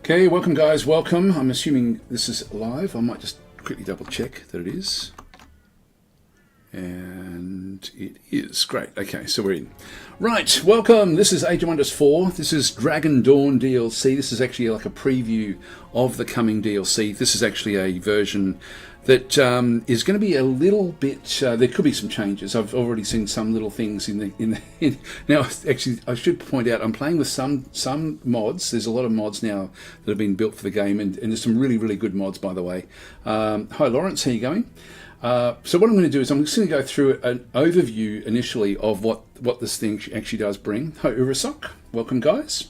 Okay, welcome guys, welcome. I'm assuming this is live. I might just quickly double check that it is. And it is. Great. Okay, so we're in. Right, welcome. This is AoW4. This is Dragon Dawn DLC. This is actually like a preview of the coming DLC. This is actually a version that is going to be a little bit. There could be some changes. I've already seen some little things in now. Actually, I should point out I'm playing with some mods. There's a lot of mods now that have been built for the game, and there's some really good mods, by the way. Hi, Lawrence. How you going? So what I'm going to do is I'm just going to go through an overview initially of what this thing actually does bring. Hi, Urasok. Welcome, guys.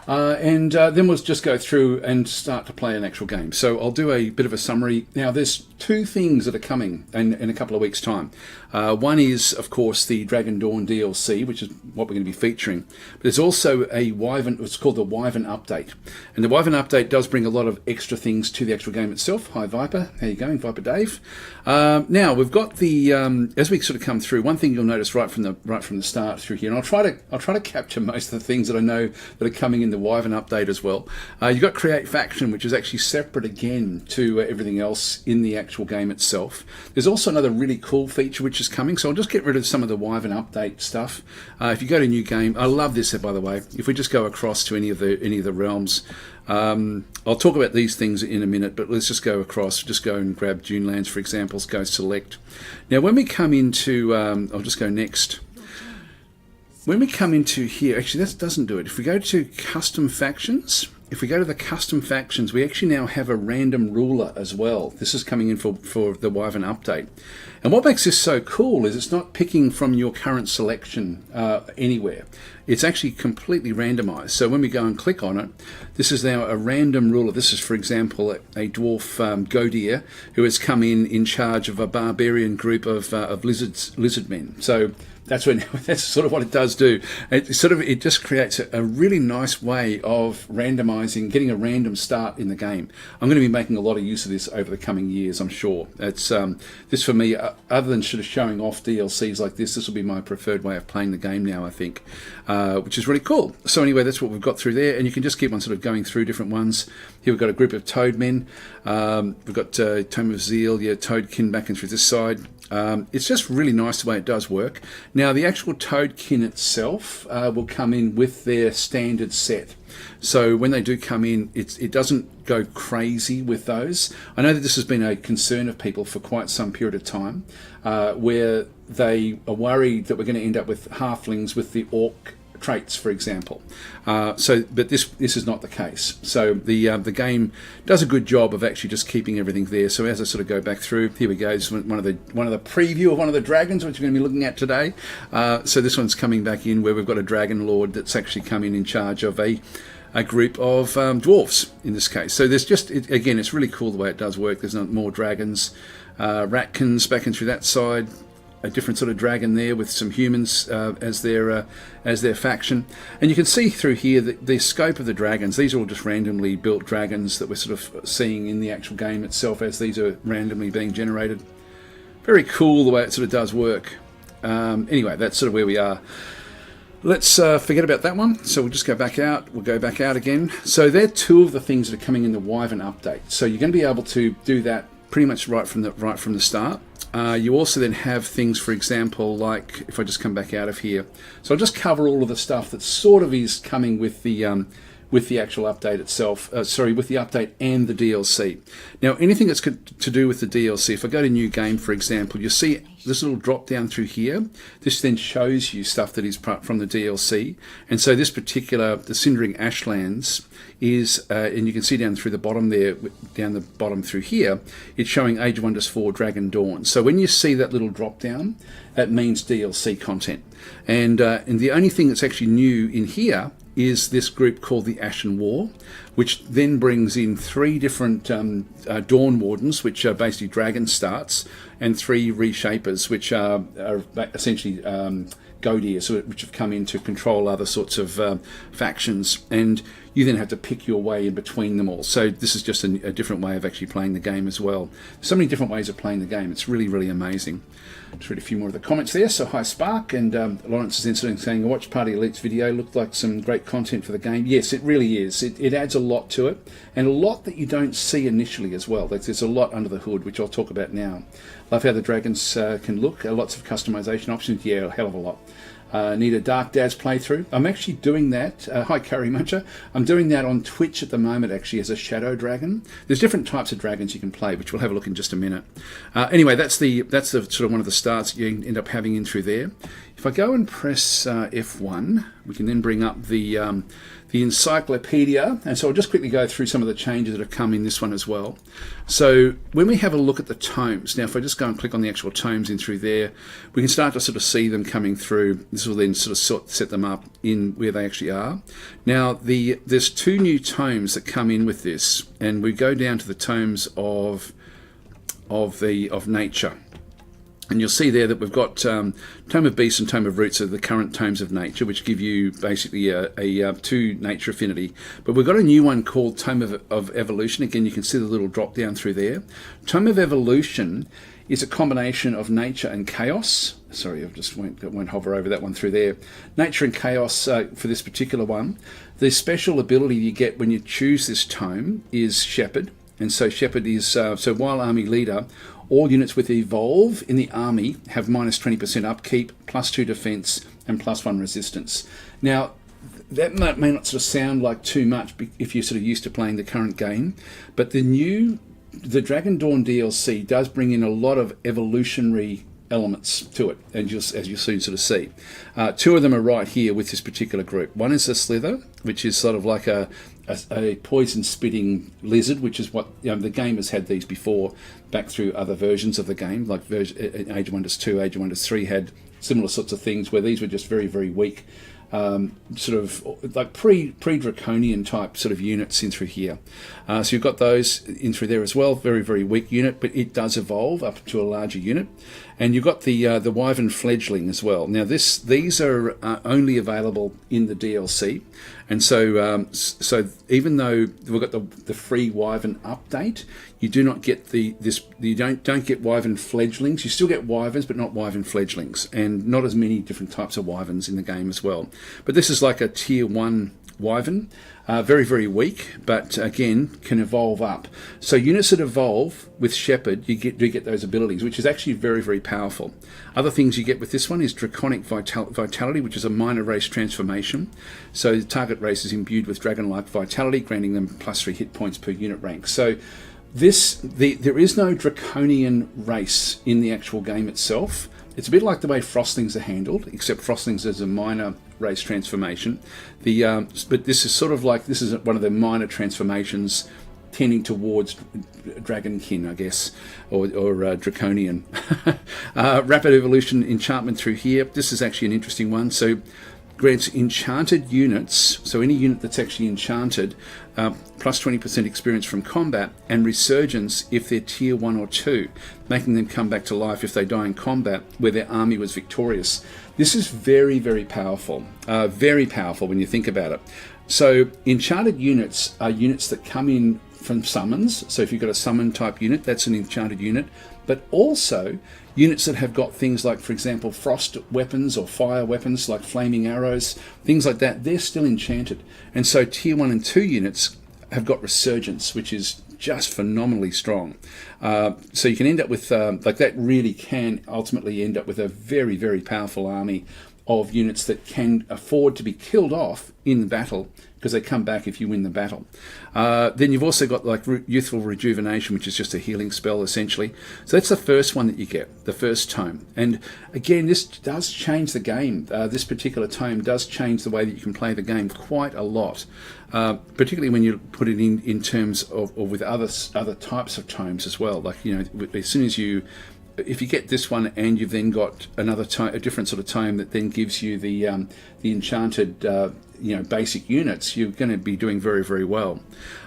And then we'll just go through and start to play an actual game. So I'll do a bit of a summary. Now, there's two things that are coming in a couple of weeks' time. One is, of course, the Dragon Dawn DLC, which is what we're going to be featuring. But there's also a Wyvern, it's called the Wyvern Update. And the Wyvern Update does bring a lot of extra things to the actual game itself. Hi, Viper. How you going, Viper Dave? Now, we've got the, as we sort of come through, one thing you'll notice right from the start through here, and I'll try to capture most of the things that I know that are coming in the Wyvern Update as well. You've got Create Faction, which is actually separate again to everything else in the actual game itself. There's also another really cool feature which is coming, so I'll just get rid of some of the Wyvern Update stuff. If you go to New Game, I love this, by the way. If we just go across to any of the realms, I'll talk about these things in a minute, but let's just go across, just go and grab Dunelands, for example, go select. Now when we come into, I'll just go next. When we come into here, actually that doesn't do it. If we go to custom factions, if we go to the custom factions, we actually now have a random ruler as well. This is coming in for the Wyvern Update. And what makes this so cool is it's not picking from your current selection anywhere. It's actually completely randomized. So when we go and click on it, this is now a random ruler. This is, for example, a dwarf Godier who has come in charge of a barbarian group of lizard men. So that's sort of what it does do. It just creates a really nice way of randomizing, getting a random start in the game. I'm going to be making a lot of use of this over the coming years, I'm sure. It's this for me, other than sort of showing off DLCs like this will be my preferred way of playing the game now, I think, which is really cool. So anyway, that's what we've got through there, and you can just keep on sort of going through different ones. Here we've got a group of Toadmen. We've got Tome of Zeal, Toadkin back and through this side. It's just really nice the way it does work. Now the actual Toadkin itself will come in with their standard set. So when they do come in, it doesn't go crazy with those. I know that this has been a concern of people for quite some period of time, where they are worried that we're going to end up with halflings with the orc traits, for example. But this is not the case. So the game does a good job of actually just keeping everything there. So as I sort of go back through, here we go. This is one of the preview of one of the dragons, which we're going to be looking at today. So this one's coming back in where we've got a dragon lord that's actually come in charge of a group of dwarves in this case. So there's just again, it's really cool the way it does work. There's more dragons, ratkins back in through that side. A different sort of dragon there with some humans as their faction, and you can see through here that the scope of the dragons. These are all just randomly built dragons that we're sort of seeing in the actual game itself as these are randomly being generated. Very cool the way it sort of does work. Anyway, that's sort of where we are. Let's forget about that one. So we'll just go back out. We'll go back out again. So they're two of the things that are coming in the Wyvern Update. So you're going to be able to do that pretty much right from the start. You also then have things, for example, like if I just come back out of here. So I'll just cover all of the stuff that sort of is coming with the actual update itself. With the update and the DLC. Now, anything that's to do with the DLC, if I go to New Game, for example, you'll see this little drop down through here. This then shows you stuff that is from the DLC. And so this particular, the Cindering Ashlands, is, and you can see down through the bottom there, down the bottom through here, it's showing AoW4 Dragon Dawn. So when you see that little drop down, that means DLC content. And the only thing that's actually new in here is this group called the Ashen War, which then brings in 3 different Dawn Wardens, which are basically dragon starts, and 3 Reshapers, which are essentially Godier, which have come in to control other sorts of factions, and you then have to pick your way in between them all. So this is just a different way of actually playing the game as well. So many different ways of playing the game. It's really, really amazing. Let's read a few more of the comments there. So hi Spark, and Lawrence is then saying, I watched Party Elite's video, looked like some great content for the game. Yes, it really is. It adds a lot to it, and a lot that you don't see initially as well. There's a lot under the hood, which I'll talk about now. Love how the dragons can look. Lots of customization options. Yeah, a hell of a lot. Need a Dark Daz playthrough. I'm actually doing that. Hi, Carrie Muncher. I'm doing that on Twitch at the moment, actually, as a shadow dragon. There's different types of dragons you can play, which we'll have a look in just a minute. Anyway, that's the sort of one of the starts you end up having in through there. If I go and press F1, we can then bring up the encyclopedia, and so I'll just quickly go through some of the changes that have come in this one as well. So when we have a look at the tomes, now if I just go and click on the actual tomes in through there, we can start to sort of see them coming through. This will then sort of set them up in where they actually are. Now there's 2 new tomes that come in with this, and we go down to the tomes of nature. And you'll see there that we've got Tome of Beasts and Tome of Roots are the current tomes of nature, which give you basically a 2 nature affinity. But we've got a new one called Tome of Evolution. Again, you can see the little drop down through there. Tome of Evolution is a combination of nature and chaos. Sorry, I just won't hover over that one through there. Nature and chaos for this particular one. The special ability you get when you choose this tome is Shepherd. And so Shepherd is, so while Army Leader, all units with Evolve in the army have minus 20% upkeep, plus 2 defense, and plus 1 resistance. Now, that may not sort of sound like too much if you're sort of used to playing the current game, but the Dragon Dawn DLC does bring in a lot of evolutionary elements to it, and as you'll soon sort of see. 2 of them are right here with this particular group. One is a Slither, which is sort of like a poison-spitting lizard, which is what the game has had these before, back through other versions of the game, like Age of Wonders 2, Age of Wonders 3 had similar sorts of things, where these were just very, very weak, sort of like pre-draconian type sort of units in through here. So you've got those in through there as well, very, very weak unit, but it does evolve up to a larger unit. And you've got the Wyvern Fledgling as well. Now these are only available in the DLC, and so even though we've got the free Wyvern update, you do not get you don't get Wyvern Fledglings. You still get Wyverns, but not Wyvern Fledglings, and not as many different types of Wyverns in the game as well. But this is like a tier 1 Wyvern. Very, very weak, but again, can evolve up. So units that evolve with Shepherd, do get those abilities, which is actually very, very powerful. Other things you get with this one is Draconic Vitality, which is a minor race transformation. So the target race is imbued with dragon-like vitality, granting them plus 3 hit points per unit rank. So there is no Draconian race in the actual game itself. It's a bit like the way Frostlings are handled, except Frostlings is a minor race transformation. But this is sort of like, this is one of the minor transformations tending towards Dragonkin, I guess, or Draconian. Rapid Evolution Enchantment through here. This is actually an interesting one. So grants enchanted units, so any unit that's actually enchanted, plus 20% experience from combat, and resurgence if they're tier 1 or 2, making them come back to life if they die in combat where their army was victorious. This is very, very powerful. Very powerful when you think about it. So enchanted units are units that come in from summons. So if you've got a summon type unit, that's an enchanted unit. But also units that have got things like, for example, frost weapons or fire weapons like flaming arrows, things like that, they're still enchanted. And so tier 1 and 2 units have got resurgence, which is just phenomenally strong. So you can end up with, like that really can ultimately end up with a very, very powerful army of units that can afford to be killed off in the battle, because they come back if you win the battle. Then you've also got like Youthful Rejuvenation, which is just a healing spell essentially. So that's the first one that you get, the first tome. And again, this does change the game. This particular tome does change the way that you can play the game quite a lot, particularly when you put it in terms of, or with other types of tomes as well. Like, you know, as soon as if you get this one and you've then got another tome, a different sort of tome that then gives you the enchanted basic units, you're going to be doing very, very well.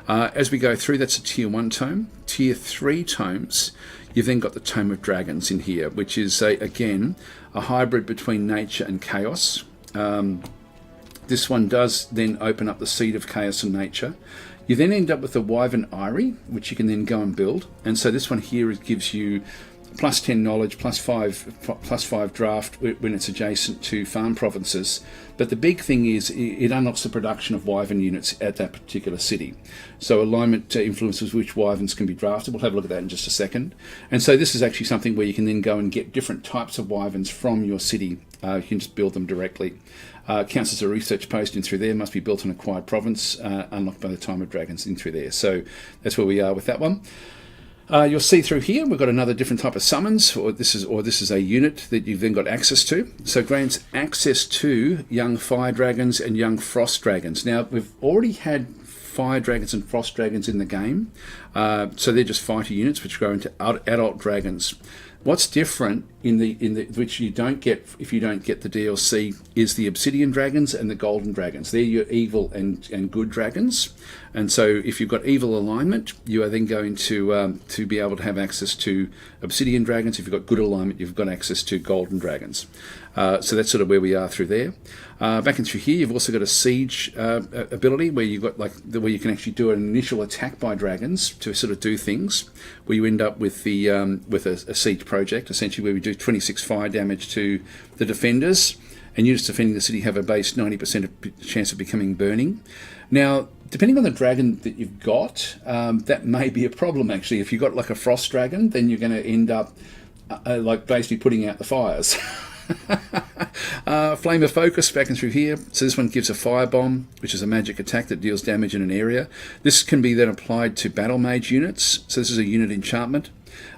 As we go through, that's a tier 1 tome. Tier 3 tomes, you've then got the Tome of Dragons in here, which is again a hybrid between nature and chaos. This one does then open up the seed of chaos and nature. You then end up with the Wyvern Eyrie, which you can then go and build. And so this one here gives you plus 10 knowledge, plus 5 draft when it's adjacent to farm provinces. But the big thing is it unlocks the production of wyvern units at that particular city. So alignment influences which wyverns can be drafted. We'll have a look at that in just a second. And so this is actually something where you can then go and get different types of wyverns from your city. You can just build them directly. Counts as a research post in through there, must be built in acquired province, unlocked by the time of dragons in through there. So that's where we are with that one. You'll see through here we've got another different type of summons, or this is a unit that you've then got access to. So grants access to young fire dragons and young frost dragons. Now we've already had fire dragons and frost dragons in the game, so they're just fighter units which grow into adult dragons. What's different in the which you don't get if you don't get the DLC is the obsidian dragons and the golden dragons. They're your evil and good dragons, and so if you've got evil alignment, you are then going to be able to have access to obsidian dragons. If you've got good alignment, you've got access to golden dragons. So that's sort of where we are through there. Back in through here, you've also got a siege ability where you've got where you can actually do an initial attack by dragons to sort of do things. Where you end up with the with a siege project, essentially where we do 26 fire damage to the defenders, and units defending the city have a base 90% chance of becoming burning. Now, depending on the dragon that you've got, that may be a problem actually. If you've got like a frost dragon, then you're going to end up like basically putting out the fires. Flame of Focus back and through here. So this one gives a fire bomb, which is a magic attack that deals damage in an area. This can be then applied to battle mage units. So this is a unit enchantment.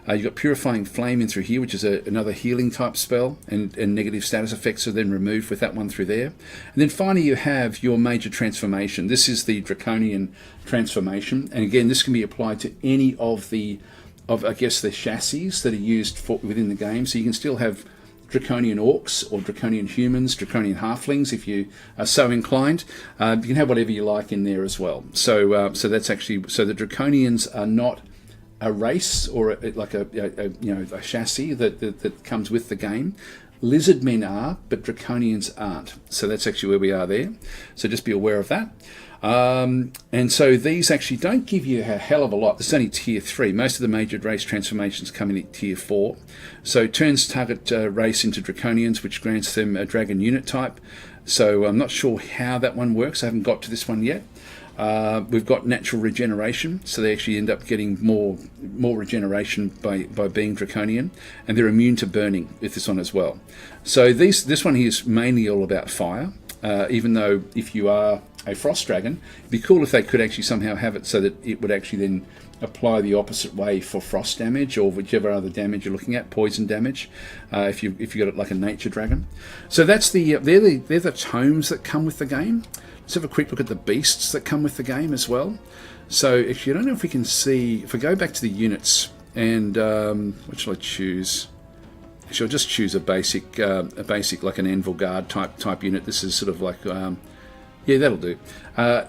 You've got Purifying Flame in through here, which is another healing type spell, and negative status effects are then removed with that one through there. And then finally you have your major transformation. This is the Draconian transformation, and again this can be applied to any of the I guess the chassis that are used within the game. So you can still have Draconian orcs or Draconian humans, Draconian halflings if you are so inclined. You can have whatever you like in there as well. So that's actually, so the Draconians are not a race or like a chassis that comes with the game. Lizard men are, but Draconians aren't. So that's actually where we are there. So just be aware of that. And so these actually don't give you a hell of a lot. This is only tier 3. Most of the major race transformations come in at tier 4. So turns target race into Draconians, which grants them a dragon unit type. So I'm not sure how that one works. I haven't got to this one yet. We've got natural regeneration, so they actually end up getting more regeneration by being Draconian, and they're immune to burning with this one as well. So this one here is mainly all about fire, even though if you are a frost dragon, it'd be cool if they could actually somehow have it so that it would actually then apply the opposite way for frost damage or whichever other damage you're looking at, poison damage, if you got it like a nature dragon. So that's they're the tomes that come with the game. Let's have a quick look at the beasts that come with the game as well. So actually, I don't know if we can see, if I go back to the units and what shall I choose? Actually, I'll just choose a basic like an Anvil Guard type unit. This is sort of like yeah, that'll do.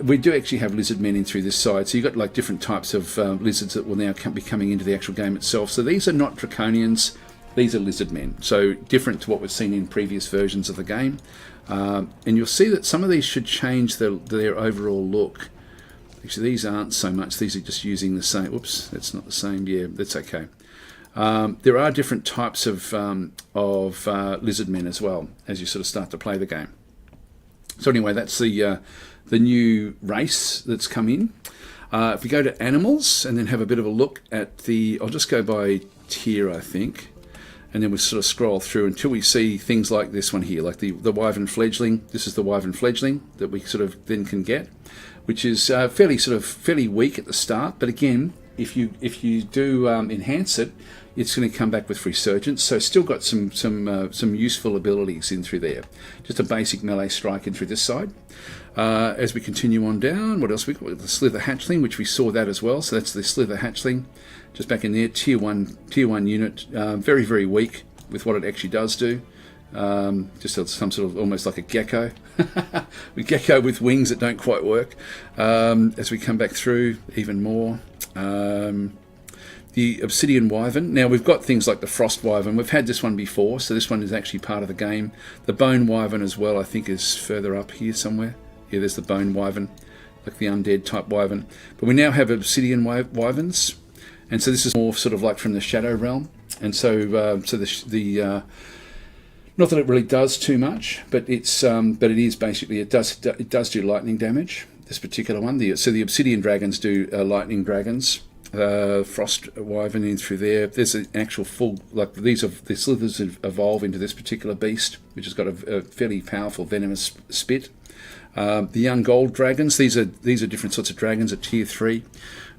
We do actually have lizard men in through this side, so you've got like different types of lizards that will now be coming into the actual game itself. So these are not Draconians, these are lizard men, so different to what we've seen in previous versions of the game. And you'll see that some of these should change their overall look. Actually, these aren't so much, these are just using the same, oops, that's not the same, yeah, that's okay. There are different types of lizard men as well, as you sort of start to play the game. So anyway, that's the new race that's come in. If we go to animals and then have a bit of a look at I'll just go by tier, I think, and then we'll sort of scroll through until we see things like this one here, like the wyvern fledgling. This is the wyvern fledgling that we sort of then can get, which is fairly weak at the start, but again, if you do enhance it, it's going to come back with resurgence. So still got some useful abilities in through there. Just a basic melee strike in through this side. As we continue on down, what else we got? The slither hatchling, which we saw that as well. So that's the slither hatchling, just back in there. Tier 1 unit, very very weak with what it actually does do. Just some sort of almost like a gecko, a gecko with wings that don't quite work. As we come back through, even more. The obsidian wyvern. Now we've got things like the frost wyvern. We've had this one before, so this one is actually part of the game. The bone wyvern as well, I think, is further up here somewhere. Yeah, there's the bone wyvern, like the undead type wyvern. But we now have obsidian wyverns, and so this is more sort of like from the shadow realm. And so not that it really does too much, but but it is basically it does do lightning damage. This particular one, so the Obsidian Dragons do lightning dragons. Frost Wyvern in through there. There's an actual full, like the slithers evolve into this particular beast, which has got a fairly powerful venomous spit. The young gold dragons. These are different sorts of dragons at tier 3.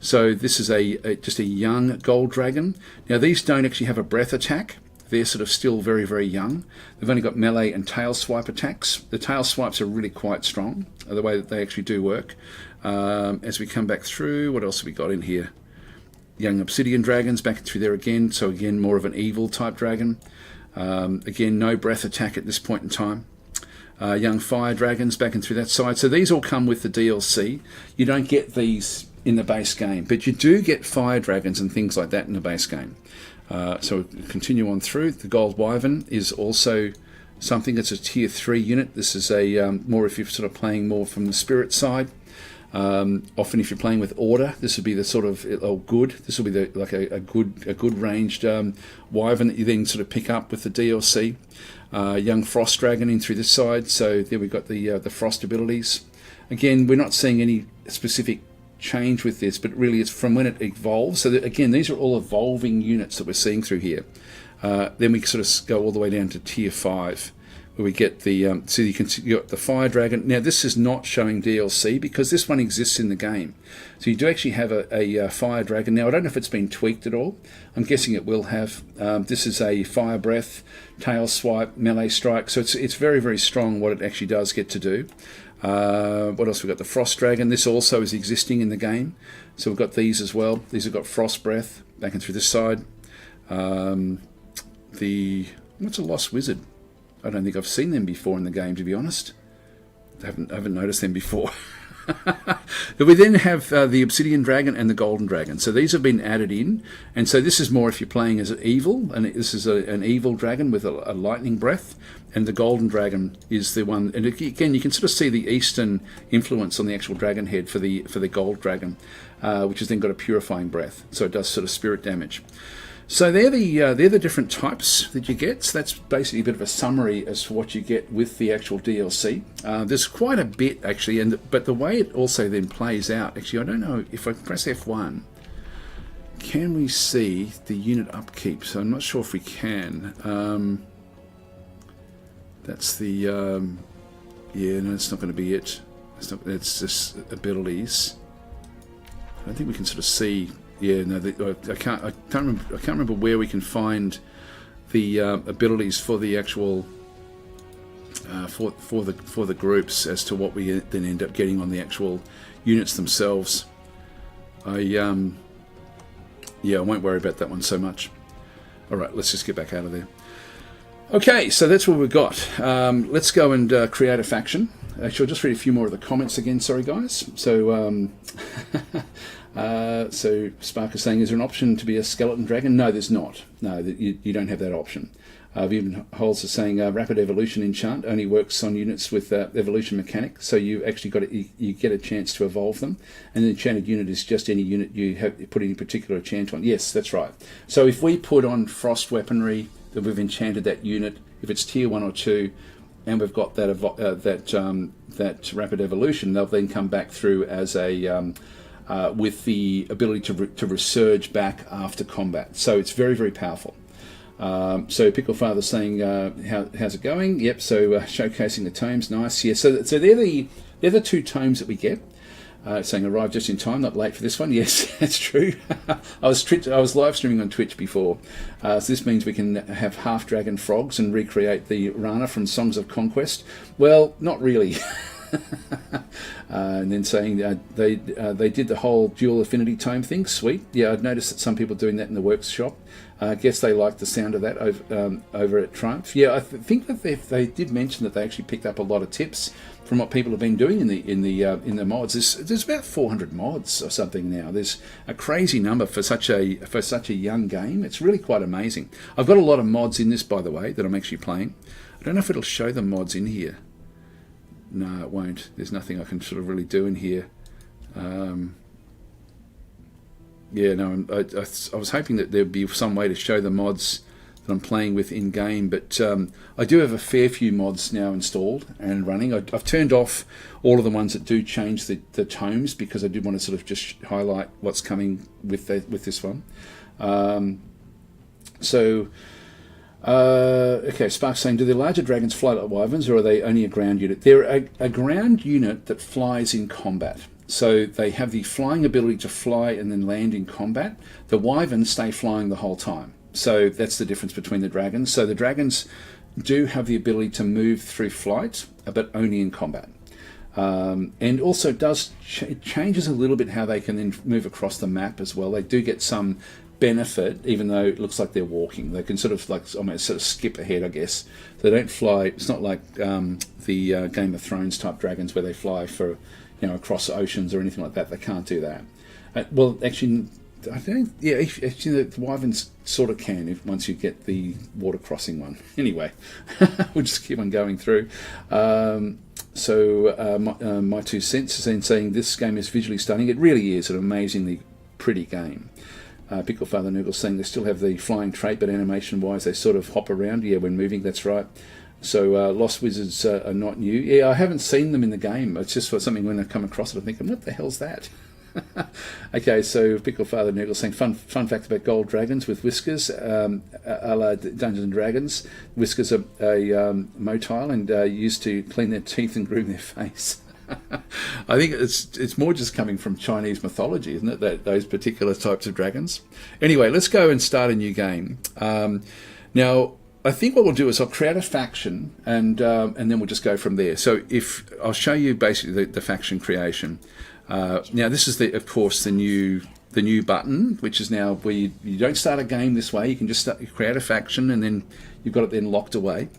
So this is just a young gold dragon. Now these don't actually have a breath attack. They're sort of still very, very young. They've only got melee and tail swipe attacks. The tail swipes are really quite strong, the way that they actually do work. As we come back through, what else have we got in here? Young Obsidian Dragons back through there again. So again, more of an evil type dragon. Again, no breath attack at this point in time. Young Fire Dragons back and through that side. So these all come with the DLC. You don't get these in the base game, but you do get Fire Dragons and things like that in the base game. So continue on through. The Gold Wyvern is also something that's a tier 3 unit. This is a more if you're sort of playing more from the spirit side. Often if you're playing with order, this would be the sort of good. This will be a good ranged wyvern that you then sort of pick up with the DLC. Young Frost Dragon in through this side. So there we've got the frost abilities. Again, we're not seeing any specific change with this, but really it's from when it evolves. So that, again, these are all evolving units that we're seeing through here. Then we sort of go all the way down to tier 5. Where we get the so you got the Fire Dragon. Now this is not showing DLC because this one exists in the game. So you do actually have a Fire Dragon. Now I don't know if it's been tweaked at all. I'm guessing it will have. This is a Fire Breath, Tail Swipe, Melee Strike. So it's very, very strong what it actually does get to do. What else? We've got the Frost Dragon. This also is existing in the game. So we've got these as well. These have got Frost Breath back and through this side. What's a Lost Wizard? I don't think I've seen them before in the game, to be honest. I haven't noticed them before. We then have the Obsidian Dragon and the Golden Dragon. So these have been added in. And so this is more if you're playing as an evil. And this is an evil dragon with a lightning breath. And the Golden Dragon is the one. And again, you can sort of see the Eastern influence on the actual dragon head for the Gold Dragon, which has then got a purifying breath. So it does sort of spirit damage. So they're the different types that you get. So that's basically a bit of a summary as to what you get with the actual DLC. There's quite a bit actually, but the way it also then plays out. Actually, I don't know if I press F1, can we see the unit upkeep? So I'm not sure if we can. That's the yeah. No, it's not going to be it. It's just abilities. I don't think we can sort of see. Yeah, no, I can't remember where we can find the abilities for the actual for the groups as to what we then end up getting on the actual units themselves. I won't worry about that one so much. All right, let's just get back out of there. Okay, so that's what we've got. Let's go and create a faction. Actually, I'll just read a few more of the comments again. Sorry, guys. So. So Spark is saying, is there an option to be a skeleton dragon? No, there's not. No, you don't have that option. Vivian Holes is saying rapid evolution enchant only works on units with evolution mechanic, so you actually you get a chance to evolve them, and the enchanted unit is just any unit you have put any particular enchant on. Yes, that's right. So if we put on frost weaponry, that we've enchanted that unit, if it's tier 1 or 2, and we've got that rapid evolution, they'll then come back through as a with the ability to resurge back after combat. So it's very, very powerful. So Pickle Father saying, how's it going? Yep, so showcasing the tomes, nice. Yeah, so they're the 2 tomes that we get. Saying arrived just in time, not late for this one. Yes, that's true. I was live streaming on Twitch before, so this means we can have half dragon frogs and recreate the Rana from Songs of Conquest. Well, not really. And then saying they did the whole dual affinity tome thing. Sweet. Yeah, I'd noticed that some people doing that in the workshop. I guess they liked the sound of that over at Triumph. Yeah, I think that they did mention that they actually picked up a lot of tips from what people have been doing in the mods. There's about 400 mods or something now. There's a crazy number for such a young game. It's really quite amazing. I've got a lot of mods in this, by the way, that I'm actually playing. I don't know if it'll show the mods in here. No, it won't. There's nothing I can sort of really do in here. Yeah, no, I was hoping that there'd be some way to show the mods that I'm playing with in game, but I do have a fair few mods now installed and running. I've turned off all of the ones that do change the tomes, because I did want to sort of just highlight what's coming with this one. Okay, Spark's saying, do the larger dragons fly like wyverns, or are they only a ground unit? They're a ground unit that flies in combat. So they have the flying ability to fly and then land in combat. The wyverns stay flying the whole time. So that's the difference between the dragons. So the dragons do have the ability to move through flight, but only in combat. And also it changes a little bit how they can then move across the map as well. They do get some benefit, even though it looks like they're walking. They can sort of almost sort of skip ahead, I guess. They don't fly. It's not like the Game of Thrones type dragons where they fly for, across oceans or anything like that. They can't do that. Well, actually, I think, yeah, actually the wyverns sort of can once you get the water crossing one. Anyway, we'll just keep on going through. My 2 cents is in saying this game is visually stunning. It really is an amazingly pretty game. Pickle Father Noogle's saying they still have the flying trait, but animation-wise they sort of hop around. Yeah, when moving, that's right. So Lost Wizards are not new. Yeah, I haven't seen them in the game. It's just something when I come across it, I think, what the hell's that? Okay, so Pickle Father Noogle's saying fun fact about gold dragons with whiskers, a la Dungeons and Dragons. Whiskers are a motile and used to clean their teeth and groom their face. I think it's more just coming from Chinese mythology, isn't it? Those particular types of dragons. Anyway, let's go and start a new game. Now, I think what we'll do is I'll create a faction, and then we'll just go from there. So I'll show you basically the faction creation. Now, this is of course the new button, which is now where you don't start a game this way. You can just create a faction, and then you've got it then locked away.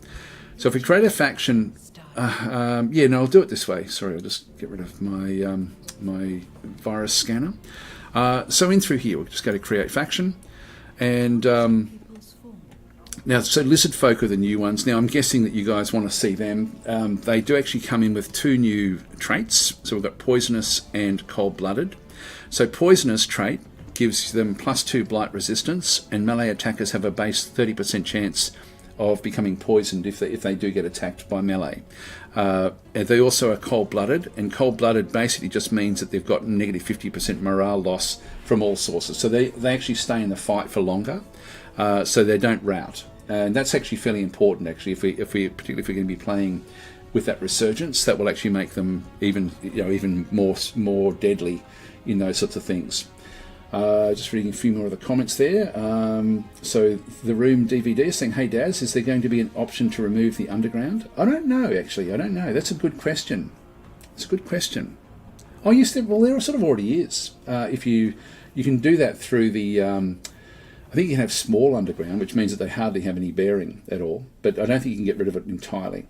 So if we create a faction. I'll do it this way. Sorry, I'll just get rid of my my virus scanner. So in through here, we'll just go to create faction, and now so lizard folk are the new ones. Now I'm guessing that you guys want to see them. They do actually come in with 2 new traits. So we've got poisonous and cold-blooded. So poisonous trait gives them +2 blight resistance, and melee attackers have a base 30% chance of becoming poisoned if they do get attacked by melee. They also are cold-blooded, and cold-blooded basically just means that they've got negative 50% morale loss from all sources. So they actually stay in the fight for longer, so they don't rout. And that's actually fairly important, actually, particularly if we're going to be playing with that resurgence. That will actually make them even more deadly in those sorts of things. Just reading a few more of the comments there. So the Room DVD is saying, hey Daz, is there going to be an option to remove the underground? I don't know, actually. I don't know. That's a good question. It's a good question. Oh yes, there sort of already is. If you can do that through the I think you can have small underground, which means that they hardly have any bearing at all, but I don't think you can get rid of it entirely.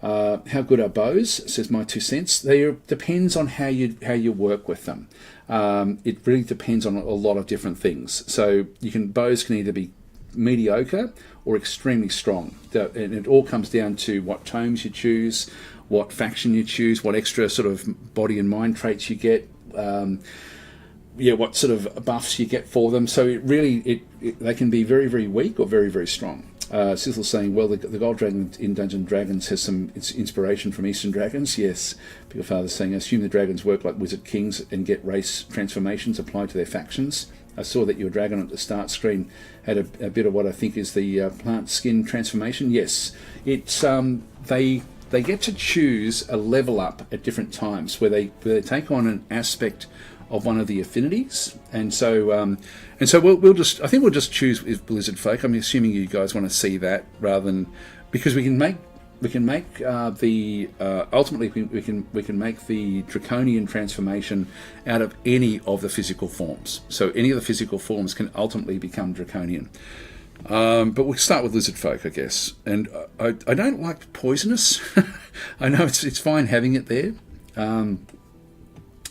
How good are bows, says my 2 cents. Depends on how you work with them. It really depends on a lot of different things. So bows can either be mediocre or extremely strong, and it all comes down to what tomes you choose, what faction you choose, what extra sort of body and mind traits you get, what sort of buffs you get for them. So they can be very, very weak or very, very strong. Sizzle's saying, well, the Gold Dragon in Dungeons and Dragons has some inspiration from Eastern Dragons. Yes. Pickle Father's saying, I assume the dragons work like Wizard Kings and get race transformations applied to their factions. I saw that your dragon at the start screen had a bit of what I think is the plant skin transformation. Yes. It's they get to choose a level up at different times where they take on an aspect of one of the affinities, and so we'll just choose with Blizzard Folk. I'm assuming you guys want to see that rather than, because we can make ultimately we can make the draconian transformation out of any of the physical forms. So any of the physical forms can ultimately become draconian. But we'll start with Lizard Folk, I guess. And I don't like poisonous. I know it's fine having it there.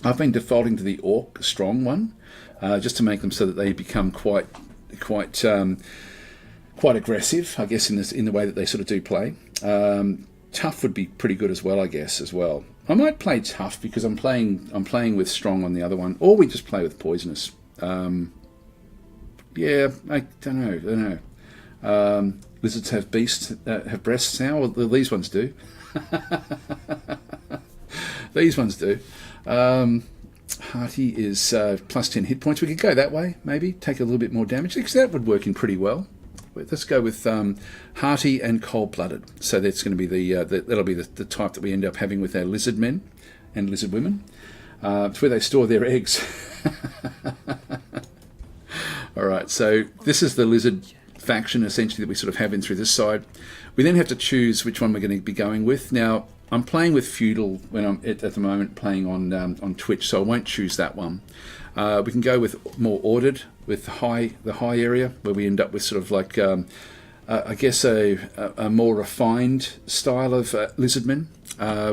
I've been defaulting to the Orc Strong one, just to make them so that they become quite aggressive, I guess, in the way that they sort of do play. Tough would be pretty good as well, I guess, as well. I might play Tough because I'm playing with Strong on the other one, or we just play with Poisonous. Yeah, I don't know. Lizards have have breasts now. Well, these ones do. These ones do. Hearty is plus 10 hit points. We could go that way, maybe. Take a little bit more damage, because that would work in pretty well. Let's go with Hearty and Cold-Blooded. So that's going to be that'll be the type that we end up having with our lizard men and lizard women. It's where they store their eggs. All right, so this is the lizard faction, essentially, that we sort of have in through this side. We then have to choose which one we're going to be going with. Now, I'm playing with Feudal when I'm at the moment playing on Twitch, so I won't choose that one. We can go with more ordered, with the high area, where we end up with sort of like, I guess, a more refined style of lizardmen.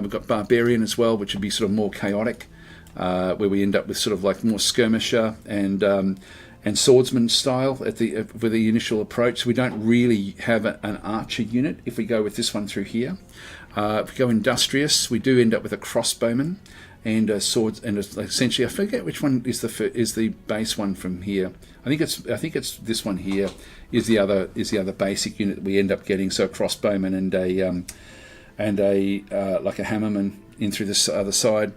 We've got Barbarian as well, which would be sort of more chaotic, where we end up with sort of like more skirmisher and swordsman style with the initial approach. We don't really have an archer unit if we go with this one through here. If we go industrious, we do end up with a crossbowman and a swords, and essentially I forget which one is the base one from here. I think it's this one here is the other basic unit that we end up getting. So a crossbowman and a like a hammerman in through this other side.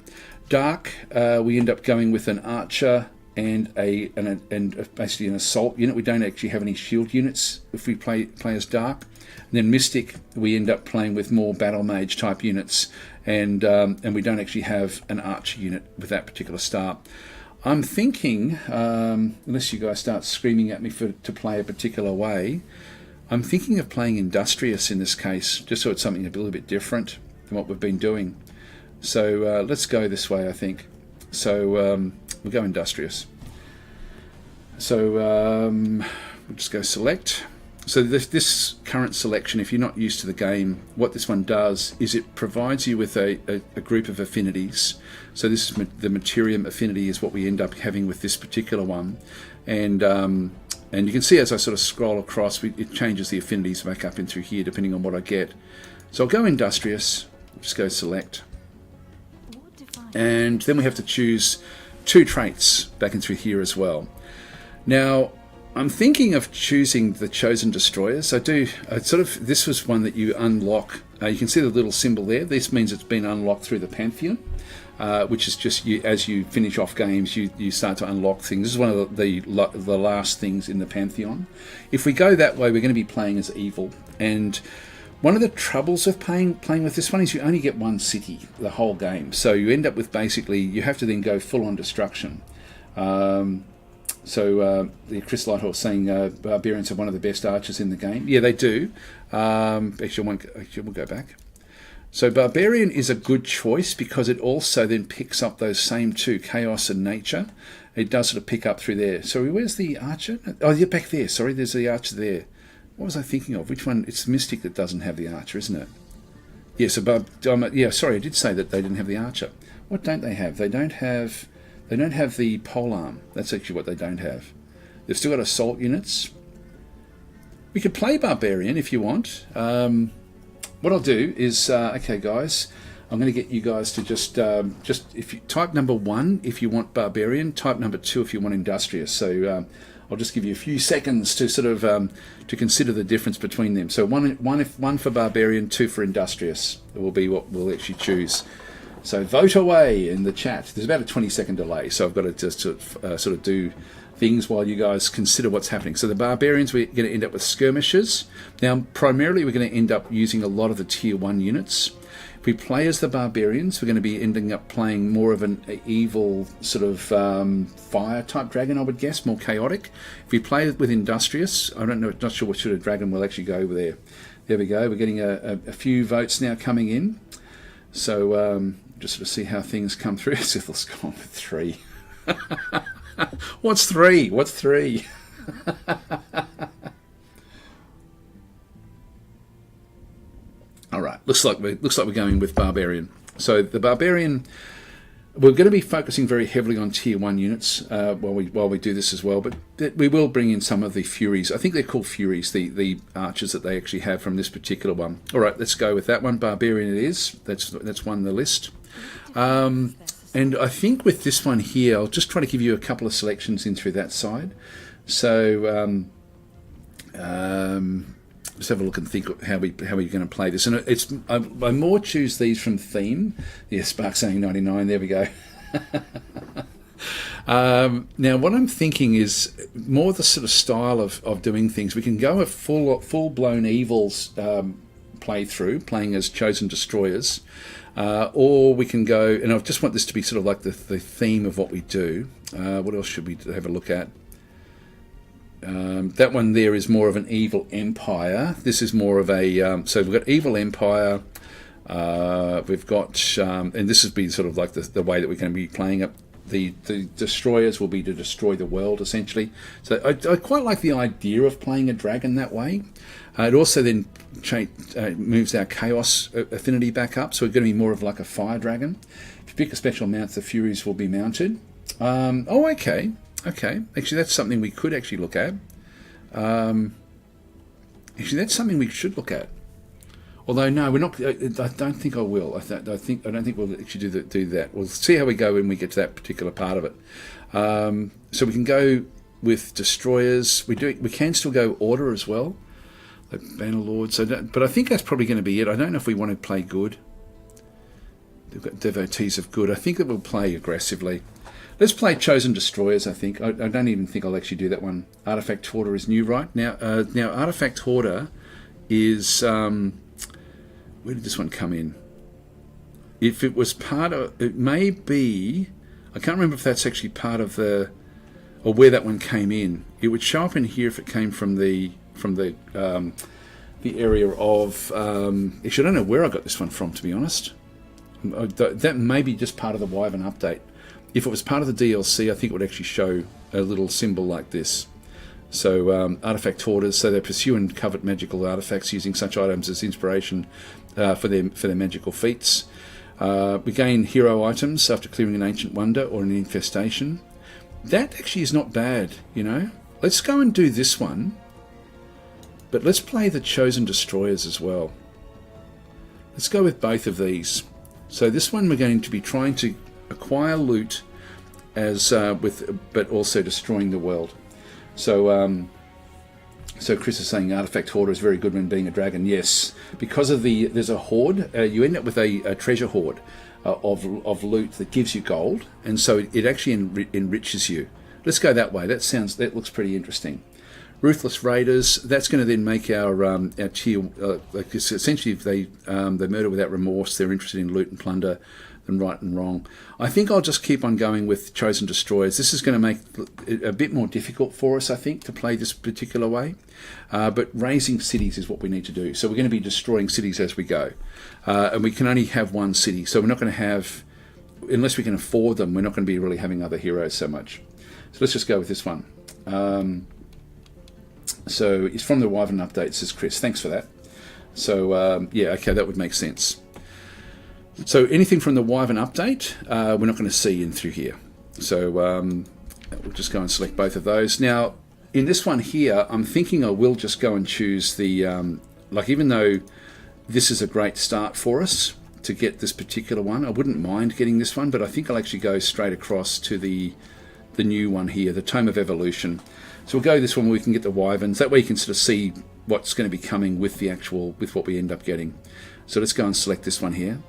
Dark, we end up going with an archer and basically an assault unit. We don't actually have any shield units if we play as Dark. And then Mystic, we end up playing with more battle mage type units, and we don't actually have an archer unit with that particular start. I'm thinking, unless you guys start screaming at me to play a particular way, I'm thinking of playing Industrious in this case, just so it's something a little bit different than what we've been doing. So let's go this way, I think. So we'll go Industrious. So we'll just go select. So this current selection, if you're not used to the game, what this one does is it provides you with a group of affinities. So this is the Materium affinity is what we end up having with this particular one. And you can see as I sort of scroll across, it changes the affinities back up in through here depending on what I get. So I'll go Industrious, just go select. And then we have to choose 2 traits back in through here as well. Now, I'm thinking of choosing the Chosen Destroyers. This was one that you unlock. You can see the little symbol there. This means it's been unlocked through the Pantheon, which is just as you finish off games, you start to unlock things. This is one of the last things in the Pantheon. If we go that way, we're going to be playing as evil. And one of the troubles of playing with this one is you only get one city the whole game. So you end up with basically, you have to then go full on destruction. So the Chris Lighthorse saying Barbarians are one of the best archers in the game. Yeah, they do. Actually, we'll go back. So Barbarian is a good choice because it also then picks up those same 2, Chaos and Nature. It does sort of pick up through there. So where's the archer? Oh, yeah, back there. Sorry, there's the archer there. What was I thinking of? Which one? It's Mystic that doesn't have the archer, isn't it? Yeah, so sorry, I did say that they didn't have the archer. What don't they have? They don't have the polearm. That's actually what they don't have. They've still got assault units. We could play Barbarian if you want. What I'll do is, okay, guys, I'm going to get you guys to just if you type number 1 if you want Barbarian, type number 2 if you want Industrious. So I'll just give you a few seconds to sort of to consider the difference between them. So one for Barbarian, 2 for Industrious. It will be what we'll actually choose. So vote away in the chat. There's about a 20-second delay, so I've got to just sort of do things while you guys consider what's happening. So the Barbarians, we're going to end up with skirmishers. Now, primarily, we're going to end up using a lot of the Tier 1 units. If we play as the Barbarians, we're going to be ending up playing more of an evil sort of fire-type dragon, I would guess, more chaotic. If we play with Industrious, not sure what sort of dragon will actually go over there. There we go. We're getting a few votes now coming in. So just sort of see how things come through. Sithil's gone with 3. What's 3? What's 3? All right. Looks like we're going with Barbarian. So the Barbarian, we're going to be focusing very heavily on Tier 1 units while we do this as well. But we will bring in some of the Furies. I think they're called Furies, the archers that they actually have from this particular one. All right. Let's go with that one. Barbarian it is. That's won the list. And I think with this one here, I'll just try to give you a couple of selections in through that side. So let's have a look and think how we're going to play this. And I more choose these from theme. Yeah, Spark saying 99. There we go. Now, what I'm thinking is more the sort of style of doing things. We can go a full-blown Evils playthrough, playing as Chosen Destroyers, or we can go, and I just want this to be sort of like the theme of what we do. What else should we have a look at? That one there is more of an Evil Empire. This is more of a, so we've got Evil Empire, we've got, and this has been sort of like the way that we're going to be playing it. The destroyers will be to destroy the world, essentially. So I quite like the idea of playing a dragon that way. It also then moves our chaos affinity back up, so we're going to be more of like a fire dragon. If you pick a special mount, the Furies will be mounted. Oh, okay. Okay. Actually, that's something we could actually look at. Actually, that's something we should look at. Although no, we're not. I don't think I will. I don't think we'll actually do that. We'll see how we go when we get to that particular part of it. So we can go with destroyers. We can still go order as well, like Banner Lord. But I think that's probably going to be it. I don't know if we want to play good. They've got devotees of good. I think that we'll play aggressively. Let's play Chosen Destroyers. I think. I don't even think I'll actually do that one. Artifact Hoarder is new, right? Now Artifact Hoarder is. Where did this one come in? If it was part of, it may be, I can't remember if that's actually part of the, or where that one came in. It would show up in here if it came from the area of, actually I don't know where I got this one from, to be honest. That may be just part of the Wyvern update. If it was part of the DLC, I think it would actually show a little symbol like this. So artifact hoarders, so they pursue and covet magical artifacts using such items as inspiration for their magical feats. We gain hero items after clearing an ancient wonder or an infestation. That actually is not bad, you know. Let's go and do this one, but let's play the Chosen Destroyers as well. Let's go with both of these. So this one we're going to be trying to acquire loot as but also destroying the world. So Chris is saying Artifact Hoarder is very good when being a dragon. Yes, because of there's a hoard. You end up with a treasure hoard of loot that gives you gold, and so it actually enriches you. Let's go that way. That looks pretty interesting. Ruthless Raiders. That's going to then make our tier like essentially if they murder without remorse. They're interested in loot and plunder than right and wrong. I think I'll just keep on going with Chosen Destroyers. This is going to make it a bit more difficult for us, I think, to play this particular way. But raising cities is what we need to do. So we're going to be destroying cities as we go. And we can only have one city. So we're not going to have, unless we can afford them, we're not going to be really having other heroes so much. So let's just go with this one. So it's from the Wyvern update, says Chris. Thanks for that. So yeah, okay, that would make sense. So anything from the Wyvern update, we're not going to see in through here. So we'll just go and select both of those. Now, in this one here, I'm thinking I will just go and choose the, like even though this is a great start for us to get this particular one, I wouldn't mind getting this one, but I think I'll actually go straight across to the new one here, the Tome of Evolution. So we'll go this one where we can get the Wyverns. That way you can sort of see what's going to be coming with with what we end up getting. So let's go and select this one here.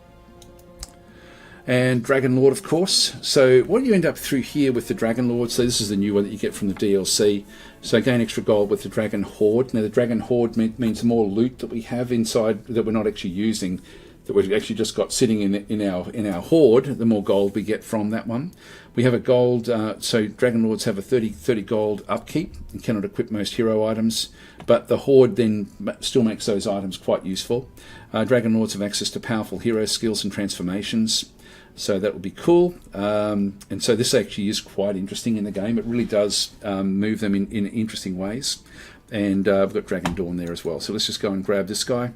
And Dragon Lord, of course. So what you end up through here with the Dragon Lord, so this is the new one that you get from the DLC. So gain extra gold with the Dragon Hoard. Now the Dragon Hoard means more loot that we have inside that we're not actually using, that we've actually just got sitting in our hoard. The more gold we get from that one. We have a gold, so Dragon Lords have a 30 gold upkeep and cannot equip most hero items, but the Hoard then still makes those items quite useful. Dragon Lords have access to powerful hero skills and transformations. So that will be cool. And so this actually is quite interesting in the game. It really does move them in interesting ways. And we've got Dragon Dawn there as well. So let's just go and grab this guy.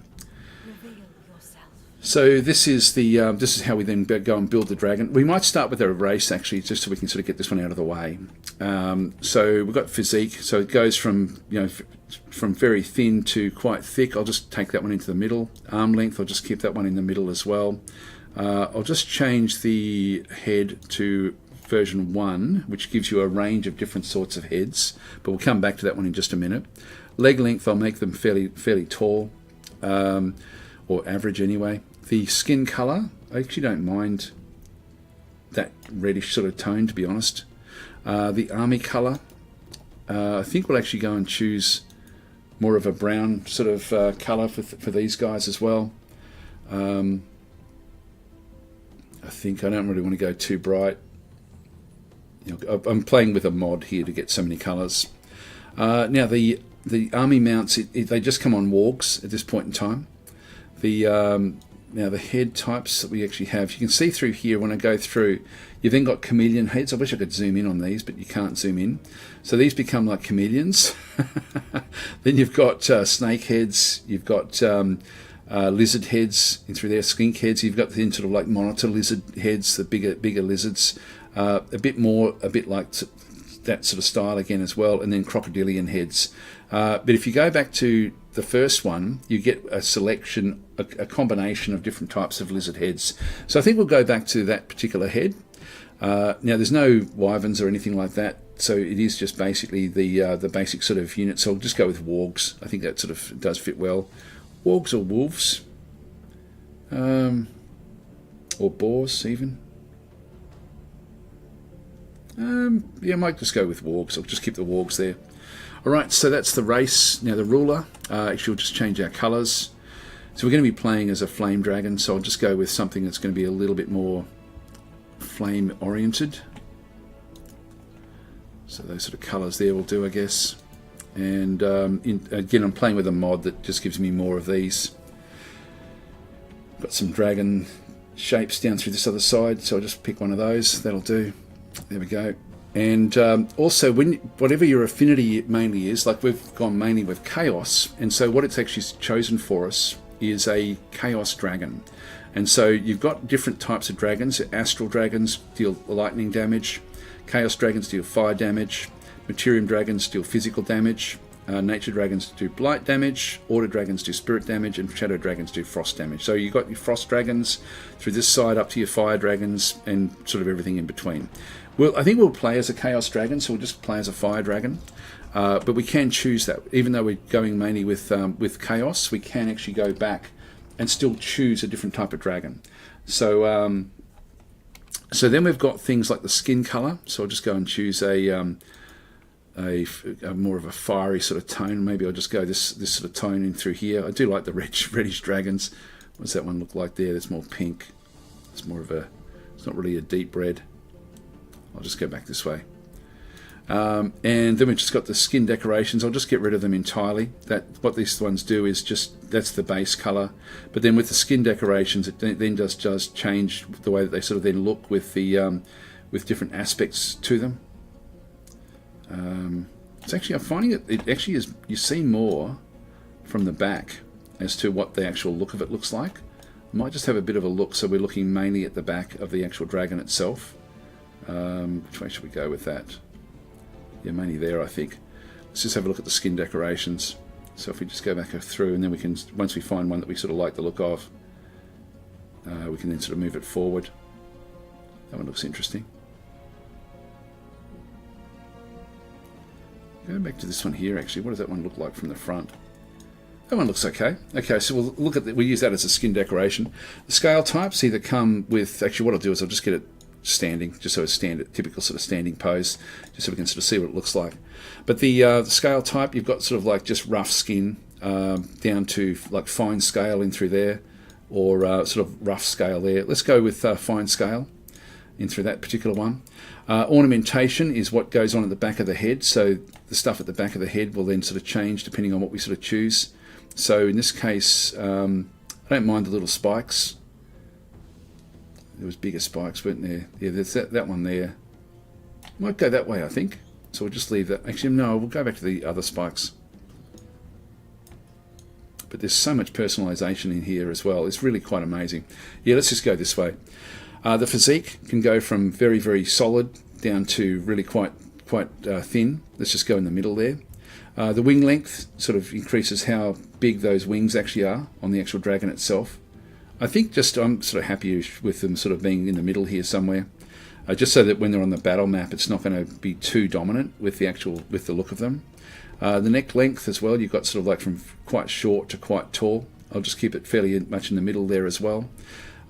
So this is this is how we then go and build the dragon. We might start with a race actually, just so we can sort of get this one out of the way. So we've got physique. So it goes from from very thin to quite thick. I'll just take that one into the middle. Arm length, I'll just keep that one in the middle as well. I'll just change the head to version 1, which gives you a range of different sorts of heads, but we'll come back to that one in just a minute. Leg length, I'll make them fairly tall, or average anyway. The skin color, I actually don't mind that reddish sort of tone, to be honest. The army color, I think we'll actually go and choose more of a brown sort of color for these guys as well. I think I don't really want to go too bright. You know, I'm playing with a mod here to get so many colors. Now the army mounts, they just come on wargs at this point in time. Now the head types that we actually have, you can see through here when I go through, you've then got chameleon heads. I wish I could zoom in on these, but you can't zoom in. So these become like chameleons. Then you've got snake heads, you've got lizard heads in through there, skink heads. You've got then sort of like monitor lizard heads, the bigger lizards. A bit like that sort of style again as well, and then crocodilian heads. But if you go back to the first one, you get a selection, a combination of different types of lizard heads. So I think we'll go back to that particular head. Now there's no wyverns or anything like that, so it is just basically the basic sort of unit. So I'll just go with wargs. I think that sort of does fit well. Wargs or wolves, or boars even. Yeah, I might just go with wargs. I'll just keep the wargs there. Alright, so that's the race. Now the ruler, actually we'll just change our colours. So we're going to be playing as a flame dragon, so I'll just go with something that's going to be a little bit more flame oriented. So those sort of colours there will do, I guess. And again, I'm playing with a mod that just gives me more of these. Got some dragon shapes down through this other side, so I'll just pick one of those. That'll do. There we go. And also, whatever your affinity mainly is, like we've gone mainly with chaos, and so what it's actually chosen for us is a chaos dragon. And so you've got different types of dragons. Astral dragons deal lightning damage, chaos dragons deal fire damage, Materium dragons deal physical damage, nature dragons do blight damage, order dragons do spirit damage, and shadow dragons do frost damage. So you've got your frost dragons through this side up to your fire dragons and sort of everything in between. Well, I think we'll play as a chaos dragon, so we'll just play as a fire dragon. But we can choose that. Even though we're going mainly with chaos, we can actually go back and still choose a different type of dragon. So so then we've got things like the skin color. So I'll just go and choose a more of a fiery sort of tone. Maybe I'll just go this sort of tone in through here. I do like the reddish dragons. What does that one look like there? That's more pink. It's more of it's not really a deep red. I'll just go back this way. And then we've just got the skin decorations. I'll just get rid of them entirely. What these ones do is that's the base color. But then with the skin decorations, it then does change the way that they sort of then look with with different aspects to them. It's actually, I'm finding it actually is, you see more from the back as to what the actual look of it looks like. I might just have a bit of a look, so we're looking mainly at the back of the actual dragon itself. Which way should we go with that? Yeah, mainly there, I think. Let's just have a look at the skin decorations. So if we just go back through, and then we can, once we find one that we sort of like the look of, we can then sort of move it forward. That one looks interesting. Going back to this one here, actually, what does that one look like from the front? That one looks okay. Okay, so we'll look at we'll use that as a skin decoration. The scale types either come with, actually what I'll do is I'll just get it standing, just so it's typical sort of standing pose, just so we can sort of see what it looks like. But the scale type, you've got sort of like just rough skin down to like fine scale in through there, or sort of rough scale there. Let's go with fine scale in through that particular one. Ornamentation is what goes on at the back of the head, so the stuff at the back of the head will then sort of change depending on what we sort of choose. So in this case, I don't mind the little spikes. There was bigger spikes, weren't there? Yeah, there's that one there. Might go that way, I think. So we'll just leave that. Actually, no, we'll go back to the other spikes. But there's so much personalisation in here as well. It's really quite amazing. Yeah, let's just go this way. The physique can go from very, very solid down to really quite thin. Let's just go in the middle there. The wing length sort of increases how big those wings actually are on the actual dragon itself. I think just I'm sort of happy with them sort of being in the middle here somewhere, just so that when they're on the battle map, it's not going to be too dominant with the look of them. The neck length as well, you've got sort of like from quite short to quite tall. I'll just keep it fairly much in the middle there as well.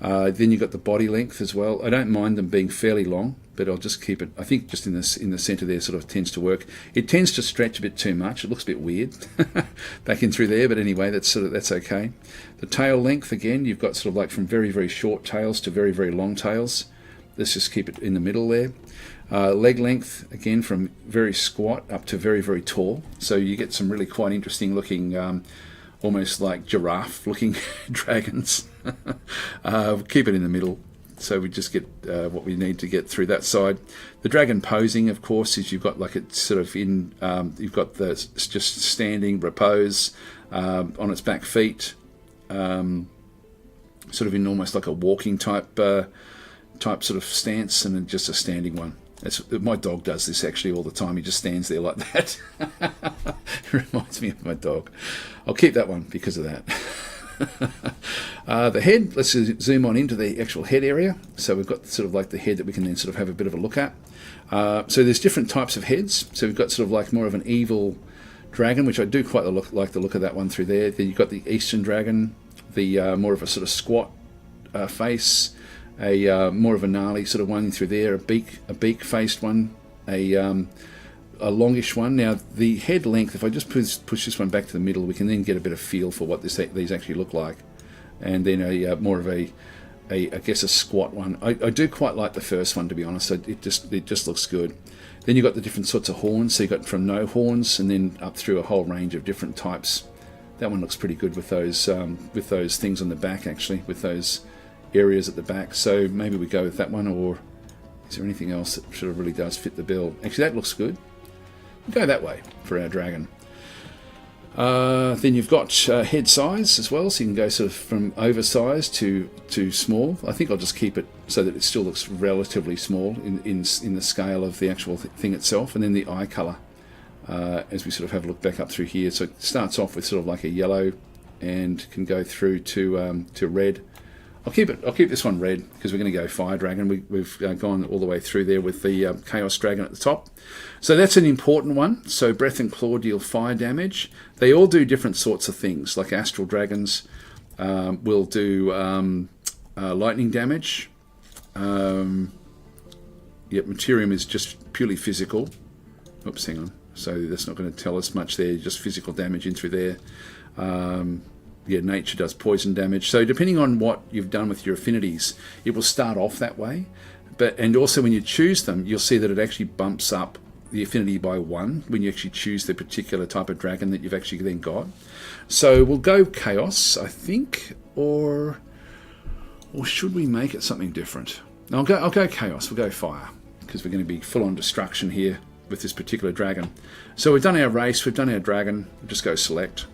Then you've got the body length as well. I don't mind them being fairly long, but I'll just keep it, I think just in the centre there sort of tends to work. It tends to stretch a bit too much. It looks a bit weird back in through there, but anyway, that's okay. The tail length, again, you've got sort of like from very, very short tails to very, very long tails. Let's just keep it in the middle there. Leg length, again, from very squat up to very, very tall. So you get some really quite interesting looking, almost like giraffe looking dragons. Keep it in the middle. So we just get what we need to get through that side. The dragon posing, of course, is you've got like it's sort of in, you've got the just standing repose on its back feet, sort of in almost like a walking type sort of stance, and then just a standing one. My dog does this actually all the time. He just stands there like that. It reminds me of my dog. I'll keep that one because of that. The head, let's zoom on into the actual head area. So we've got sort of like the head that we can then sort of have a bit of a look at. So there's different types of heads. So we've got sort of like more of an evil dragon, which I do quite like the look of that one through there. Then you've got the Eastern dragon, the more of a sort of squat face, a more of a gnarly sort of one through there, a beak-faced one, a longish one. Now the head length, if I just push this one back to the middle, we can then get a bit of feel for what these actually look like. And then a more of I guess a squat one. I do quite like the first one, to be honest. It just looks good. Then you've got the different sorts of horns. So you've got from no horns and then up through a whole range of different types. That one looks pretty good with those things on the back, actually, with those areas at the back. So maybe we go with that one, or is there anything else that sort of really does fit the bill? Actually, that looks good. We'll go that way for our dragon. Then you've got head size as well, so you can go sort of from oversized to small. I think I'll just keep it so that it still looks relatively small in the scale of the actual thing itself. And then the eye colour, as we sort of have a look back up through here. So it starts off with sort of like a yellow and can go through to red. I'll keep this one red because we're going to go Fire Dragon. We've gone all the way through there with the Chaos Dragon at the top. So that's an important one. So Breath and Claw deal fire damage. They all do different sorts of things. Like Astral Dragons will do lightning damage. Materium is just purely physical. Oops, hang on. So that's not going to tell us much there. Just physical damage in through there. Nature does poison damage. So depending on what you've done with your affinities, it will start off that way. And also when you choose them, you'll see that it actually bumps up the affinity by 1 when you actually choose the particular type of dragon that you've actually then got. So we'll go Chaos, I think, or should we make it something different? No, I'll go Chaos. We'll go Fire because we're going to be full on destruction here with this particular dragon. So we've done our race, we've done our dragon. We'll just go Select.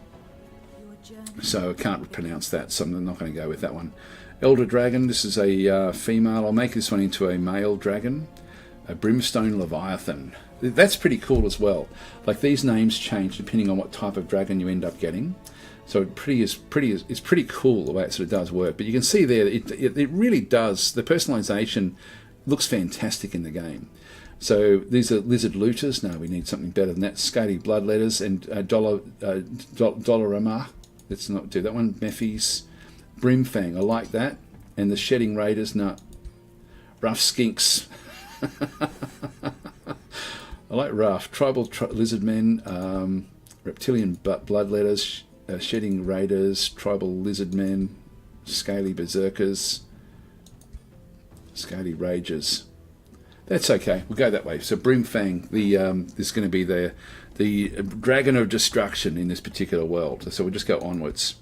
So I can't pronounce that, so I'm not going to go with that one. Elder Dragon, this is a female. I'll make this one into a male dragon. A Brimstone Leviathan. That's pretty cool as well. Like these names change depending on what type of dragon you end up getting. So it's pretty cool the way it sort of does work. But you can see there, it really does. The personalization looks fantastic in the game. So these are lizard looters. No, we need something better than that. Scaly bloodletters and Dollarama. Let's not do that one. Mephies. Brimfang, I like that. And the Shedding Raiders, no. Rough Skinks. I like Rough. Tribal Lizardmen. Reptilian Bloodletters. Shedding Raiders. Tribal Lizardmen. Scaly Berserkers. Scaly Ragers. That's okay. We'll go that way. So Brimfang, this is going to be the dragon of destruction in this particular world. So we'll just go onwards.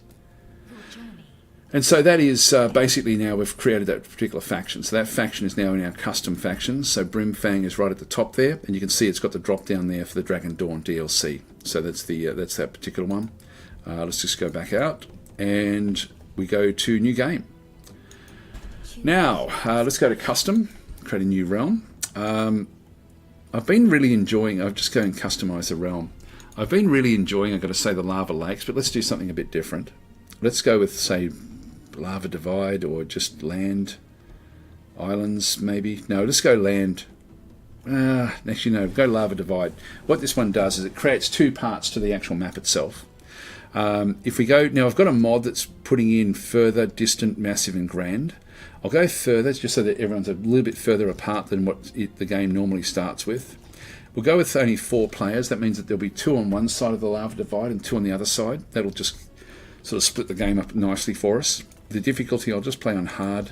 And so that is basically now we've created that particular faction. So that faction is now in our custom factions. So Brimfang is right at the top there, and you can see it's got the drop down there for the Dragon Dawn DLC. So that's that particular one. Let's just go back out, and we go to new game. Now let's go to custom, create a new realm. I've been really enjoying, I've just go and customize the realm. I've been really enjoying, I've got to say, the lava lakes, but let's do something a bit different. Let's go with, say, lava divide, or just land, islands maybe. No, let's go land. Actually, no, go lava divide. What this one does is it creates two parts to the actual map itself. If we go now, I've got a mod that's putting in further, distant, massive, and grand. I'll go further just so that everyone's a little bit further apart than what the game normally starts with. We'll go with only 4 players. That means that there'll be 2 on one side of the lava divide and 2 on the other side. That'll just sort of split the game up nicely for us. The difficulty, I'll just play on hard.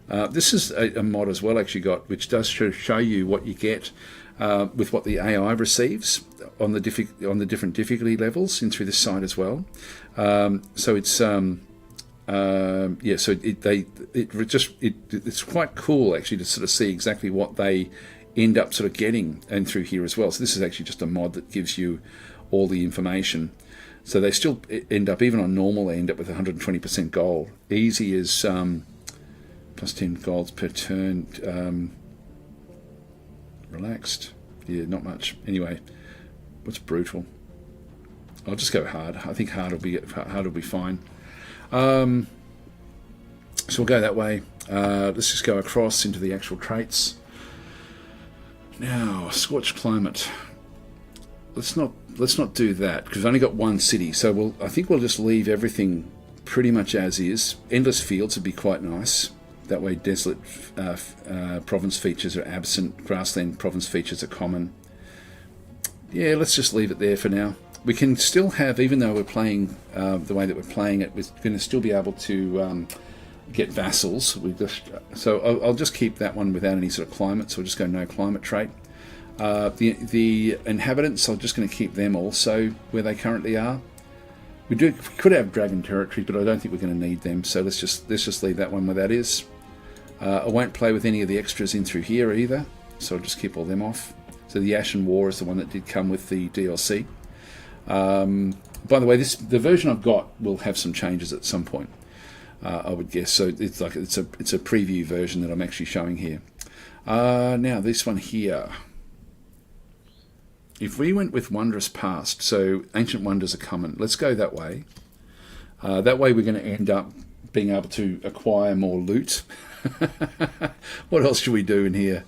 This is a mod as well, actually got, which does show you what you get with what the AI receives on the different difficulty levels in through this side as well. So it's so it's quite cool actually to sort of see exactly what they end up sort of getting and through here as well. So this is actually just a mod that gives you all the information. So they still end up, even on normal, they end up with 120% gold. Easy is plus 10 golds per turn. Relaxed, yeah, not much. Anyway, what's brutal? I'll just go hard. I think hard will be fine. So we'll go that way. Let's just go across into the actual traits. Now, scorched climate. Let's not do that because we've only got one city. So I think we'll just leave everything pretty much as is. Endless fields would be quite nice. That way, desolate province features are absent. Grassland province features are common. Yeah, let's just leave it there for now. We can still have, even though we're playing the way that we're playing it, we're going to still be able to get vassals. So I'll just keep that one without any sort of climate. So we'll just go no climate trait. The inhabitants, I'm just going to keep them also where they currently are. We could have dragon territories, but I don't think we're going to need them. So let's just leave that one where that is. I won't play with any of the extras in through here either, so I'll just keep all them off. So the Ashen War is the one that did come with the DLC. By the way, the version I've got will have some changes at some point, I would guess. So it's a preview version that I'm actually showing here. Now this one here. If we went with Wondrous Past, so Ancient Wonders are common, let's go that way. That way we're going to end up being able to acquire more loot. What else should we do in here?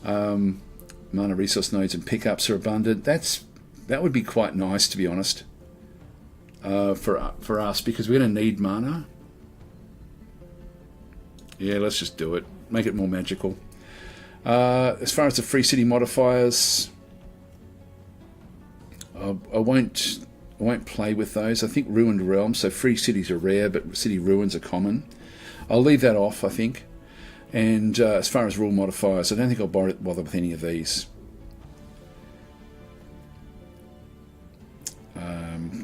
Mana resource nodes and pickups are abundant. That would be quite nice, to be honest, for us, because we're going to need mana. Yeah, let's just do it. Make it more magical. As far as the free city modifiers, I won't play with those. I think Ruined Realms, so free cities are rare, but city ruins are common. I'll leave that off, I think. And as far as rule modifiers, I don't think I'll bother with any of these.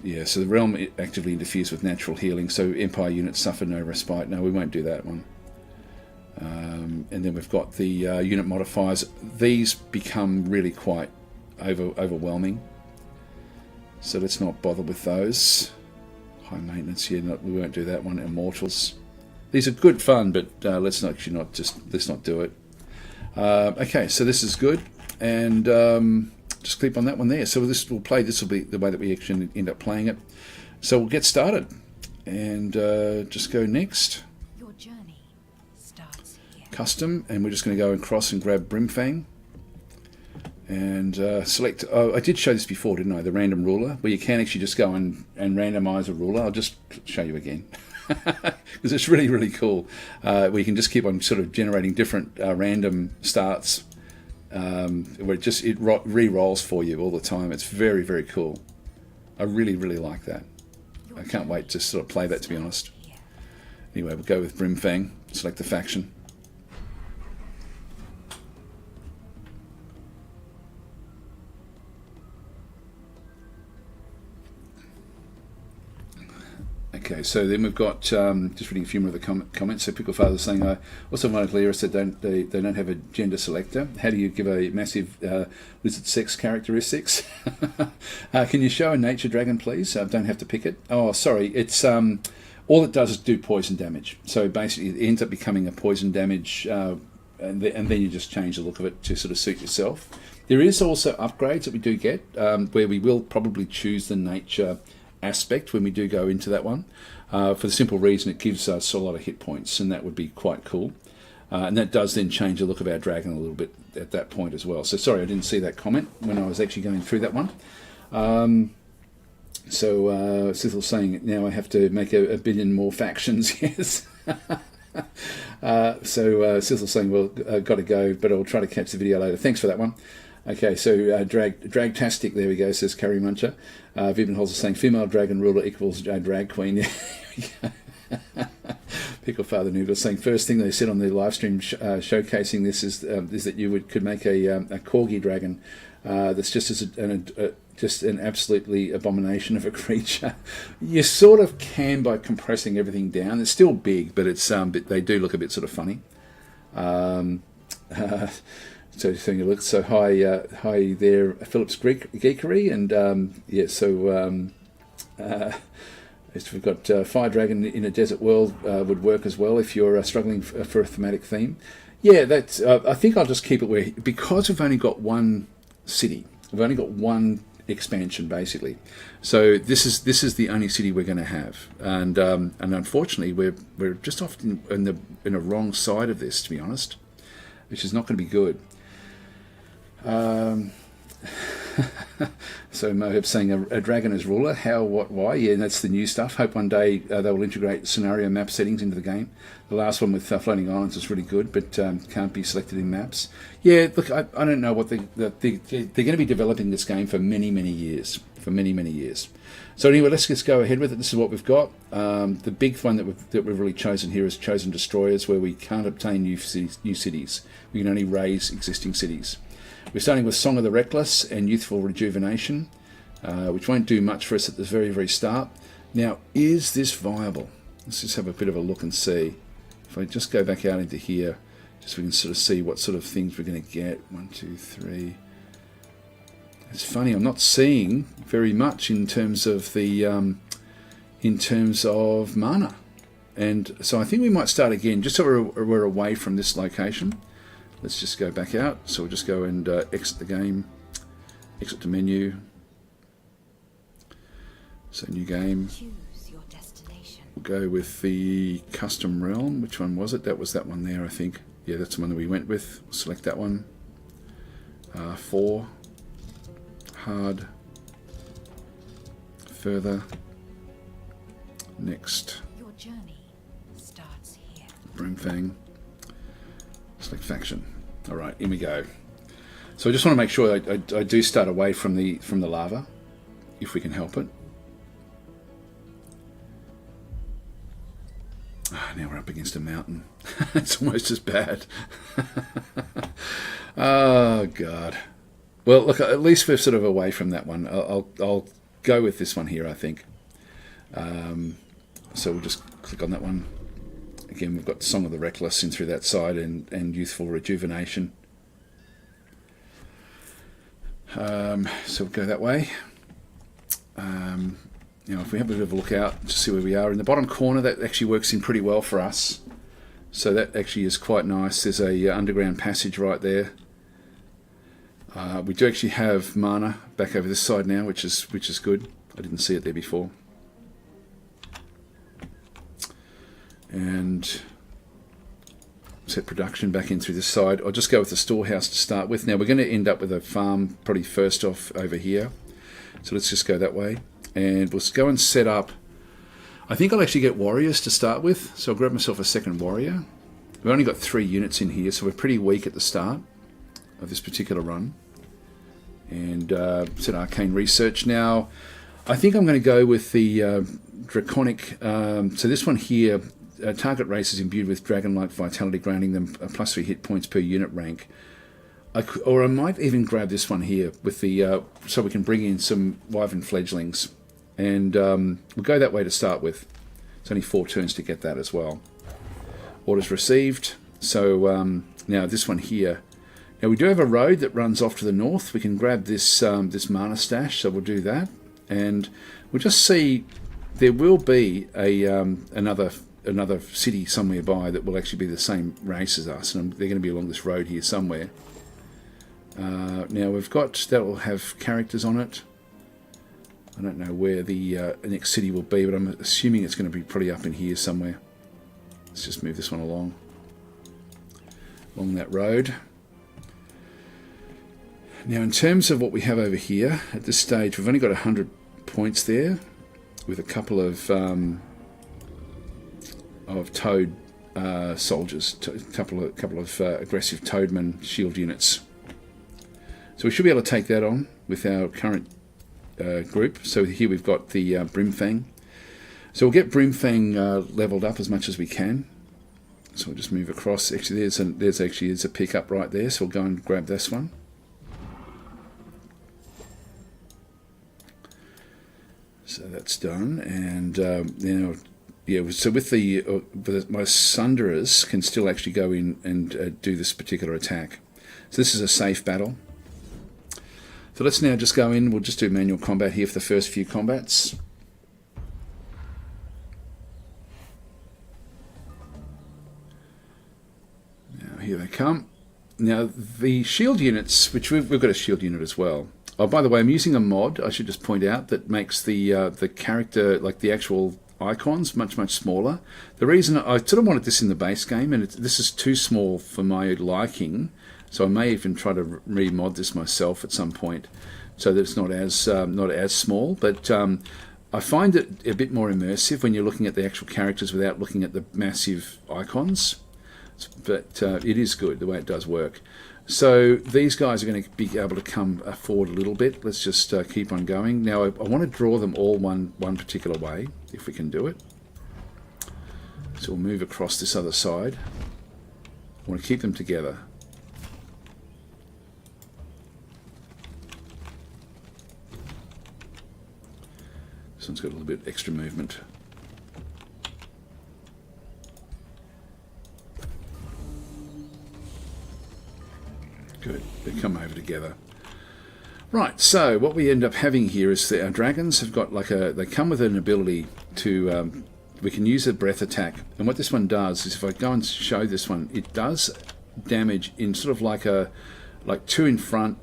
Yeah, so the realm actively interferes with natural healing, so Empire units suffer no respite. No, we won't do that one. And then we've got the unit modifiers. These become really quite overwhelming. So let's not bother with those. High maintenance, yeah, we won't do that one. Immortals. These are good fun, but let's not do it. Okay, so this is good, and just click on that one there. So this will be the way that we actually end up playing it. So we'll get started, and just go next. Your journey starts here. Custom, and we're just going to go across and grab Brimfang. And select, I did show this before, didn't I? The random ruler, where you can actually just go and randomize a ruler. I'll just show you again, because it's really, really cool. Where you can just keep on sort of generating different random starts, where it re-rolls for you all the time. It's very, very cool. I really, really like that. I can't wait to sort of play that, to be honest. Anyway, we'll go with Brimfang, select the faction. Okay, so then we've got just reading a few more of the comments. So Pickle Father saying, also Monica Lira said they don't have a gender selector. How do you give a massive lizard sex characteristics? Can you show a nature dragon, please? Don't have to pick it. Oh, sorry. It's all it does is do poison damage. So basically, it ends up becoming a poison damage, and then you just change the look of it to sort of suit yourself. There is also upgrades that we do get, where we will probably choose the nature aspect when we do go into that one, for the simple reason it gives us a lot of hit points, and that would be quite cool. And that does then change the look of our dragon a little bit at that point as well. So sorry I didn't see that comment when I was actually going through that one. So Sithel's saying now I have to make a billion more factions. Yes. So Sithel's saying, well, got to go, but I'll try to catch the video later. Thanks for that one. Okay, so Dragtastic, there we go, says Carrie Muncher. Vivian Holzer saying female dragon ruler equals drag queen. Pickle Father Noodle saying first thing they said on the live stream showcasing this is that you could make a corgi dragon that's just as just an absolutely abomination of a creature. You sort of can by compressing everything down. It's still big, but it's they do look a bit sort of funny. So saying a look. So hi there, Phillips Geekery, and yeah. So we've got Fire Dragon in a desert world would work as well if you're struggling for a thematic theme. Yeah, that's. I think I'll just keep it where, because we've only got one city. We've only got one expansion basically, so this is the only city we're going to have, and unfortunately we're just often in a wrong side of this, to be honest, which is not going to be good. So Moheb saying a dragon as ruler, how, what, why? Yeah, that's the new stuff. Hope one day they will integrate scenario map settings into the game. The last one with floating islands was really good, but can't be selected in maps. Yeah, look, I don't know what they're going to be developing this game for many years. So anyway, let's just go ahead with it. This is what we've got. The big one that we've really chosen here is Chosen Destroyers, where we can't obtain new cities. We can only raise existing cities. We're starting with Song of the Reckless and Youthful Rejuvenation, which won't do much for us at the very start. Now, is this viable? Let's just have a bit of a look and see. If I just go back out into here, just so we can sort of see what sort of things we're going to get. 1, 2, 3. It's funny, I'm not seeing very much in terms of the mana, and so I think we might start again, just so we're away from this location. Let's just go back out. So we'll just go and exit the game, exit to menu. So new game. Choose your destination. We'll go with the custom realm. Which one was it? That was that one there, I think. Yeah, that's the one that we went with. We'll select that one. 4. Hard. Further. Next. Your journey starts here. Broomfang. Select faction. All right, in we go. So I just want to make sure I do start away from the lava, if we can help it. Now we're up against a mountain. It's almost as bad. Oh God. Well, look, at least we're sort of away from that one. I'll go with this one here, I think. So we'll just click on that one. Again, we've got Song of the Reckless in through that side, and Youthful Rejuvenation. So we'll go that way. If we have a bit of a look out to see where we are in the bottom corner, that actually works in pretty well for us. So that actually is quite nice. There's a underground passage right there. We do actually have mana back over this side now, which is good. I didn't see it there before. And set production back in through this side. I'll just go with the storehouse to start with. Now we're going to end up with a farm probably first off over here. So let's just go that way. And we'll go and set up. I think I'll actually get warriors to start with. So I'll grab myself a second warrior. We've only got 3 units in here, so we're pretty weak at the start of this particular run. And set Arcane Research. Now, I think I'm going to go with the Draconic. So this one here, target race is imbued with dragon-like vitality, granting them +3 hit points per unit rank. Or I might even grab this one here with the so we can bring in some wyvern fledglings, and we'll go that way to start with. It's only 4 turns to get that as well. Orders received. So now this one here. Now we do have a road that runs off to the north. We can grab this this mana stash, so we'll do that, and we'll just see. There will be a another city somewhere by that will actually be the same race as us, and they're going to be along this road here somewhere. Now we've got that will have characters on it. I don't know where the next city will be, but I'm assuming it's going to be pretty up in here somewhere. Let's just move this one along that road. Now, in terms of what we have over here, at this stage, we've only got 100 points there, with a couple of toad soldiers, a couple of aggressive toadman shield units. So we should be able to take that on with our current group. So here we've got the Brimfang. So we'll get Brimfang leveled up as much as we can. So we'll just move across. Actually, there's a pickup right there. So we'll go and grab this one. So that's done, and now, yeah. So with my Sunderers can still actually go in and do this particular attack. So this is a safe battle. So let's now just go in. We'll just do manual combat here for the first few combats. Now here they come. Now the shield units, which we've got a shield unit as well. Oh, by the way, I'm using a mod, I should just point out, that makes the character, like the actual icons, much, much smaller. The reason I sort of wanted this in the base game, and this is too small for my liking, so I may even try to remod this myself at some point, so that it's not as small. But I find it a bit more immersive when you're looking at the actual characters without looking at the massive icons. But it is good the way it does work. So these guys are going to be able to come forward a little bit. Let's just keep on going. Now I want to draw them all one particular way, if we can do it. So we'll move across this other side. I want to keep them together. This one's got a little bit extra movement. Good, they come over together. Right, so what we end up having here is that our dragons have got they come with an ability to, we can use a breath attack. And what this one does is, if I go and show this one, it does damage in sort of like two in front,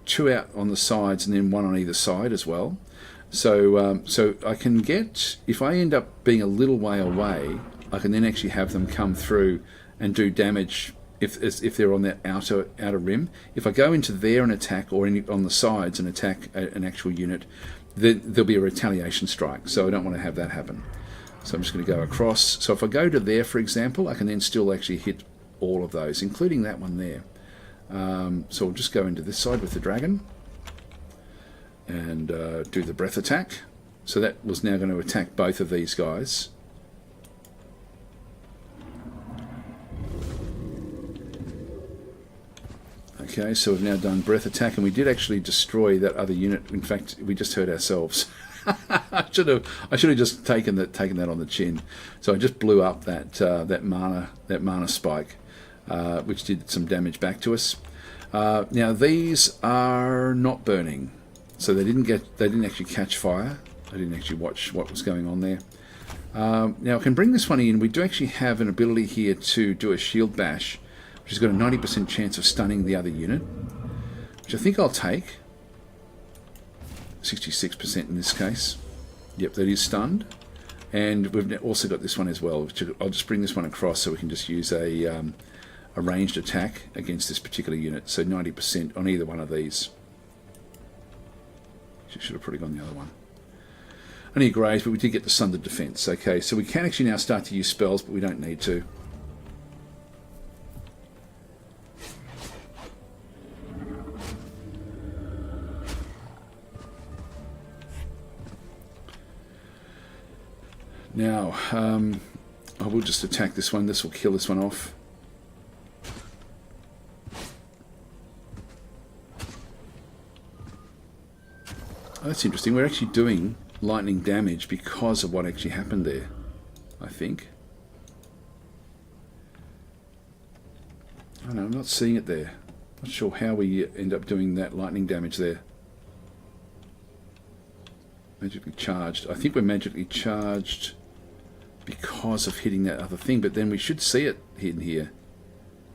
two out on the sides, and then one on either side as well. So, so I can get, if I end up being a little way away, I can then actually have them come through and do damage if they're on that outer rim. If I go into there and attack, or on the sides and attack an actual unit, then there'll be a retaliation strike. So I don't want to have that happen. So I'm just going to go across. So if I go to there, for example, I can then still actually hit all of those, including that one there. So we'll just go into this side with the dragon and do the breath attack. So that was now going to attack both of these guys. Okay, so we've now done breath attack, and we did actually destroy that other unit. In fact, we just hurt ourselves. I should have just taken that on the chin. So I just blew up that mana spike, which did some damage back to us. Now these are not burning, so they didn't actually catch fire. I didn't actually watch what was going on there. Now I can bring this one in. We do actually have an ability here to do a shield bash, which has got a 90% chance of stunning the other unit, which I think I'll take. 66% in this case. Yep, that is stunned. And we've also got this one as well, which I'll just bring this one across so we can just use a ranged attack against this particular unit. So 90% on either one of these. Should have probably gone the other one. Only a graze, but we did get the sundered defense. Okay, so we can actually now start to use spells, but we don't need to. Now, I will just attack this one. This will kill this one off. Oh, that's interesting. We're actually doing lightning damage because of what actually happened there, I think. I don't know, I'm not seeing it there. Not sure how we end up doing that lightning damage there. Magically charged. I think we're magically charged because of hitting that other thing, but then we should see it hidden here.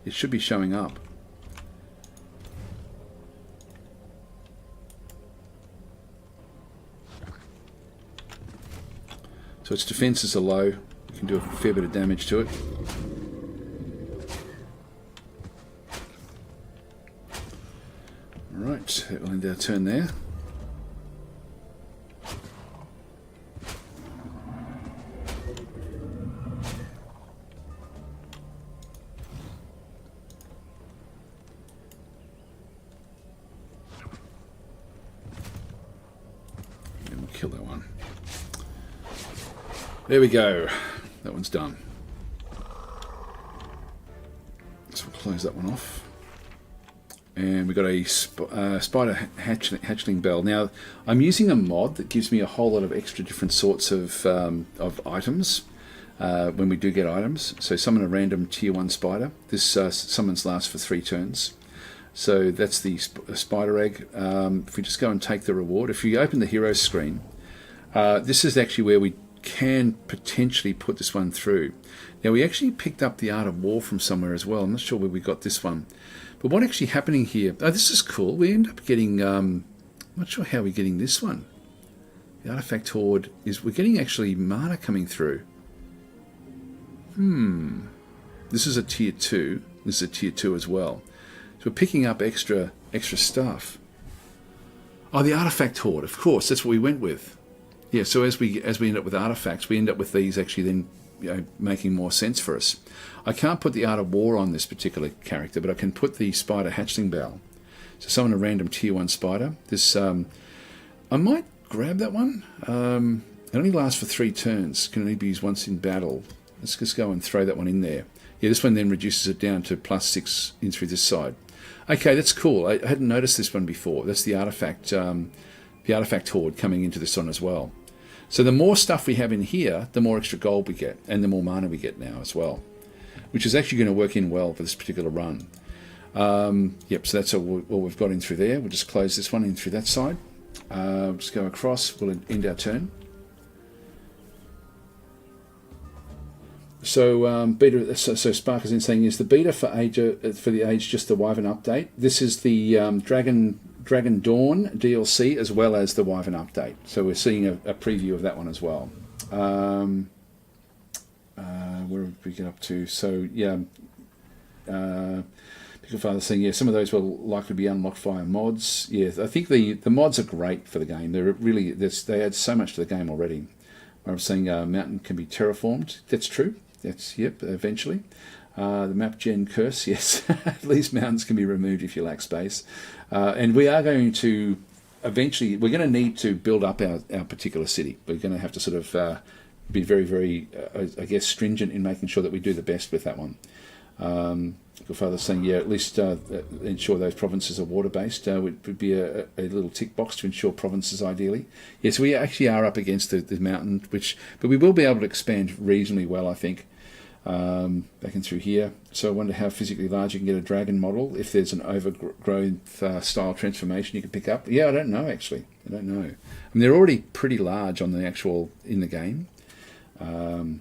It should be showing up. So its defences are low. You can do a fair bit of damage to it. Alright, that will end our turn there. And we'll kill that one. There we go. That one's done. So we'll close that one off. And we've got a spider hatchling bell. Now, I'm using a mod that gives me a whole lot of extra different sorts of items when we do get items. So summon a random tier 1 spider. This summons lasts for 3 turns. So that's the spider egg. If we just go and take the reward, if you open the hero screen, this is actually where we can potentially put this one through. Now, we actually picked up the Art of War from somewhere as well. I'm not sure where we got this one. But what actually happening here... Oh, this is cool. We end up getting... I'm not sure how we're getting this one. The Artifact Horde is... We're getting actually mana coming through. This is a tier 2. This is a tier 2 as well. So we're picking up extra stuff. Oh, the Artifact Horde. Of course, that's what we went with. Yeah, so as we end up with artifacts, we end up with these actually then making more sense for us. I can't put the Art of War on this particular character, but I can put the Spider Hatchling Bell. So summon a random tier 1 spider. This I might grab that one. It only lasts for 3 turns. Can only be used once in battle. Let's just go and throw that one in there. Yeah, this one then reduces it down to +6 in through this side. Okay, that's cool. I hadn't noticed this one before. That's the artifact horde coming into this one as well. So the more stuff we have in here, the more extra gold we get, and the more mana we get now as well, which is actually going to work in well for this particular run. Yep, so that's all we've got in through there. We'll just close this one in through that side. Just go across. We'll end our turn. So beta. So Spark is in saying, is the beta for the age just the Wyvern update? This is the Dragon Dawn DLC as well as the Wyvern update. So we're seeing a preview of that one as well. Where did we get up to? So yeah, Pickle Father saying, yeah, some of those will likely be unlocked via mods. Yeah, I think the mods are great for the game. They're really they add so much to the game already. I'm saying mountain can be terraformed. That's true. That's yep. Eventually, the map gen curse. Yes, these mountains can be removed if you lack space. And we are going to eventually. We're going to need to build up our particular city. We're going to have to sort of be very, very, I guess, stringent in making sure that we do the best with that one. Your father's saying, yeah, at least ensure those provinces are water-based would be a little tick box to ensure provinces ideally. Yes, we actually are up against the mountain, but we will be able to expand reasonably well, I think, back in through here. So I wonder how physically large you can get a dragon model, if there's an overgrowth style transformation you can pick up. Yeah, I don't know, actually. I don't know. I mean, they're already pretty large on the actual, in the game. Okay,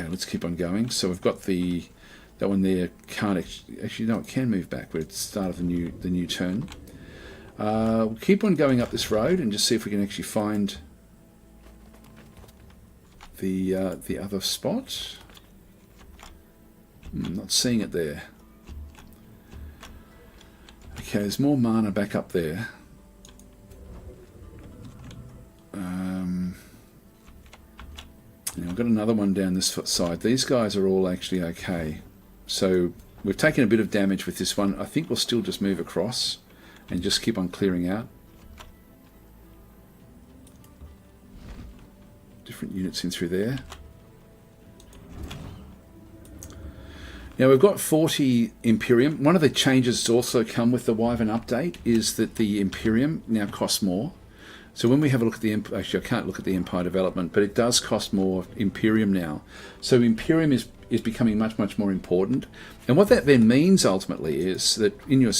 let's keep on going. So we've got that one there can't actually no, it can move backward at the start of the new turn. We'll keep on going up this road and just see if we can actually find the other spot. Not seeing it there. Okay, there's more mana back up there. Now I've got another one down this side. These guys are all actually okay. So we've taken a bit of damage with this one. I think we'll still just move across and just keep on clearing out. Different units in through there. Now we've got 40 Imperium. One of the changes that's also come with the Wyvern update is that the Imperium now costs more. So when we have a look at actually I can't look at the Empire development, but it does cost more Imperium now. So Imperium is becoming much, much more important. And what that then means ultimately is that in your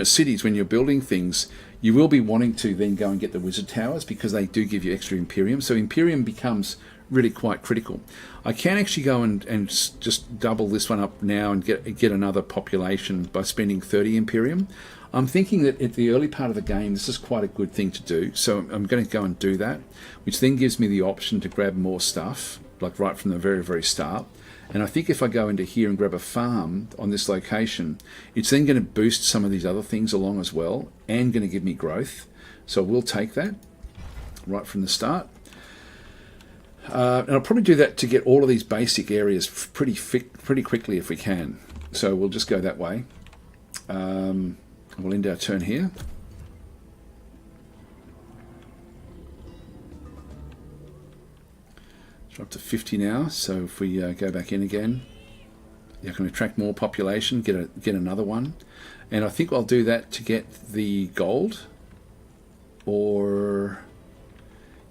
cities, when you're building things, you will be wanting to then go and get the wizard towers because they do give you extra Imperium. So Imperium becomes really quite critical. I can actually go and just double this one up now and get another population by spending 30 Imperium. I'm thinking that at the early part of the game, this is quite a good thing to do. So I'm going to go and do that, which then gives me the option to grab more stuff, like right from the very, very start. And I think if I go into here and grab a farm on this location, it's then going to boost some of these other things along as well, and going to give me growth. So we'll take that right from the start. And I'll probably do that to get all of these basic areas pretty quickly if we can. So we'll just go that way. We'll end our turn here. It's up to 50 now, so if we go back in again, you can attract more population, get another one. And I think I'll do that to get the gold. Or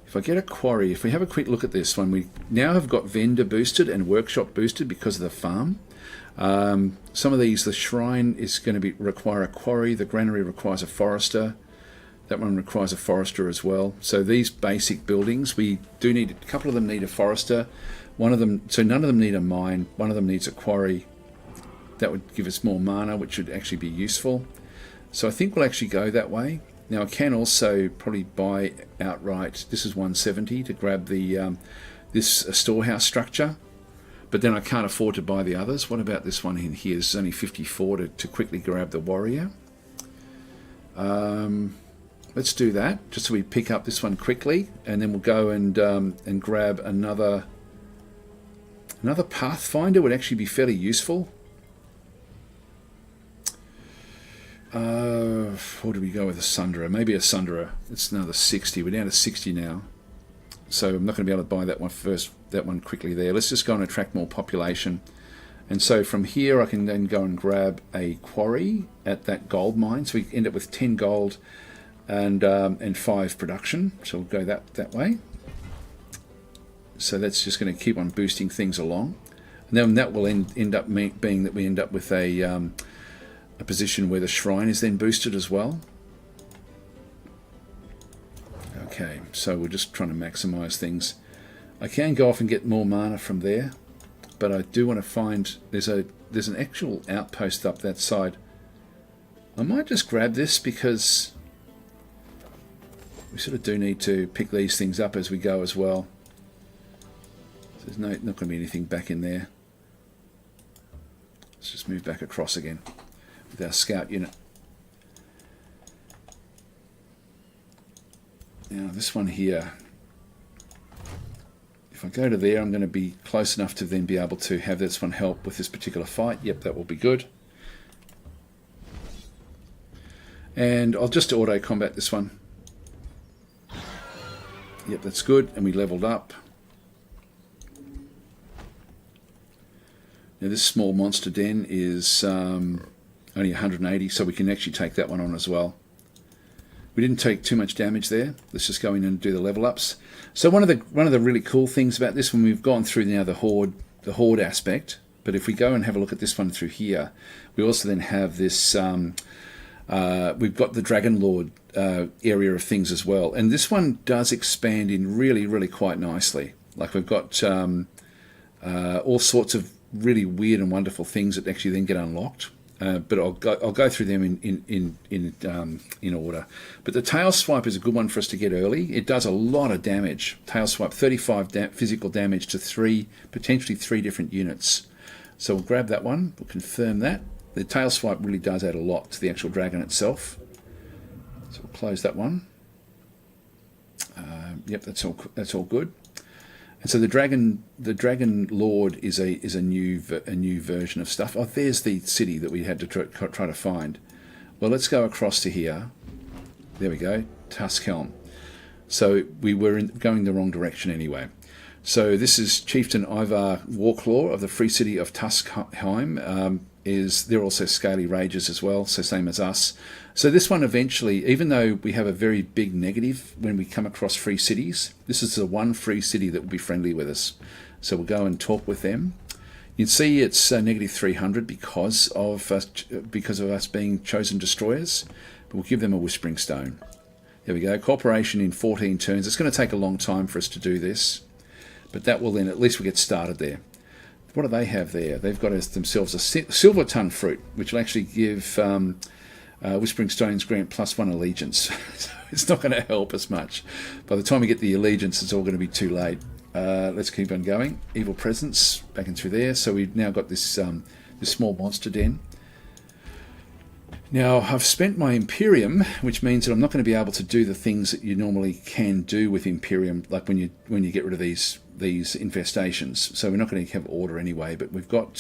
if I get a quarry, if we have a quick look at this one, we now have got vendor boosted and workshop boosted because of the farm. Some of these, the shrine is going to require a quarry, the granary requires a forester, that one requires a forester as well. So these basic buildings, we do need, a couple of them need a forester, one of them, so none of them need a mine, one of them needs a quarry. That would give us more mana, which would actually be useful. So I think we'll actually go that way. Now I can also probably buy outright, this is 170 to grab the this storehouse structure. But then I can't afford to buy the others. What about this one in here? It's only 54 to quickly grab the warrior. Let's do that, just so we pick up this one quickly, and then we'll go and grab another Pathfinder would actually be fairly useful. Or do we go with a Sunderer? Maybe a Sunderer. It's another 60. We're down to 60 now. So I'm not going to be able to buy that one first, that one quickly there. Let's just go and attract more population. And so from here I can then go and grab a quarry at that gold mine. So we end up with 10 gold and 5 production. So we'll go that way. So that's just going to keep on boosting things along. And then that will end up being that we end up with a position where the shrine is then boosted as well. Okay, so we're just trying to maximize things. I can go off and get more mana from there, but I do want to find there's an actual outpost up that side. I might just grab this because we sort of do need to pick these things up as we go as well. So there's not going to be anything back in there. Let's just move back across again with our scout unit. Now this one here, if I go to there, I'm going to be close enough to then be able to have this one help with this particular fight. Yep, that will be good. And I'll just auto combat this one. Yep, that's good, and we leveled up. Now this small monster den is only 180, so we can actually take that one on as well. We didn't take too much damage there. Let's just go in and do the level ups. So one of the really cool things about this, when we've gone through now the horde aspect, but if we go and have a look at this one through here, we also then have this. We've got the Dragon Lord area of things as well, and this one does expand in really quite nicely. Like we've got all sorts of really weird and wonderful things that actually then get unlocked. But I'll go through them in order. But the tail swipe is a good one for us to get early. It does a lot of damage. Tail swipe, 35 physical damage to potentially three different units. So we'll grab that one. We'll confirm that. The tail swipe really does add a lot to the actual dragon itself. So we'll close that one. Yep, that's all good. And so the Dragon Lord is a new version of stuff. Oh, there's the city that we had to try to find. Well, let's go across to here. There we go, Tuskhelm. So we were going the wrong direction anyway. So this is Chieftain Ivar Warclaw of the Free City of Tuskheim. They're also scaly rages as well, so same as us. So this one eventually, even though we have a very big negative when we come across free cities, this is the one free city that will be friendly with us. So we'll go and talk with them. You can see it's negative 300 because of us being chosen destroyers, but we'll give them a Whispering Stone. There we go, cooperation in 14 turns. It's going to take a long time for us to do this, but that will then, at least we get started there. What do they have there? They've got themselves a silver ton fruit, which will actually give Whispering Stones grant +1 allegiance. So it's not going to help us much. By the time we get the allegiance, it's all going to be too late. Let's keep on going. Evil Presence, back in through there. So we've now got this this small monster den. Now, I've spent my Imperium, which means that I'm not going to be able to do the things that you normally can do with Imperium, like when you get rid of these infestations. So we're not going to have order anyway, but we've got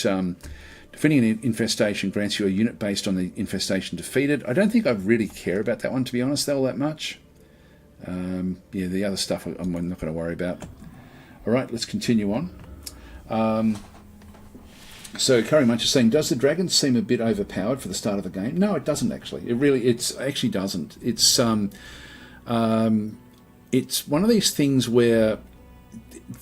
defending an infestation grants you a unit based on the infestation defeated. I don't think I really care about that one, to be honest, all that much. Yeah, the other stuff I'm not going to worry about. All right, let's continue on. So Curry Munch is saying, does the dragon seem a bit overpowered for the start of the game? No, it doesn't actually. It actually doesn't. It's one of these things where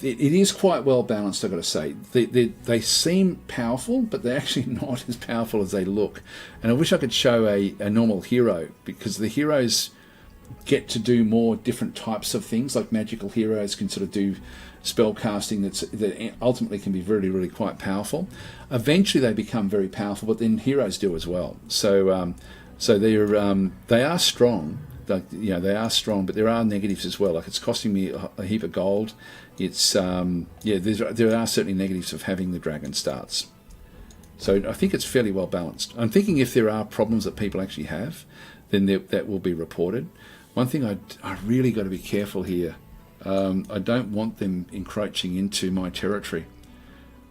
it is quite well balanced, I've got to say. They seem powerful, but they're actually not as powerful as they look. And I wish I could show a normal hero, because the heroes get to do more different types of things. Like magical heroes can sort of do spell casting that ultimately can be really, really quite powerful. Eventually they become very powerful, but then heroes do as well. So they are strong. They are strong, but there are negatives as well. Like, it's costing me a heap of gold. It's there are certainly negatives of having the dragon starts. So I think it's fairly well balanced. I'm thinking if there are problems that people actually have, then that will be reported. One thing I really got to be careful here. I don't want them encroaching into my territory.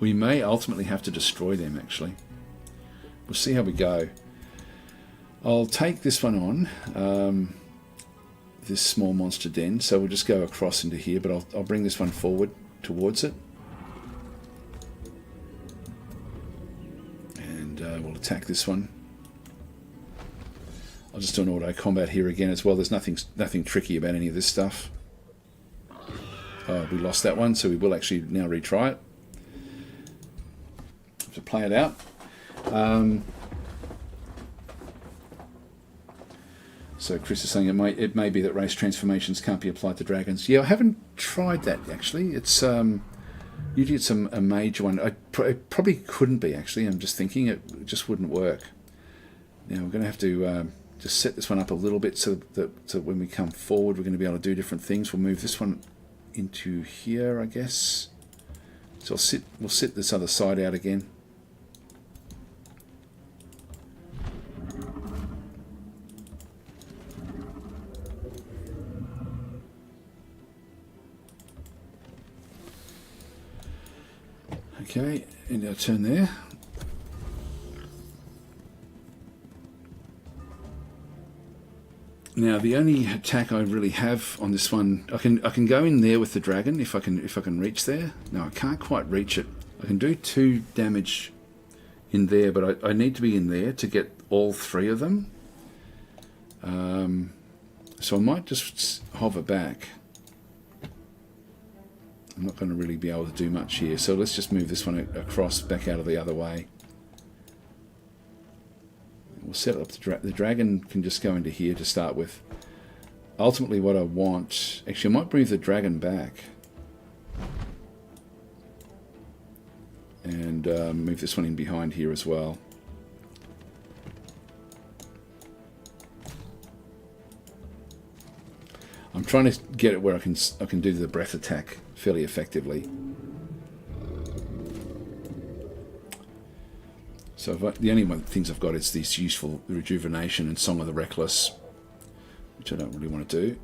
We may ultimately have to destroy them, actually. We'll see how we go. I'll take this one on, this small monster den. So we'll just go across into here, but I'll bring this one forward towards it. And we'll attack this one. I'll just do an auto combat here again as well. There's nothing tricky about any of this stuff. Oh, we lost that one, so we will actually now retry it. Have to play it out. So Chris is saying it may be that race transformations can't be applied to dragons. Yeah, I haven't tried that actually. It's usually it's a major one. It probably couldn't be actually. I'm just thinking it just wouldn't work. Now we're going to have to just set this one up a little bit so that when we come forward, we're going to be able to do different things. We'll move this one into here, I guess. So we'll sit this other side out again. Okay, and our turn there. Now the only attack I really have on this one, I can go in there with the dragon if I can reach there. No, I can't quite reach it. I can do 2 damage in there, but I need to be in there to get all 3 of them. So I might just hover back. I'm not going to really be able to do much here, so let's just move this one across, back out of the other way. We'll set up the dragon can just go into here to start with. Ultimately what I want, actually I might move the dragon back and move this one in behind here as well. I'm trying to get it where I can do the breath attack fairly effectively. So the only things I've got is these useful rejuvenation and Song of the Reckless, which I don't really want to do.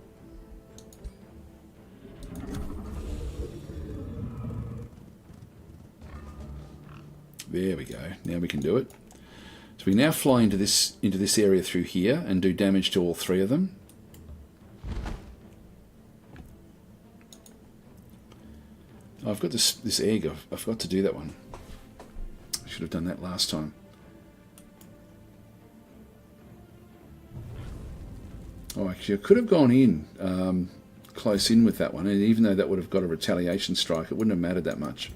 There we go. Now we can do it. So we now fly into this area through here and do damage to all 3 of them. Oh, I've got this egg. I forgot to do that one. I should have done that last time. Oh, actually, I could have gone in close in with that one, and even though that would have got a retaliation strike, it wouldn't have mattered that much.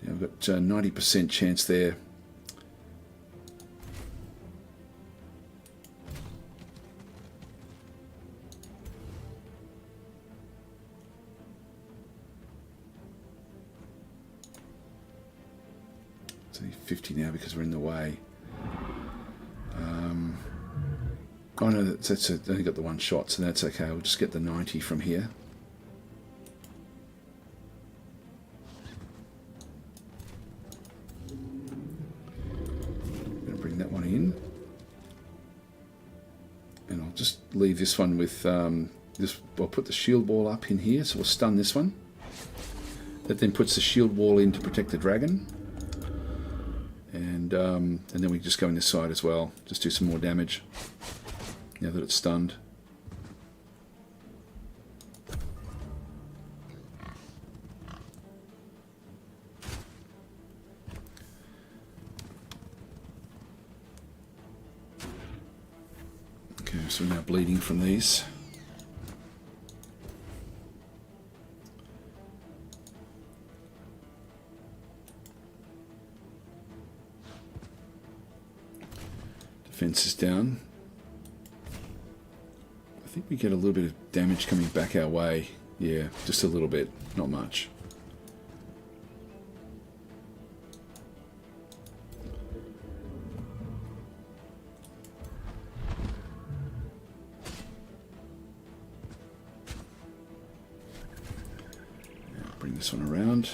Yeah, I've got 90% chance there. only 50 now because we're in the way. Oh no, that's only got the one shot, so that's okay. We'll just get the 90 from here. I'm going to bring that one in. And I'll just leave this one with this. I'll put the shield wall up in here, so we'll stun this one. That then puts the shield wall in to protect the dragon. And then we just go in this side as well. Just do some more damage. Now that it's stunned. Okay, so we're now bleeding from these. Defense is down. I think we get a little bit of damage coming back our way. Yeah, just a little bit, not much. Bring this one around.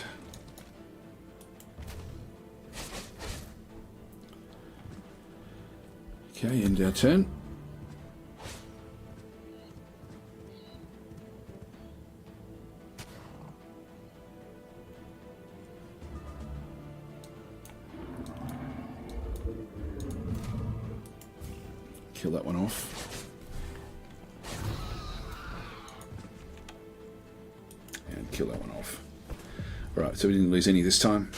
Okay, end our turn. Kill that one off. And kill that one off. Alright, so we didn't lose any this time.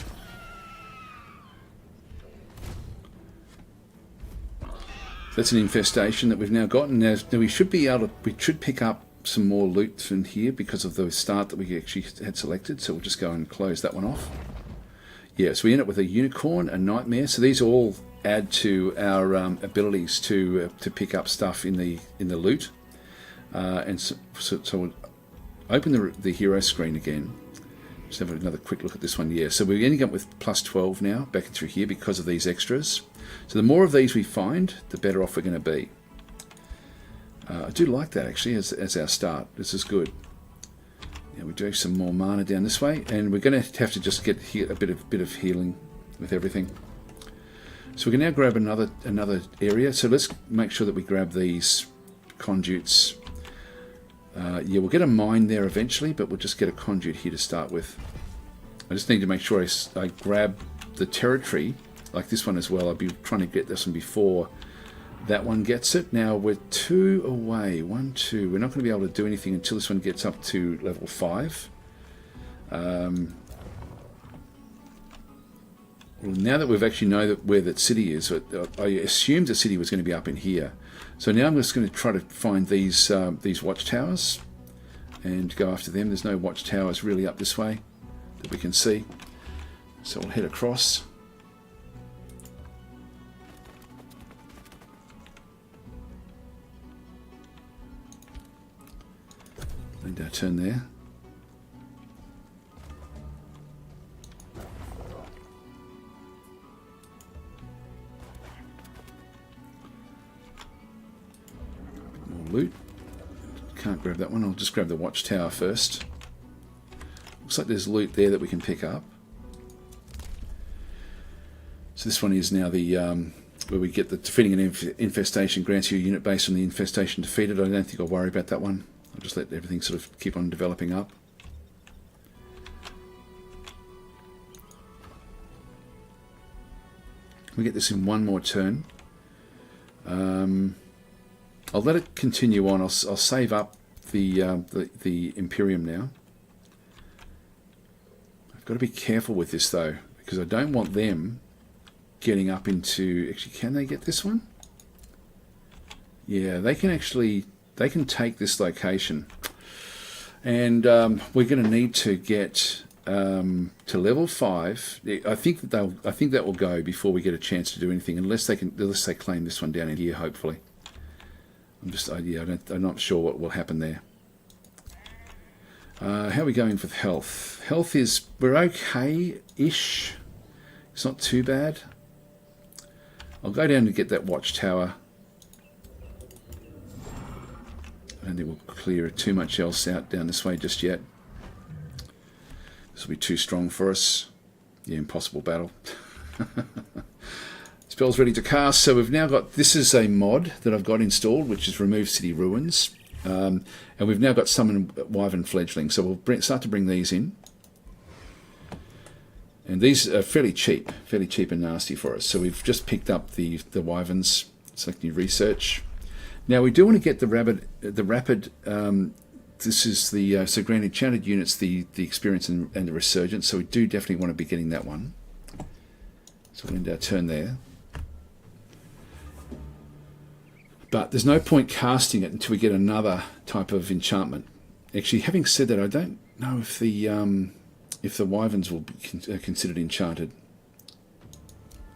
That's an infestation that we've now gotten. Now we should be able to, we should pick up some more loot from here because of the start that we actually had selected. So we'll just go and close that one off. Yeah, so we end up with a unicorn, a nightmare. So these all add to our abilities to pick up stuff in the loot. And so we'll open the hero screen again. Just have another quick look at this one. Yeah, so we're ending up with plus 12 now back through here because of these extras. So the more of these we find, the better off we're going to be. I do like that actually as our start. This is good. Yeah, we do have some more mana down this way, and we're going to have to just get a bit of healing with everything. So we can now grab another area. So let's make sure that we grab these conduits. Yeah, we'll get a mine there eventually, but we'll just get a conduit here to start with. I just need to make sure I grab the territory, like this one as well. I'll be trying to get this one before that one gets it. Now we're 2 away. 1, 2. We're not going to be able to do anything until this one gets up to level 5. Well, now that we've actually know where that city is, I assumed the city was going to be up in here. So now I'm just going to try to find these watchtowers and go after them. There's no watchtowers really up this way that we can see. So we'll head across. And our turn there. Loot. Can't grab that one. I'll just grab the watchtower first. Looks like there's loot there that we can pick up. So this one is now the where we get the defeating an infestation grants you a unit based on the infestation defeated. I don't think I'll worry about that one. I'll just let everything sort of keep on developing up. We get this in one more turn. I'll let it continue on. I'll save up the Imperium now. I've got to be careful with this though, because I don't want them getting up into... Actually, can they get this one? Yeah, they can actually... They can take this location. And we're going to need to get to level 5. I think that will go before we get a chance to do anything, unless they claim this one down in here, hopefully. I'm not sure what will happen there. How are we going with health? Health is, we're okay-ish. It's not too bad. I'll go down to get that watchtower. I don't think we'll clear too much else out down this way just yet. This will be too strong for us. Yeah, impossible battle. Spell's ready to cast. So we've now got, this is a mod that I've got installed, which is Remove City Ruins. And we've now got Summon Wyvern Fledgling. So we'll start to bring these in. And these are fairly cheap and nasty for us. So we've just picked up the Wyverns, select new research. Now we do want to get the rapid. This is the so Grand Enchanted units, the experience and the resurgence. So we do definitely want to be getting that one. So we'll end our turn there. But there's no point casting it until we get another type of enchantment. Actually, having said that, I don't know if the Wyverns will be considered enchanted.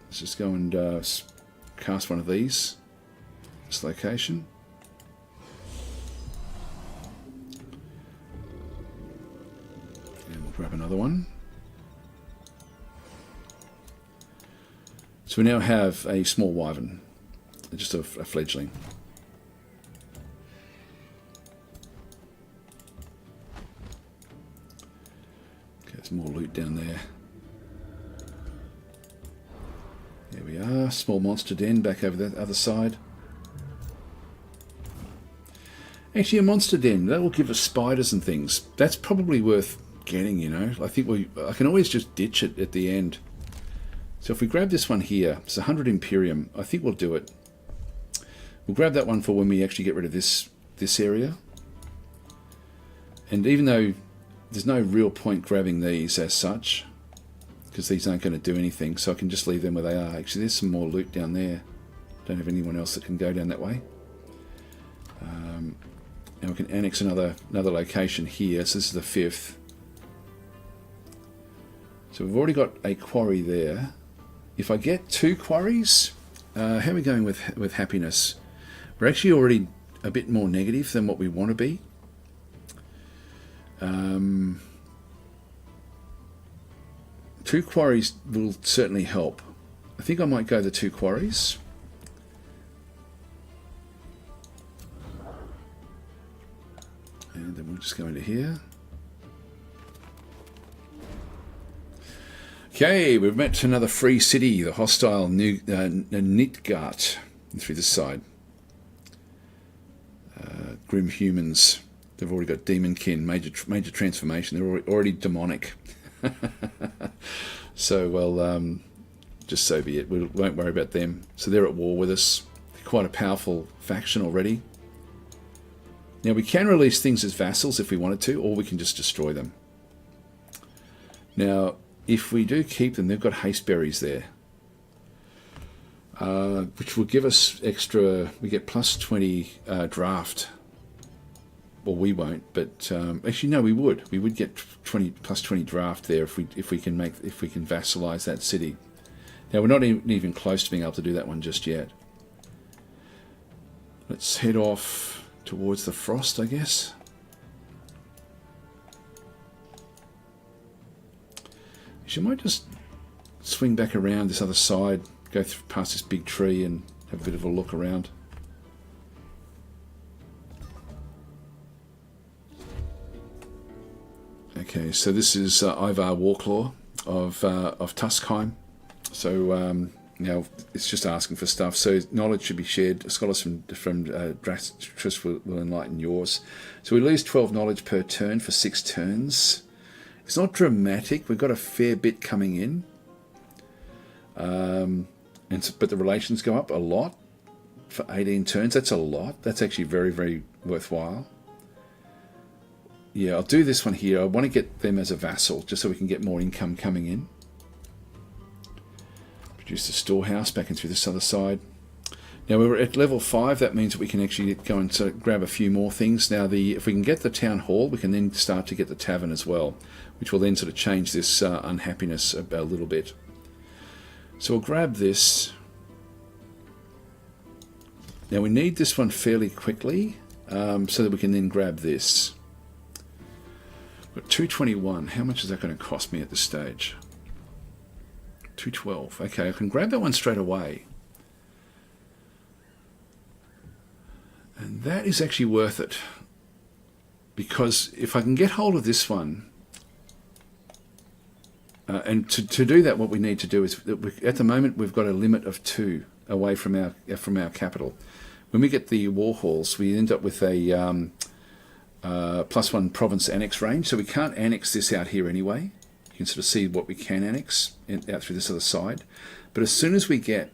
Let's just go and cast one of these. This location. And we'll grab another one. So we now have a small Wyvern. Just a fledgling. Okay, there's more loot down there. There we are. Small monster den back over that other side. Actually, a monster den, that will give us spiders and things. That's probably worth getting, you know. I think I can always just ditch it at the end. So if we grab this one here, it's 100 Imperium. I think we'll do it. We'll grab that one for when we actually get rid of this area. And even though there's no real point grabbing these as such, because these aren't going to do anything, so I can just leave them where they are. Actually, there's some more loot down there. Don't have anyone else that can go down that way. Now we can annex another location here. So this is the 5th. So we've already got a quarry there. If I get 2 quarries, how are we going with happiness? We're actually already a bit more negative than what we want to be. 2 quarries will certainly help. I think I might go the 2 quarries. And then we'll just go into here. Okay, we've met another free city, the hostile Nitgart, through this side. Grim humans. They've already got demonkin, major transformation. They're already demonic. So, well, just so be it. We won't worry about them. So they're at war with us. They're quite a powerful faction already. Now we can release things as vassals if we wanted to, or we can just destroy them. Now, if we do keep them, they've got haste berries there, which will give us extra. We get plus 20 draft. Well, we won't, but actually, no, we would. We would get plus 20 draft there if we can vassalize that city. Now we're not even close to being able to do that one just yet. Let's head off towards the frost, I guess. She might just swing back around this other side, go past this big tree and have a bit of a look around. Okay, so this is Ivar Warclaw of Tuskheim. So now it's just asking for stuff. So knowledge should be shared. Scholars from Drastrus will enlighten yours. So we lose 12 knowledge per turn for 6 turns. It's not dramatic. We've got a fair bit coming in, but the relations go up a lot for 18 turns. That's a lot. That's actually very, very worthwhile. Yeah, I'll do this one here. I want to get them as a vassal, just so we can get more income coming in. Produce the storehouse back in through this other side. Now we're at level 5. That means that we can actually go and sort of grab a few more things. Now, if we can get the town hall, we can then start to get the tavern as well, which will then sort of change this unhappiness a little bit. So we'll grab this. Now we need this one fairly quickly, so that we can then grab this. But 221, how much is that going to cost me at this stage? 212. Okay, I can grab that one straight away. And that is actually worth it. Because if I can get hold of this one, and to do that, what we need to do is, at the moment, we've got a limit of 2 away from our capital. When we get the war halls, we end up with a +1 province annex range, so we can't annex this out here anyway. You can sort of see what we can annex out through this other side. But as soon as we get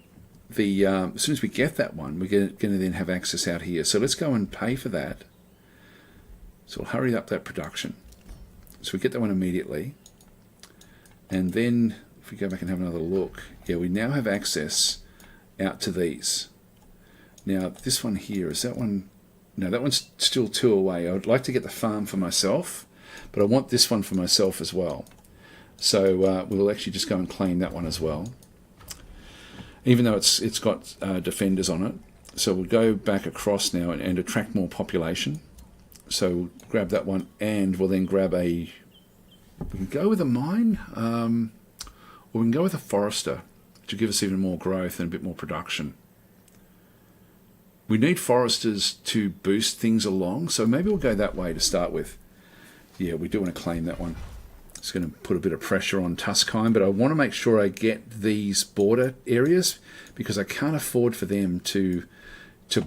that one, we're going to then have access out here. So let's go and pay for that. So we'll hurry up that production. So we get that one immediately. And then if we go back and have another look, yeah, we now have access out to these. Now this one here, is that one? No, that one's still 2 away. I would like to get the farm for myself, but I want this one for myself as well. So we'll actually just go and claim that one as well, even though it's got defenders on it. So we'll go back across now and attract more population. So we'll grab that one, and we'll then grab we can go with a mine, or we can go with a forester to give us even more growth and a bit more production. We need foresters to boost things along, so maybe we'll go that way to start with. Yeah, we do want to claim that one. It's going to put a bit of pressure on Tuskheim, but I want to make sure I get these border areas because I can't afford for them to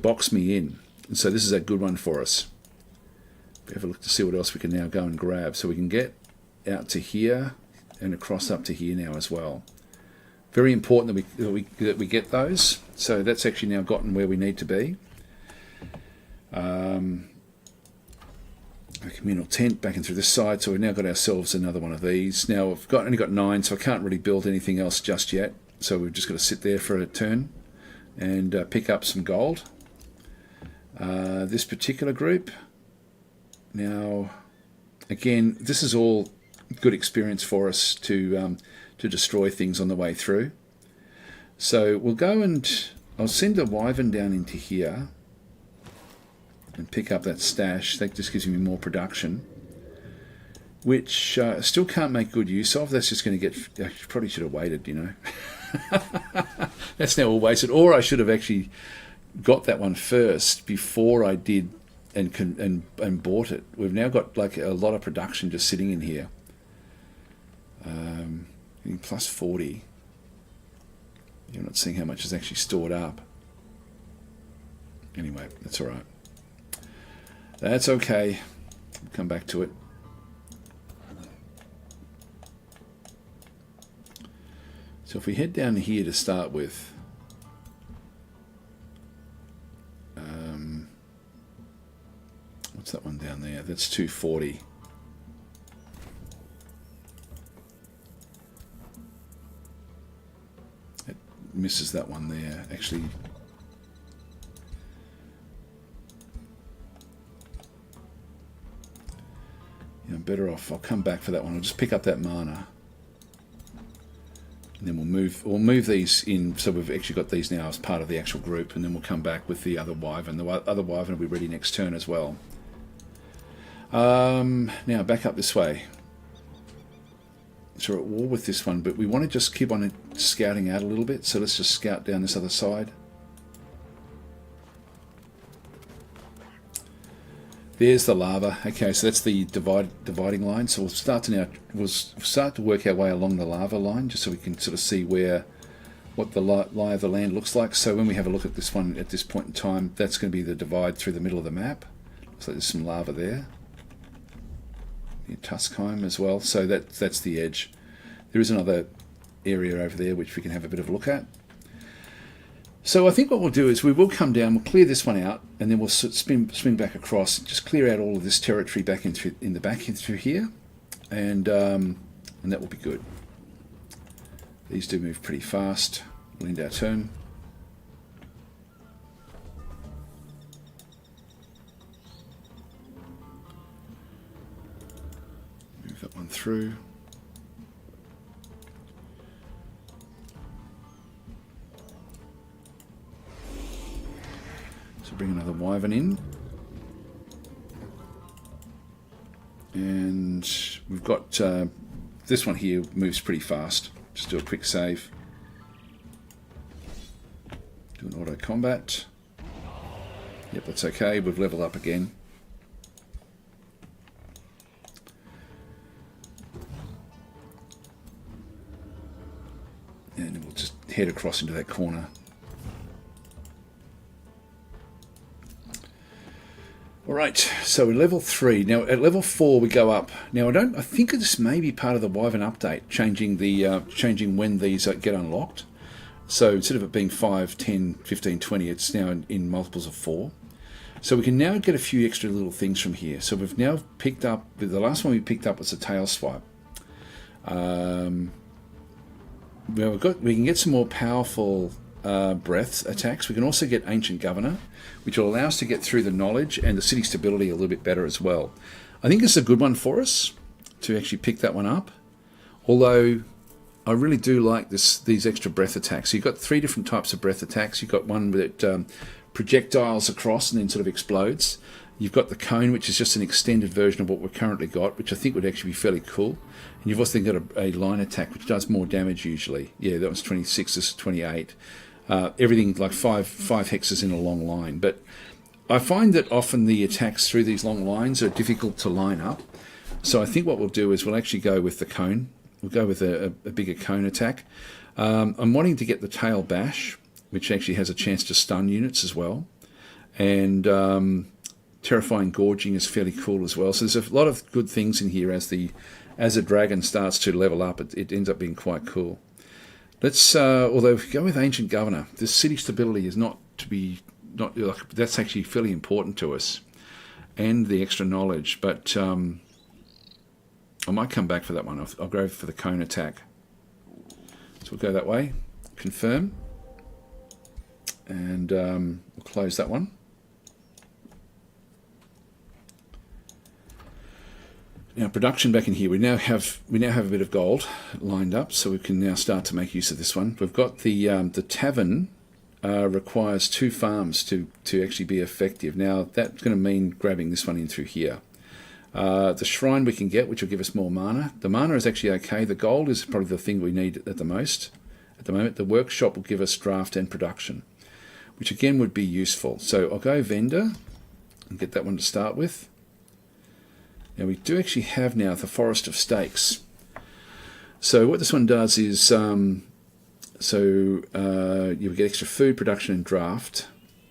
box me in. And so this is a good one for us. We have a look to see what else we can now go and grab. So we can get out to here and across up to here now as well. Very important that we get those. So that's actually now gotten where we need to be. A communal tent back in through this side, so we've now got ourselves another one of these. Now I've only got 9, so I can't really build anything else just yet. So we've just got to sit there for a turn and pick up some gold. This particular group. Now, again, this is all good experience for us to destroy things on the way through. So we'll go and I'll send a wyvern down into here and pick up that stash. That just gives me more production, which I still can't make good use of. That's just going to get... I probably should have waited, you know. That's now all wasted. Or I should have actually got that one first before I did and bought it. We've now got like a lot of production just sitting in here. Plus 40. You're not seeing how much is actually stored up. Anyway, that's all right. That's okay. We'll come back to it. So if we head down here to start with, what's that one down there? That's 240. It misses that one there. Actually, I'm better off. I'll come back for that one. I'll just pick up that mana, and then we'll move these in. So we've actually got these now as part of the actual group, and then we'll come back with the other wyvern. The other wyvern will be ready next turn as well. Now back up this way. So we're at war with this one, but we want to just keep on scouting out a little bit. So let's just scout down this other side. There's the lava. Okay, so that's the dividing line. So we'll start to work our way along the lava line, just so we can sort of see what the lie of the land looks like. So when we have a look at this one at this point in time, that's going to be the divide through the middle of the map. Looks like there's some lava there. In Tuskheim as well. So that's the edge. There is another area over there which we can have a bit of a look at. So I think what we'll do is we will come down, we'll clear this one out, and then we'll swing back across, just clear out all of this territory back in the back through here, and that will be good. These do move pretty fast. We'll end our turn. Move that one through. Bring another wyvern in, and we've got this one here moves pretty fast. Just do a quick save. Do an auto combat. Yep, that's okay. We've leveled up again. And we'll just head across into that corner. Alright, so we're level 3. Now at level 4 we go up. Now I think this may be part of the Wyvern update, changing when these get unlocked. So instead of it being 5, 10, 15, 20, it's now in multiples of 4. So we can now get a few extra little things from here. So we've now picked up, the last one we picked up was a tail swipe. Well, we can get some more powerful breath attacks. We can also get Ancient Governor, which will allow us to get through the knowledge and the city stability a little bit better as well. I think it's a good one for us to actually pick that one up. Although I really do like these extra breath attacks. So you've got 3 different types of breath attacks. You've got one that projectiles across and then sort of explodes. You've got the cone, which is just an extended version of what we've currently got, which I think would actually be fairly cool. And you've also got a line attack, which does more damage usually. Yeah, that was 26, this is 28. Everything like five hexes in a long line. But I find that often the attacks through these long lines are difficult to line up. So I think what we'll do is we'll actually go with the cone. We'll go with a bigger cone attack. I'm wanting to get the tail bash, which actually has a chance to stun units as well. And terrifying gorging is fairly cool as well. So there's a lot of good things in here as the dragon starts to level up. It ends up being quite cool. Let's although if we go with Ancient Governor, this city stability is not that's actually fairly important to us, and the extra knowledge. But I might come back for that one. I'll go for the cone attack. So we'll go that way. Confirm. And we'll close that one. Now production back in here, we now have a bit of gold lined up, so we can now start to make use of this one. We've got the tavern requires 2 farms to actually be effective. Now that's going to mean grabbing this one in through here. The shrine we can get, which will give us more mana. The mana is actually okay. The gold is probably the thing we need at the most. At the moment, the workshop will give us draft and production, which again would be useful. So I'll go vendor and get that one to start with. Now we do actually have now the Forest of Stakes. So what this one does is, you get extra food, production and draft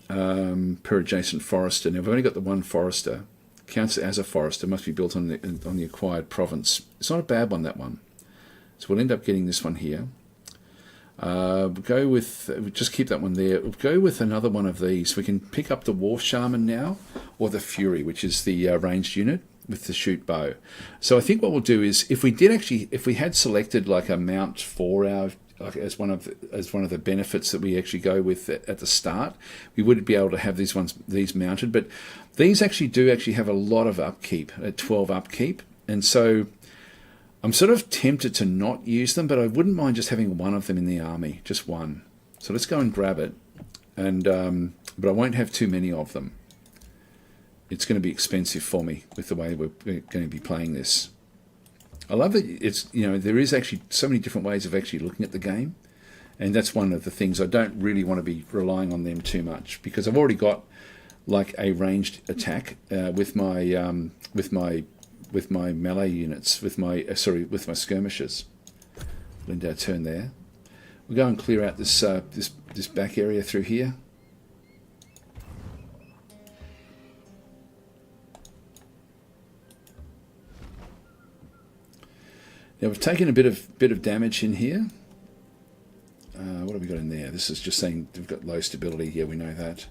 per adjacent forester. Now we've only got the one forester. Counts as a forester, must be built on the acquired province. It's not a bad one, that one. So we'll end up getting this one here. We'll just keep that one there. We'll go with another one of these. We can pick up the War Shaman now, or the Fury, which is the ranged unit with the shoot bow. So I think what we'll do is, if we had selected like a mount for our, like as one of the benefits that we actually go with at the start, we wouldn't be able to have these mounted. But these do actually have a lot of upkeep, at 12 upkeep, and so I'm sort of tempted to not use them, but I wouldn't mind just having one of them in the army, just one. So let's go and grab it, and but I won't have too many of them. It's going to be expensive for me with the way we're going to be playing this. I love that there is actually so many different ways of actually looking at the game, and that's one of the things. I don't really want to be relying on them too much, because I've already got like a ranged attack with my melee units, with my skirmishers. We'll end our turn there. We'll go and clear out this back area through here. Now we've taken a bit of damage in here. What have we got in there? This is just saying we've got low stability. Yeah, we know that.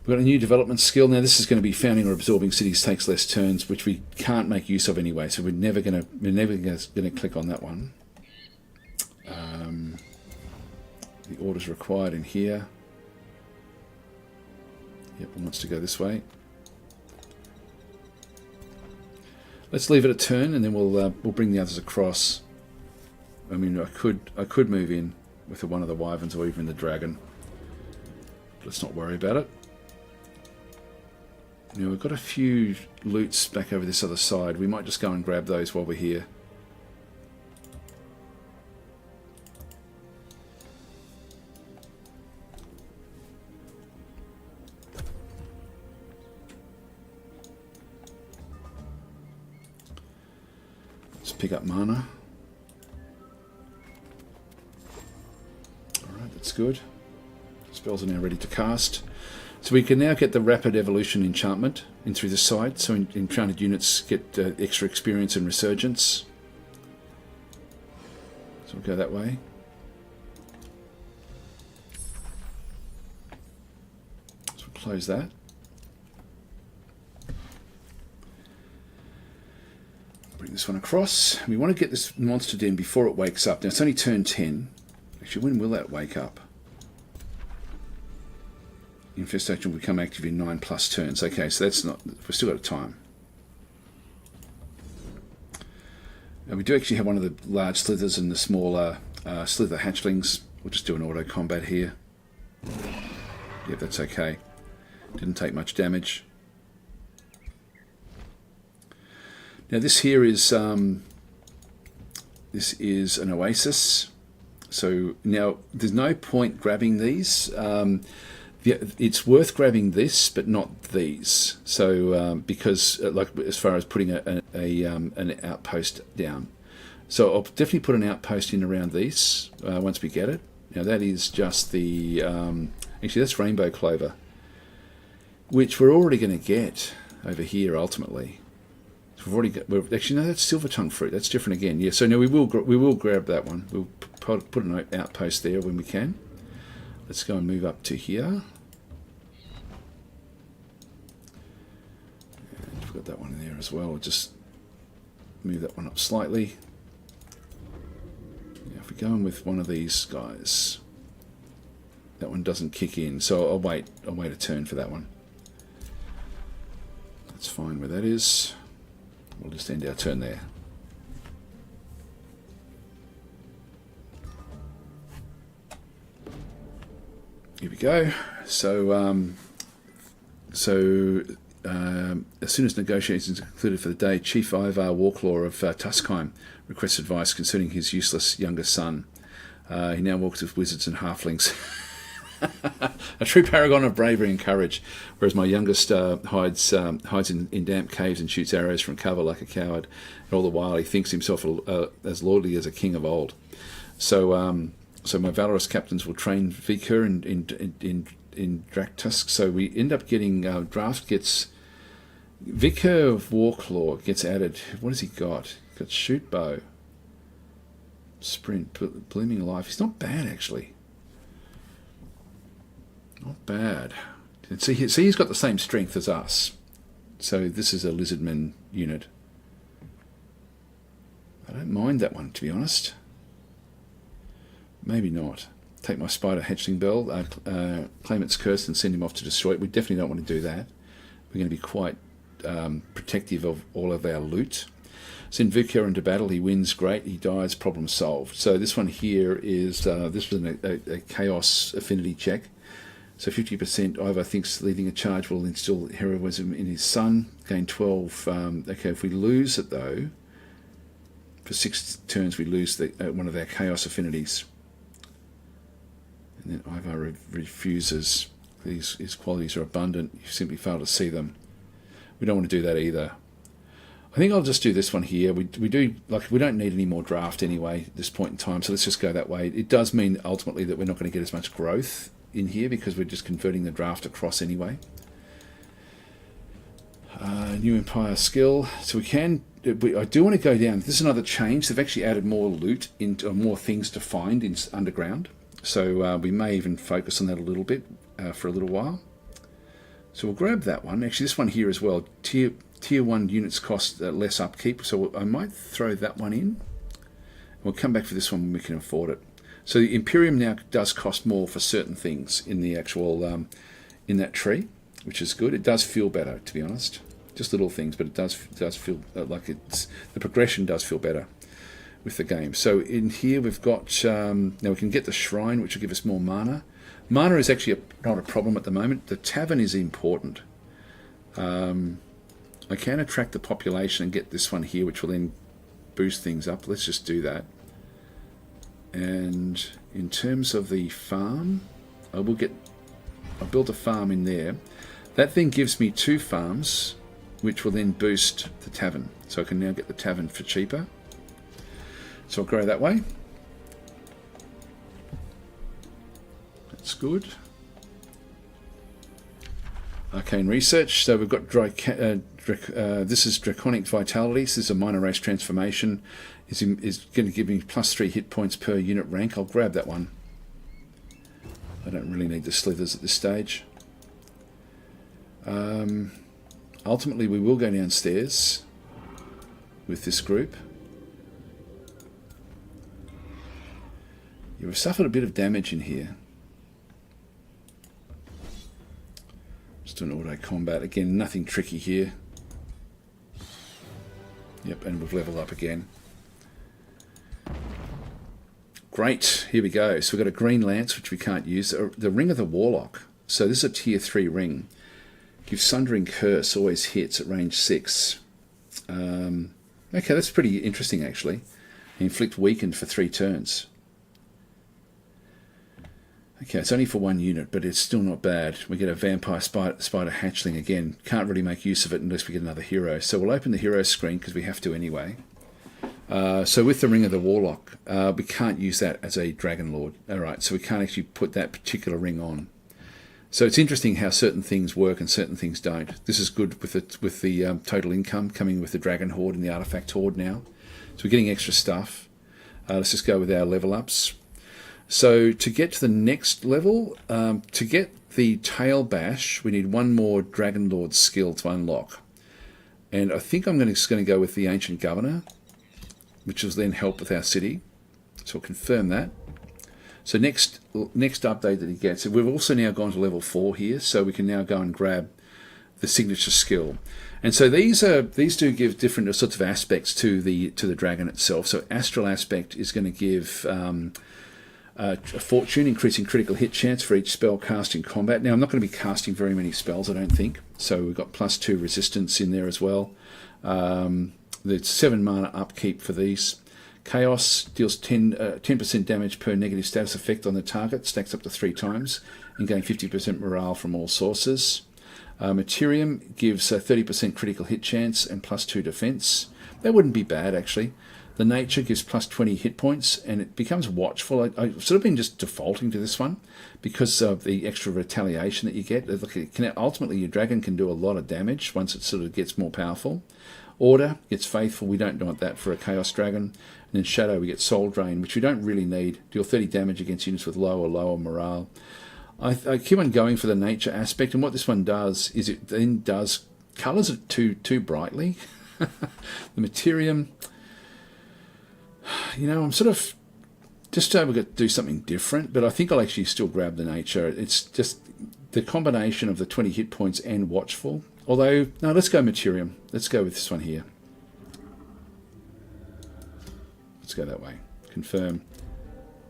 We've got a new development skill. Now this is going to be founding or absorbing cities takes less turns, which we can't make use of anyway. So we're never going to click on that one. The orders required in here. Yep, it wants to go this way. Let's leave it a turn, and then we'll bring the others across. I mean, I could move in with one of the wyverns or even the dragon. Let's not worry about it. Now we've got a few loots back over this other side. We might just go and grab those while we're here. pick up mana. Alright, that's good. Spells are now ready to cast. So we can now get the Rapid Evolution enchantment in through the side. So enchanted units get extra experience and resurgence. So we'll go that way. So we'll close that. Bring this one across. We want to get this monster den before it wakes up. Now it's only turn 10. Actually, when will that wake up? Infestation will become active in 9+ turns. Okay, so that's not... We've still got time. Now we do actually have one of the large slithers and the smaller slither hatchlings. We'll just do an auto combat here. Yeah, that's okay. Didn't take much damage. Now this here is an oasis. So now there's no point grabbing these. It's worth grabbing this, but not these. So because like as far as putting an outpost down. So I'll definitely put an outpost in around these once we get it. Now that is just the actually that's rainbow clover, which we're already going to get over here ultimately. So we've already got. Actually, no, that's silver tongue fruit. That's different again. Yeah. So no, we will grab that one. We'll put an outpost there when we can. Let's go and move up to here. And we've got that one in there as well. We'll just move that one up slightly. Now if we're going with one of these guys, that one doesn't kick in. So I'll wait a turn for that one. That's fine where that is. We'll just end our turn there. Here we go. So, as soon as negotiations are concluded for the day, Chief AoW4 of Tuskheim requests advice concerning his useless younger son. He now walks with wizards and halflings. A true paragon of bravery and courage, whereas my youngest hides in damp caves and shoots arrows from cover like a coward, and all the while he thinks himself as lordly as a king of old. So, so my valorous captains will train Vikur in Draktusk. So we end up getting draft gets Vikur of Warclaw gets added. What has he got? He's got shoot bow, sprint, blooming life. He's not bad actually. Not bad. And see, he's got the same strength as us. So this is a lizardman unit. I don't mind that one, to be honest. Maybe not. Take my spider hatchling bell, claim its curse and send him off to destroy it. We definitely don't want to do that. We're going to be quite protective of all of our loot. Send Vikur into battle. He wins, great. He dies, problem solved. So this one here is, this was a chaos affinity check. So 50% Ivar thinks leading a charge will instill heroism in his son. Gain 12. Okay, if we lose it though, for 6 turns we lose one of our chaos affinities. And then Ivar refuses. His qualities are abundant. You simply fail to see them. We don't want to do that either. I think I'll just do this one here. We don't need any more draft anyway at this point in time. So let's just go that way. It does mean ultimately that we're not going to get as much growth in here because we're just converting the draft across anyway. New Empire skill. So we can. I do want to go down. This is another change. They've actually added more loot into more things to find in underground. So we may even focus on that a little bit for a little while. So we'll grab that one. Actually, this one here as well. Tier 1 units cost less upkeep. So I might throw that one in. We'll come back for this one when we can afford it. So the Imperium now does cost more for certain things in the actual in that tree, which is good. It does feel better, to be honest. Just little things, but it does feel like the progression does feel better with the game. So in here we've got now we can get the shrine, which will give us more mana. Mana is actually not a problem at the moment. The tavern is important. I can attract the population and get this one here, which will then boost things up. Let's just do that. And in terms of the farm, I'll build a farm in there. That then gives me 2 farms, which will then boost the tavern. So I can now get the tavern for cheaper. So I'll go that way. That's good. Arcane Research. So we've got this is Draconic Vitality. This is a minor race transformation. Is going to give me +3 hit points per unit rank. I'll grab that one. I don't really need the slithers at this stage. Ultimately, we will go downstairs with this group. You've suffered a bit of damage in here. Just an auto combat. Again, nothing tricky here. Yep, and we've leveled up again. Great, here we go. So we've got a green lance, which we can't use. The Ring of the Warlock. So this is a tier 3 ring. Gives Sundering Curse, always hits at range 6. Okay, that's pretty interesting actually. Inflict Weakened for 3 turns. Okay, it's only for 1 unit, but it's still not bad. We get a Vampire Spider Hatchling again. Can't really make use of it unless we get another hero. So we'll open the hero screen because we have to anyway. So with the Ring of the Warlock, we can't use that as a Dragon Lord. Alright, so we can't actually put that particular ring on. So it's interesting how certain things work and certain things don't. This is good with the total income coming with the Dragon Horde and the Artifact Horde now. So we're getting extra stuff. Let's just go with our level ups. So to get to the next level, to get the Tail Bash, we need 1 more Dragon Lord skill to unlock. And I think I'm just going to go with the Ancient Governor, which will then help with our city. So we'll confirm that. So next update that he gets, we've also now gone to level 4 here, so we can now go and grab the signature skill. And so these do give different sorts of aspects to the dragon itself. So Astral Aspect is going to give a fortune, increasing critical hit chance for each spell cast in combat. Now I'm not going to be casting very many spells, I don't think. So we've got +2 resistance in there as well. There's 7 mana upkeep for these. Chaos deals 10% damage per negative status effect on the target, stacks up to 3 times, and gain 50% morale from all sources. Materium gives a 30% critical hit chance and +2 defense. That wouldn't be bad actually. The Nature gives +20 hit points, and it becomes watchful. I've sort of been just defaulting to this one because of the extra retaliation that you get. Ultimately, your dragon can do a lot of damage once it sort of gets more powerful. Order gets Faithful. We don't want that for a Chaos Dragon. And then Shadow, we get Soul Drain, which we don't really need. Deal 30 damage against units with low or lower morale. I keep on going for the Nature aspect, and what this one does is it then does colours it too brightly. The Materium, you know, I'm sort of just able to do something different, but I think I'll actually still grab the Nature. It's just the combination of the 20 hit points and Watchful. Although, no, let's go Materium. Let's go with this one here. Let's go that way. Confirm.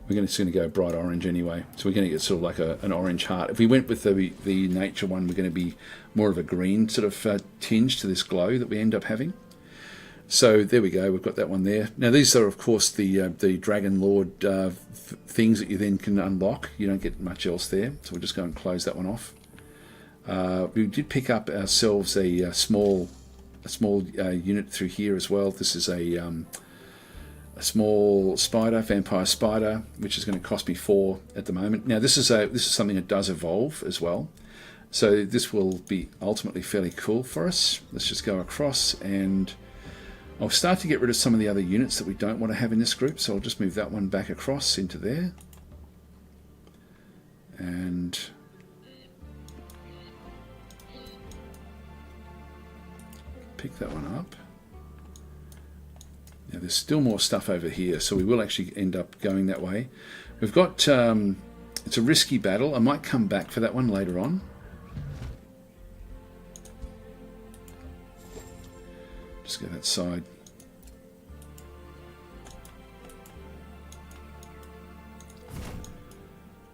We're just going to go bright orange anyway. So we're going to get sort of like an orange heart. If we went with the Nature one, we're going to be more of a green sort of tinge to this glow that we end up having. So there we go. We've got that one there. Now these are, of course, the Dragon Lord things that you then can unlock. You don't get much else there. So we'll just go and close that one off. We did pick up ourselves a small unit through here as well. This is a small spider, vampire spider, which is going to cost me 4 at the moment. Now this is something that does evolve as well, so this will be ultimately fairly cool for us. Let's just go across, and I'll start to get rid of some of the other units that we don't want to have in this group. So I'll just move that one back across into there, and pick that one up. Now there's still more stuff over here, so we will actually end up going that way. We've got, it's a risky battle. I might come back for that one later on. Just go that side.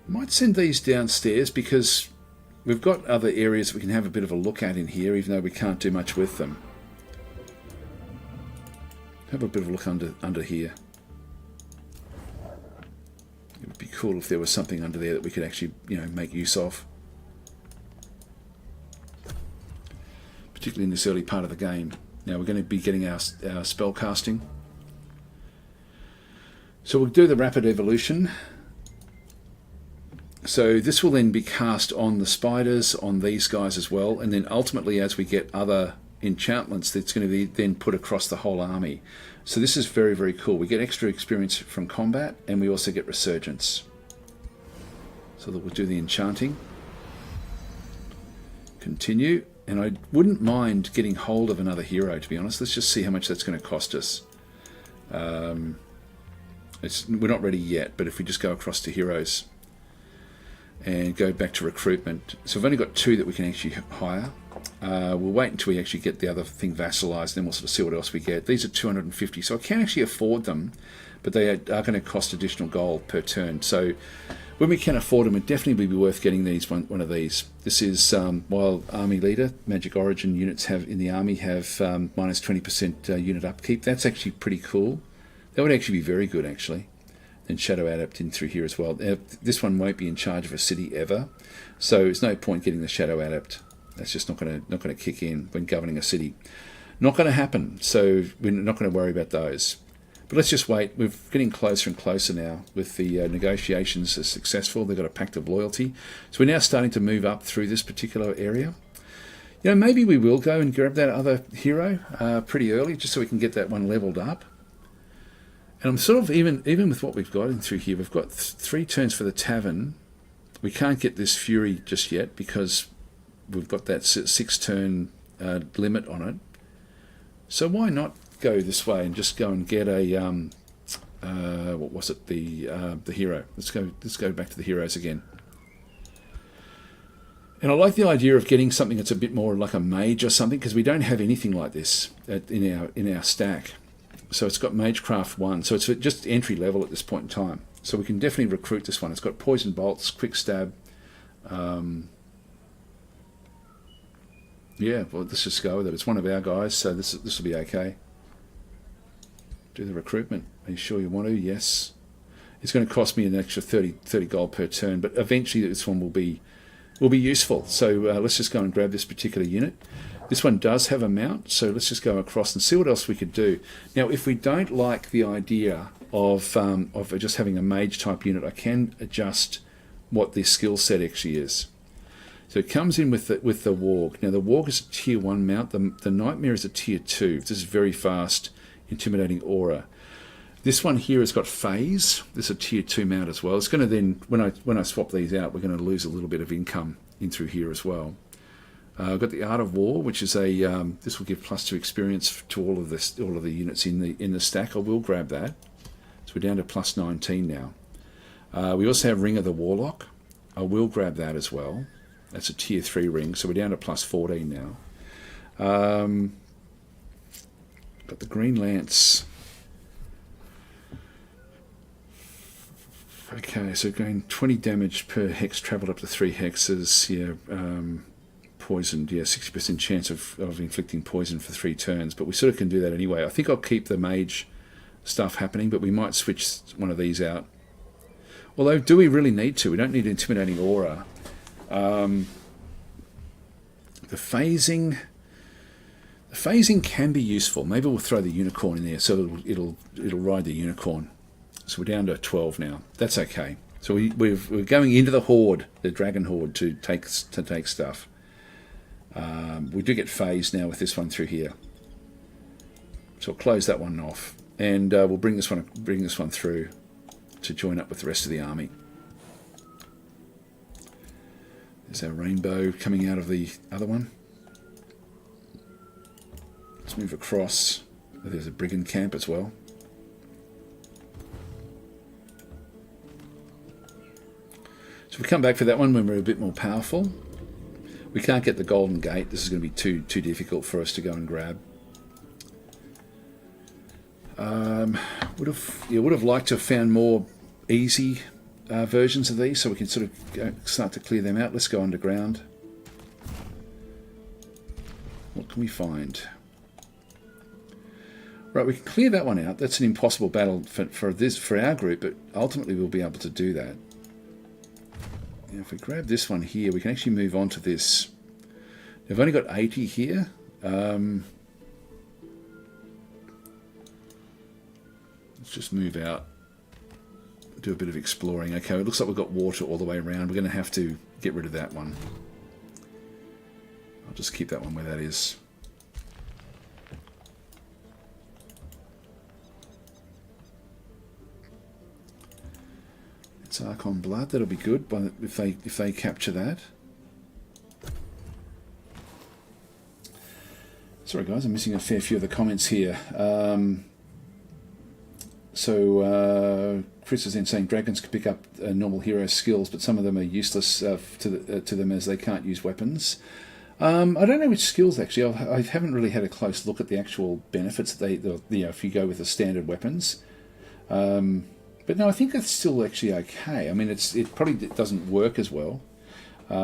Might send these downstairs because we've got other areas we can have a bit of a look at in here, even though we can't do much with them. Have a bit of a look under here. It would be cool if there was something under there that we could actually, you know, make use of, particularly in this early part of the game. Now we're going to be getting our spell casting. So we'll do the rapid evolution. So this will then be cast on the spiders, on these guys as well, and then ultimately as we get other enchantments, that's going to be then put across the whole army. So this is very, very cool. We get extra experience from combat, and we also get resurgence. So that we'll do the enchanting. Continue. And I wouldn't mind getting hold of another hero, to be honest. Let's just see how much that's going to cost us. We're not ready yet, but if we just go across to heroes and go back to recruitment. So we've only got 2 that we can actually hire. We'll wait until we actually get the other thing vassalized, then we'll sort of see what else we get. These are 250, so I can actually afford them, but they are going to cost additional gold per turn. So when we can afford them, it definitely would be worth getting these one of these. This is while Army Leader, Magic Origin units have in the army have minus 20% unit upkeep. That's actually pretty cool. That would actually be very good, actually. And Shadow Adept in through here as well. This one won't be in charge of a city ever, so there's no point getting the Shadow Adept. That's just not going to kick in when governing a city. Not going to happen. So we're not going to worry about those. But let's just wait. We're getting closer and closer now with the negotiations are successful. They've got a pact of loyalty. So we're now starting to move up through this particular area. You know, maybe we will go and grab that other hero pretty early, just so we can get that one leveled up. And I'm sort of, even with what we've got in through here, we've got 3 turns for the tavern. We can't get this Fury just yet because we've got that 6-turn limit on it. So why not go this way and just go and get a what was it, the hero? Let's go back to the heroes again. And I like the idea of getting something that's a bit more like a mage or something, because we don't have anything like this in our stack. So it's got Magecraft 1, so it's just entry level at this point in time. So we can definitely recruit this one. It's got Poison Bolts, Quick Stab. Yeah, well, let's just go with it. It's one of our guys, so this will be okay. Do the recruitment. Are you sure you want to? Yes. It's going to cost me an extra 30 gold per turn, but eventually this one will be useful. So let's just go and grab this particular unit. This one does have a mount, so let's just go across and see what else we could do. Now, if we don't like the idea of just having a mage type unit, I can adjust what the skill set actually is. So it comes in with the Warg. Now the Warg is a tier 1 mount. The Nightmare is a tier 2. This is very fast, intimidating aura. This one here has got Phase. This is a tier 2 mount as well. It's going to then, when I swap these out, we're going to lose a little bit of income in through here as well. I've got the Art of War, which is this will give +2 experience to all of the units in the stack. I will grab that. So we're down to +19 now. We also have Ring of the Warlock. I will grab that as well. That's a tier 3 ring, so we're down to +14 now. Got the Green Lance. Okay, so going 20 damage per hex, travelled up to 3 hexes. Yeah, poisoned. Yeah, 60% chance of inflicting poison for 3 turns, but we sort of can do that anyway. I think I'll keep the mage stuff happening, but we might switch one of these out. Although, do we really need to? We don't need intimidating aura. The phasing can be useful. Maybe we'll throw the unicorn in there, so it'll ride the unicorn. So we're down to 12 now. That's okay. So we're going into the horde, the dragon horde, to take stuff. We do get phased now with this one through here. So we'll close that one off, and we'll bring this one through to join up with the rest of the army. There's our rainbow coming out of the other one. Let's move across. There's a brigand camp as well. So we come back for that one when we're a bit more powerful. We can't get the golden gate. This is going to be too difficult for us to go and grab. Would have liked to have found more easy versions of these, so we can sort of start to clear them out. Let's go underground. What can we find? Right, we can clear that one out. That's an impossible battle for our group, but ultimately we'll be able to do that. Now, if we grab this one here, we can actually move on to this. We've only got 80 here. Let's just move out do a bit of exploring. Okay, it looks like we've got water all the way around. We're going to have to get rid of that one. I'll just keep that one where that is. It's Archon Blood. That'll be good if they capture that. Sorry guys, I'm missing a fair few of the comments here. Chris is then saying dragons can pick up normal hero skills, but some of them are useless to them as they can't use weapons. I don't know which skills actually. I haven't really had a close look at the actual benefits that if you go with the standard weapons. But no, I think it's still actually okay. I mean, it probably doesn't work as well. They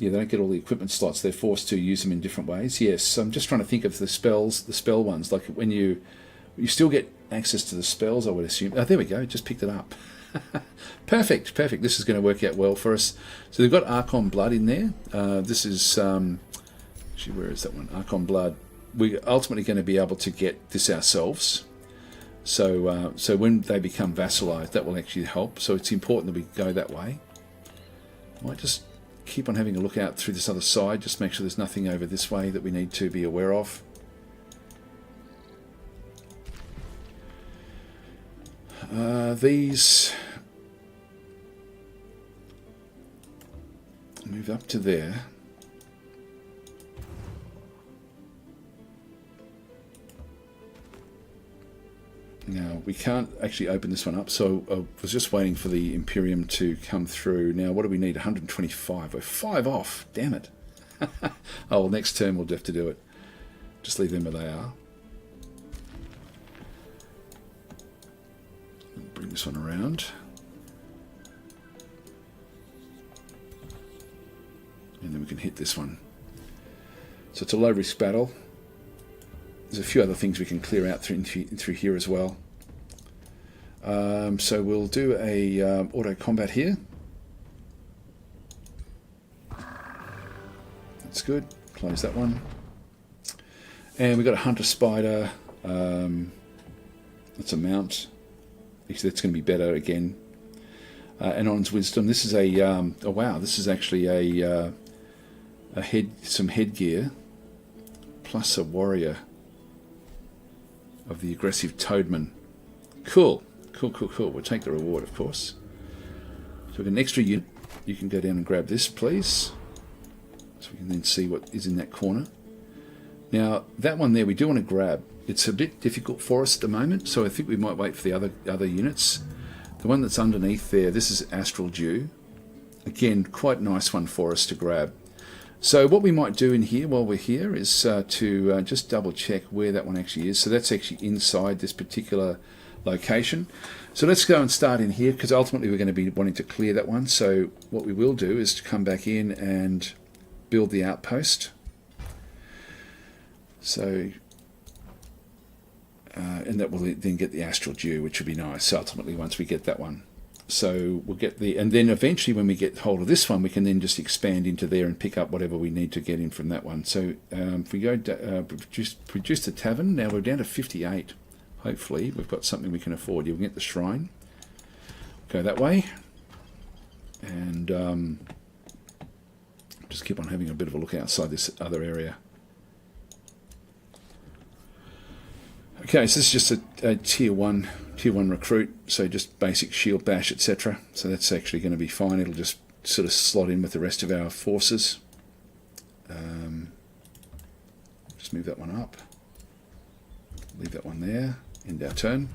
don't get all the equipment slots. They're forced to use them in different ways. Yes, I'm just trying to think of the spell ones. Like when you still get access to the spells, I would assume. Oh, there we go. Just picked it up. Perfect. This is going to work out well for us. So they've got Archon Blood in there. This is actually, where is that one? Archon Blood. We're ultimately going to be able to get this ourselves. So when they become vassalized, that will actually help. So it's important that we go that way. Might just keep on having a look out through this other side, just make sure there's nothing over this way that we need to be aware of. These move up to there. Now, we can't actually open this one up, so I was just waiting for the Imperium to come through. Now, what do we need? 125. We're 5 off. Damn it. Oh, well, next turn we'll have to do it. Just leave them where they are. Bring this one around. And then we can hit this one. So it's a low-risk battle. There's a few other things we can clear out through here as well. So we'll do a auto combat here. That's good. Close that one. And we've got a Hunter Spider. That's a mount. Actually, that's going to be better again. Anon's Wisdom. This is a oh wow! This is actually some headgear plus a warrior of the aggressive Toadman. Cool. We'll take the reward, of course. So we've got an extra unit. You can go down and grab this, please. So we can then see what is in that corner. Now, that one there we do want to grab. It's a bit difficult for us at the moment, so I think we might wait for the other units. The one that's underneath there, this is Astral Dew. Again, quite a nice one for us to grab. So what we might do in here while we're here is to just double check where that one actually is. So that's actually inside this particular location. So let's go and start in here, because ultimately we're going to be wanting to clear that one. So what we will do is to come back in and build the outpost. So and that will then get the Astral Dew, which will be nice ultimately once we get that one. So we'll get and then eventually when we get hold of this one, we can then just expand into there and pick up whatever we need to get in from that one. So if we go produce the tavern, now we're down to 58. Hopefully we've got something we can afford. You can get the shrine. Go that way. And just keep on having a bit of a look outside this other area. Okay, so this is just a tier one recruit, so just basic shield bash, etc. So that's actually going to be fine. It'll just sort of slot in with the rest of our forces. Just move that one up. Leave that one there. End our turn.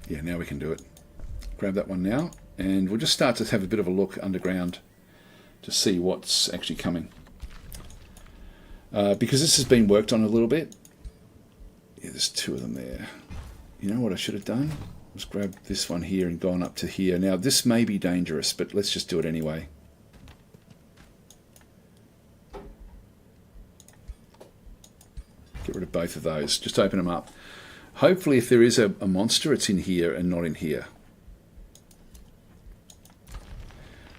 Yeah, now we can do it. Grab that one now, and we'll just start to have a bit of a look underground to see what's actually coming. Because this has been worked on a little bit. Yeah, there's 2 of them there. You know what I should have done? Was grab this one here and gone up to here. Now this may be dangerous, but let's just do it anyway. Get rid of both of those. Just open them up. Hopefully if there is a monster, it's in here and not in here.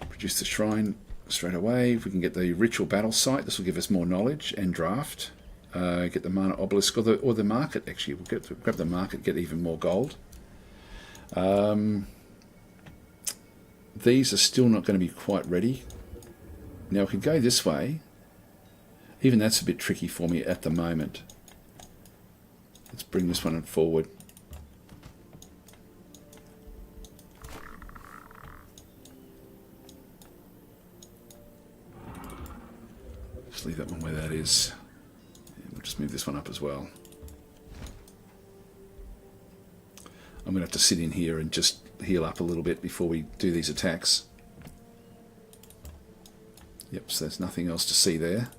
Produce the shrine straight away. If we can get the ritual battle site, this will give us more knowledge and draft. get the mana obelisk or the market. Actually, we'll grab the market, get even more gold. These are still not going to be quite ready. Now I could go this way. Even that's a bit tricky for me at the moment. Let's bring this one forward. Just leave that one where that is. And we'll just move this one up as well. I'm going to have to sit in here and just heal up a little bit before we do these attacks. Yep, so there's nothing else to see there.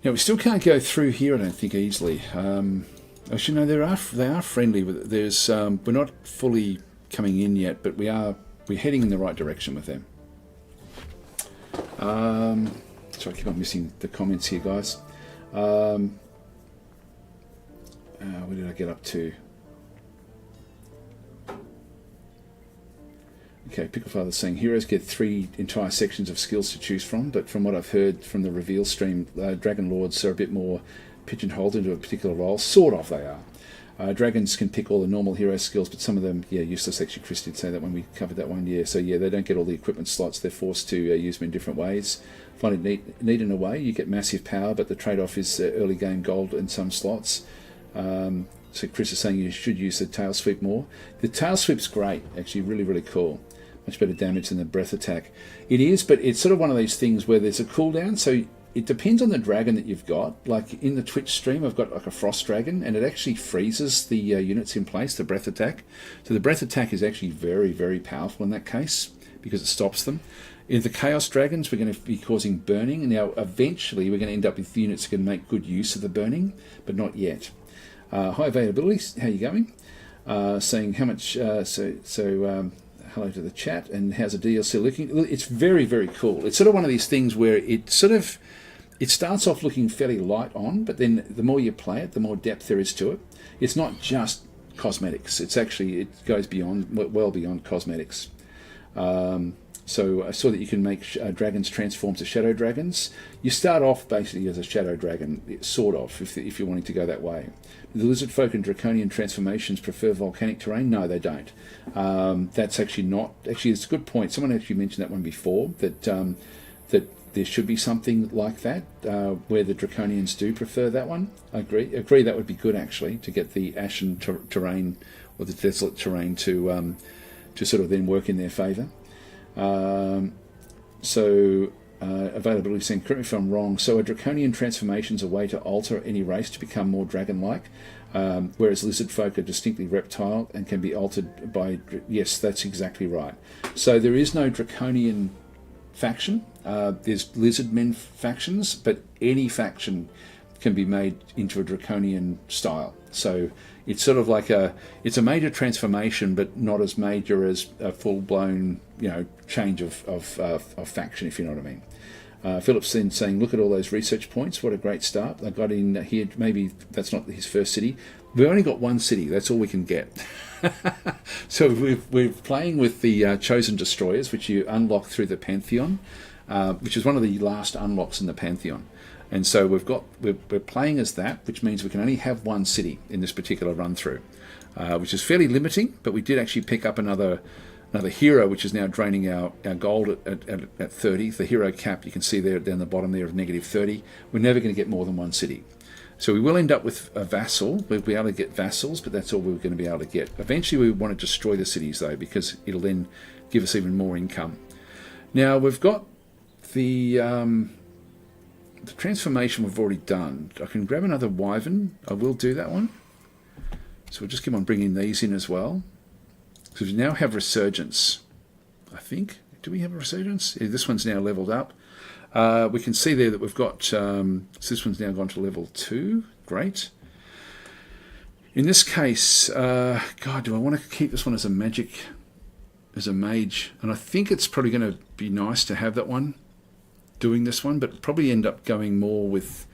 Now we still can't go through here, I don't think, easily. Actually, no, they are friendly. There's we're not fully coming in yet, but we're heading in the right direction with them. So I keep on missing the comments here, guys. Where did I get up to? Okay, Picklefather's saying heroes get 3 entire sections of skills to choose from, but from what I've heard from the reveal stream, Dragon Lords are a bit more pigeonholed into a particular role. Sort of, they are. Dragons can pick all the normal hero skills, but some of them, yeah, useless. Actually, Chris did say that when we covered that one, yeah. So, yeah, they don't get all the equipment slots. They're forced to use them in different ways. Find it neat in a way. You get massive power, but the trade-off is early game gold in some slots. So Chris is saying you should use the tail sweep more. The tail sweep's great, actually, really, really cool. Much better damage than the breath attack. It is, but it's sort of one of these things where there's a cooldown, so it depends on the dragon that you've got. Like in the Twitch stream, I've got like a frost dragon, and it actually freezes the units in place, the breath attack. So the breath attack is actually very, very powerful in that case, because it stops them. In the chaos dragons, we're going to be causing burning. Now, eventually, we're going to end up with units that can make good use of the burning, but not yet. High availability, how are you going? Saying how much, hello to the chat, and how's the DLC looking? It's very, very cool. It's sort of one of these things where it starts off looking fairly light on, but then the more you play it, the more depth there is to it. It's not just cosmetics. It's actually, it goes beyond, well beyond cosmetics. So I saw that you can make dragons transform to shadow dragons. You start off basically as a shadow dragon, sort of, if you're wanting to go that way. The lizard folk and draconian transformations prefer volcanic terrain? No, they don't. That's actually not... Actually, it's a good point. Someone actually mentioned that one before, that there should be something like that, where the draconians do prefer that one. I agree that would be good, actually, to get the ashen terrain or the desolate terrain to sort of then work in their favour. Availability saying, correct me if I'm wrong, so a draconian transformation is a way to alter any race to become more dragon-like, whereas lizard folk are distinctly reptile and can be altered by... Yes, that's exactly right. So there is no draconian faction. There's lizard men factions, but any faction can be made into a draconian style. So it's sort of like it's a major transformation, but not as major as a full-blown, change of faction, if you know what I mean. Philip's then saying, look at all those research points. What a great start. I got in here. Maybe that's not his first city. We've only got one city. That's all we can get. So we're playing with the Chosen Destroyers, which you unlock through the Pantheon, which is one of the last unlocks in the Pantheon. And so we're playing as that, which means we can only have one city in this particular run through, which is fairly limiting. But we did actually pick up another hero, which is now draining our gold at 30. The hero cap, you can see there down the bottom there of negative 30. We're never going to get more than one city. So we will end up with a vassal. We'll be able to get vassals, but that's all we're going to be able to get. Eventually we want to destroy the cities, though, because it'll then give us even more income. Now we've got the transformation we've already done. I can grab another wyvern. I will do that one. So we'll just keep on bringing these in as well. So we now have resurgence, I think. Do we have a resurgence? Yeah, this one's now leveled up. We can see there that we've got... so this one's now gone to level 2. Great. In this case, God, do I want to keep this one as a mage? And I think it's probably going to be nice to have that one doing this one, but probably end up going more with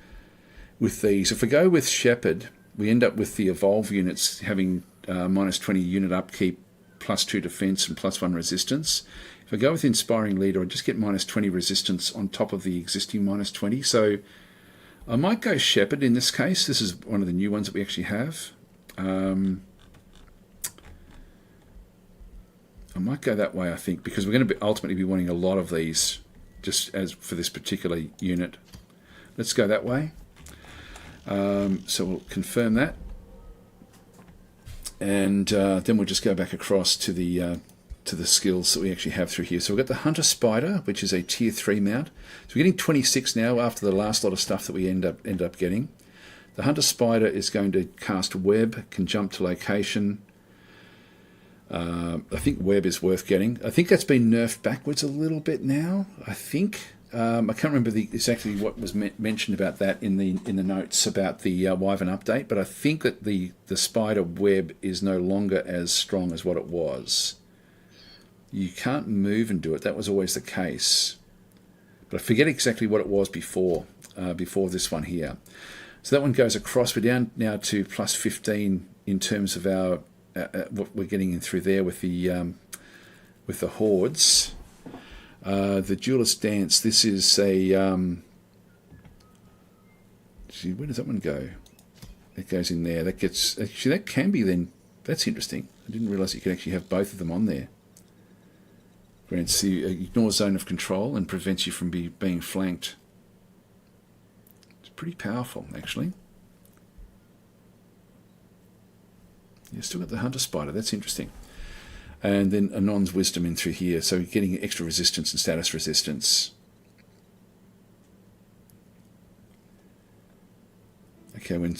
these. If we go with Shepherd, we end up with the Evolve units having minus 20 unit upkeep, plus 2 defense and plus 1 resistance. If I go with Inspiring Leader, I just get minus 20 resistance on top of the existing minus 20. So I might go Shepherd in this case. This is one of the new ones that we actually have. I might go that way, I think, because we're going to ultimately be wanting a lot of these just as for this particular unit. Let's go that way. So we'll confirm that. And then we'll just go back across to the skills that we actually have through here. So we've got the Hunter Spider, which is a tier 3 mount. So we're getting 26 now after the last lot of stuff that we end up getting. The Hunter Spider is going to cast Web, can jump to location. I think Web is worth getting. I think that's been nerfed backwards a little bit now. I think I can't remember exactly what was mentioned about that in the notes about the Wyvern update, but I think that the Spider Web is no longer as strong as what it was. You can't move and do it. That was always the case, but I forget exactly what it was before this one here. So that one goes across. We're down now to plus 15 in terms of our what we're getting in through there with the hordes. The Duelist Dance. This is a where does that one go? It goes in there. That gets actually that can be then. That's interesting. I didn't realise you could actually have both of them on there. Grants you ignore zone of control and prevents you from being flanked. It's pretty powerful, actually. You've still got the Hunter Spider. That's interesting. And then Anon's Wisdom in through here. So getting extra resistance and status resistance. Okay, when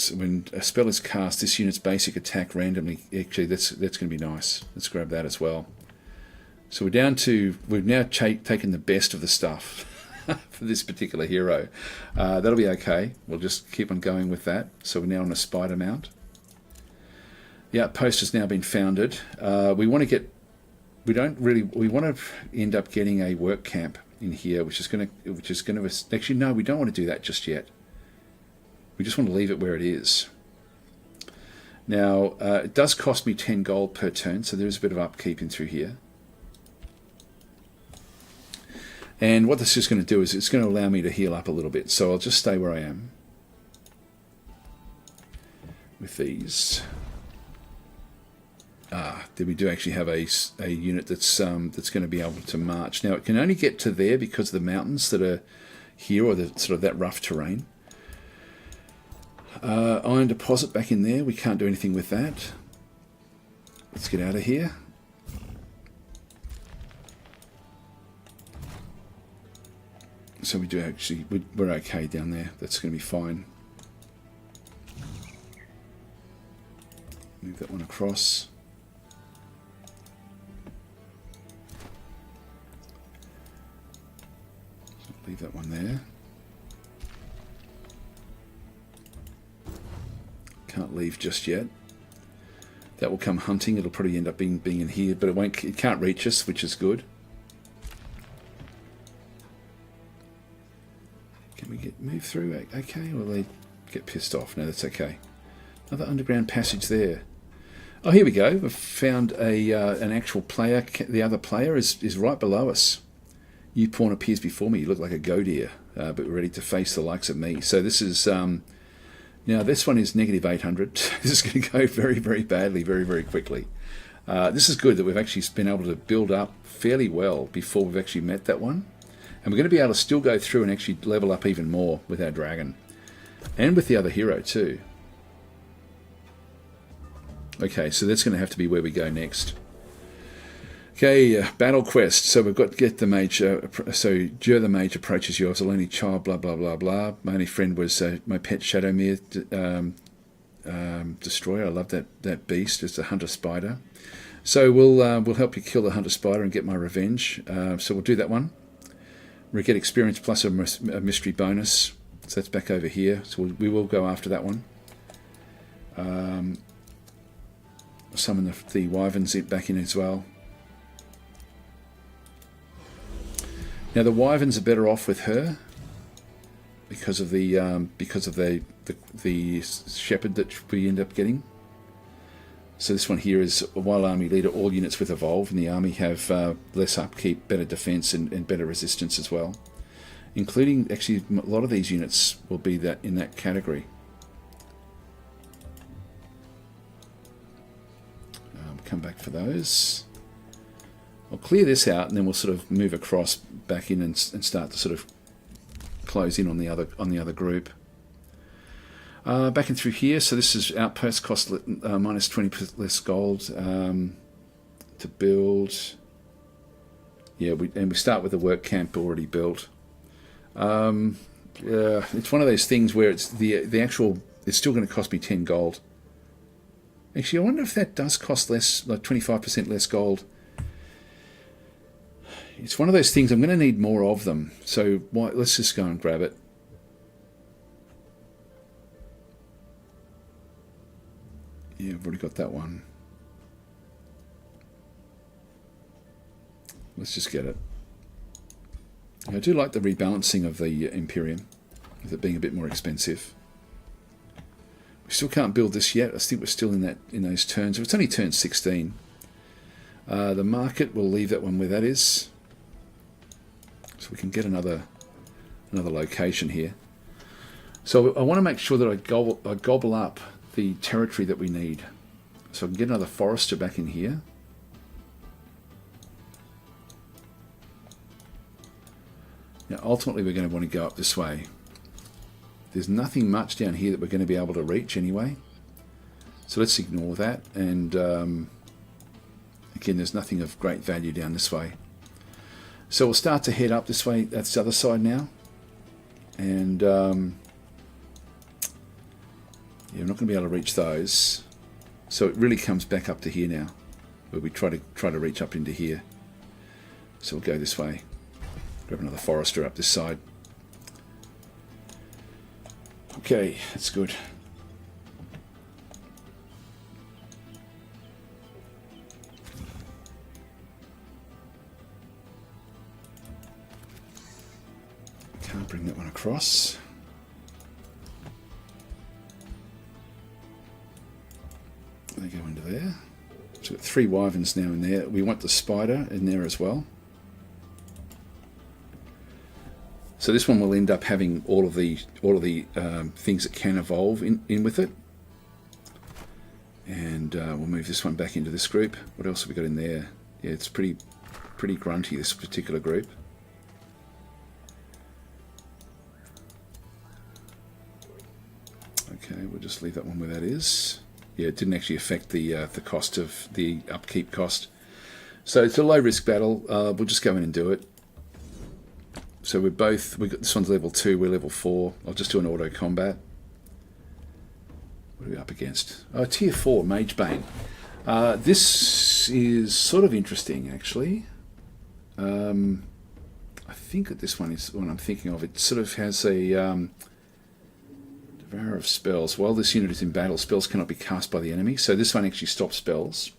a spell is cast, this unit's basic attack randomly. Actually, that's going to be nice. Let's grab that as well. So we've now taken the best of the stuff for this particular hero. That'll be okay. We'll just keep on going with that. So we're now on a Spider mount. The outpost has now been founded. We want to end up getting a work camp in here, which is going to actually no, we don't want to do that just yet. We just want to leave it where it is. Now it does cost me 10 gold per turn, so there is a bit of upkeep in through here. And what this is going to do is it's going to allow me to heal up a little bit. So I'll just stay where I am with these. Then we do actually have a unit that's going to be able to march. Now it can only get to there because of the mountains that are here, or the sort of that rough terrain. Iron deposit back in there. We can't do anything with that. Let's get out of here. So we do actually, we're okay down there. That's going to be fine. Move that one across. Leave that one there. Can't leave just yet. That will come hunting. It'll probably end up being in here, but it can't reach us, which is good. Can we move through? Okay, well, they get pissed off. No, that's okay. Another underground passage there. Oh, here we go. We've found an actual player. The other player is right below us. You pawn appears before me. You look like a go-deer, but we're ready to face the likes of me. So this is now this one is negative 800. This is going to go very, very badly, very, very quickly. This is good that we've actually been able to build up fairly well before we've actually met that one. And we're going to be able to still go through and actually level up even more with our dragon. And with the other hero too. Okay, so that's going to have to be where we go next. Okay, battle quest. So we've got get the mage. So Jur the mage approaches you. I was a lonely child. Blah blah blah blah. My only friend was my pet Shadowmere destroyer. I love that beast. It's a hunter spider. So we'll help you kill the hunter spider and get my revenge. So we'll do that one. We get experience plus a mystery bonus. So that's back over here. So we will go after that one. Summon the wyverns back in as well. Now the wyverns are better off with her because of the shepherd that we end up getting. So this one here is a wild army leader. All units with evolve in the army have less upkeep, better defense, and better resistance as well. including actually a lot of these units will be that in that category. Come back for those. I'll clear this out, and then we'll sort of move across back in and start to sort of close in on the other group. Back in through here, so this is outpost cost minus 20% less gold to build. Yeah, we start with the work camp already built. It's one of those things where it's the actual. It's still going to cost me 10 gold. Actually, I wonder if that does cost less, like 25% less gold. It's one of those things. I'm going to need more of them. So let's just go and grab it. Yeah, I've already got that one. Let's just get it. I do like the rebalancing of the Imperium, with it being a bit more expensive. We still can't build this yet. I think we're still in those turns. It's only turn 16. The market, we'll leave that one where that is. So we can get another location here. So I want to make sure that I gobble up the territory that we need. So I can get another forester back in here. Now ultimately we're going to want to go up this way. There's nothing much down here that we're going to be able to reach anyway. So let's ignore that. And again, there's nothing of great value down this way. So we'll start to head up this way. That's the other side now. And yeah, I'm not going to be able to reach those. So it really comes back up to here now, where we try to reach up into here. So we'll go this way. Grab another forester up this side. Okay, that's good. Can't bring that one across. They go into there. So we've got 3 wyverns now in there. We want the spider in there as well. So this one will end up having all of the things that can evolve in with it. And we'll move this one back into this group. What else have we got in there? Yeah, it's pretty grunty, this particular group. Okay, we'll just leave that one where that is. Yeah, it didn't actually affect the cost of the upkeep cost. So it's a low risk battle. We'll just go in and do it. So we got this one's level 2, we're level 4. I'll just do an auto combat. What are we up against? Oh, tier 4, Magebane. This is sort of interesting, actually. I think that this one is the one I'm thinking of. It sort of has a Devourer of Spells. While this unit is in battle, spells cannot be cast by the enemy. So this one actually stops spells,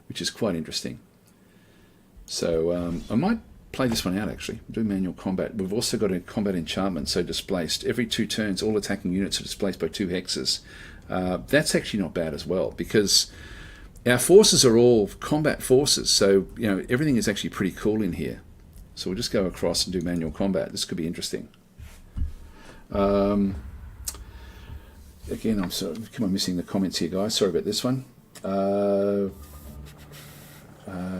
which is quite interesting. So I might play this one out, actually. We'll do manual combat. We've also got a combat enchantment, so displaced. Every 2 turns, all attacking units are displaced by 2 hexes. That's actually not bad as well, because our forces are all combat forces, so everything is actually pretty cool in here. So we'll just go across and do manual combat. This could be interesting. Again, I'm missing the comments here, guys. Sorry about this one.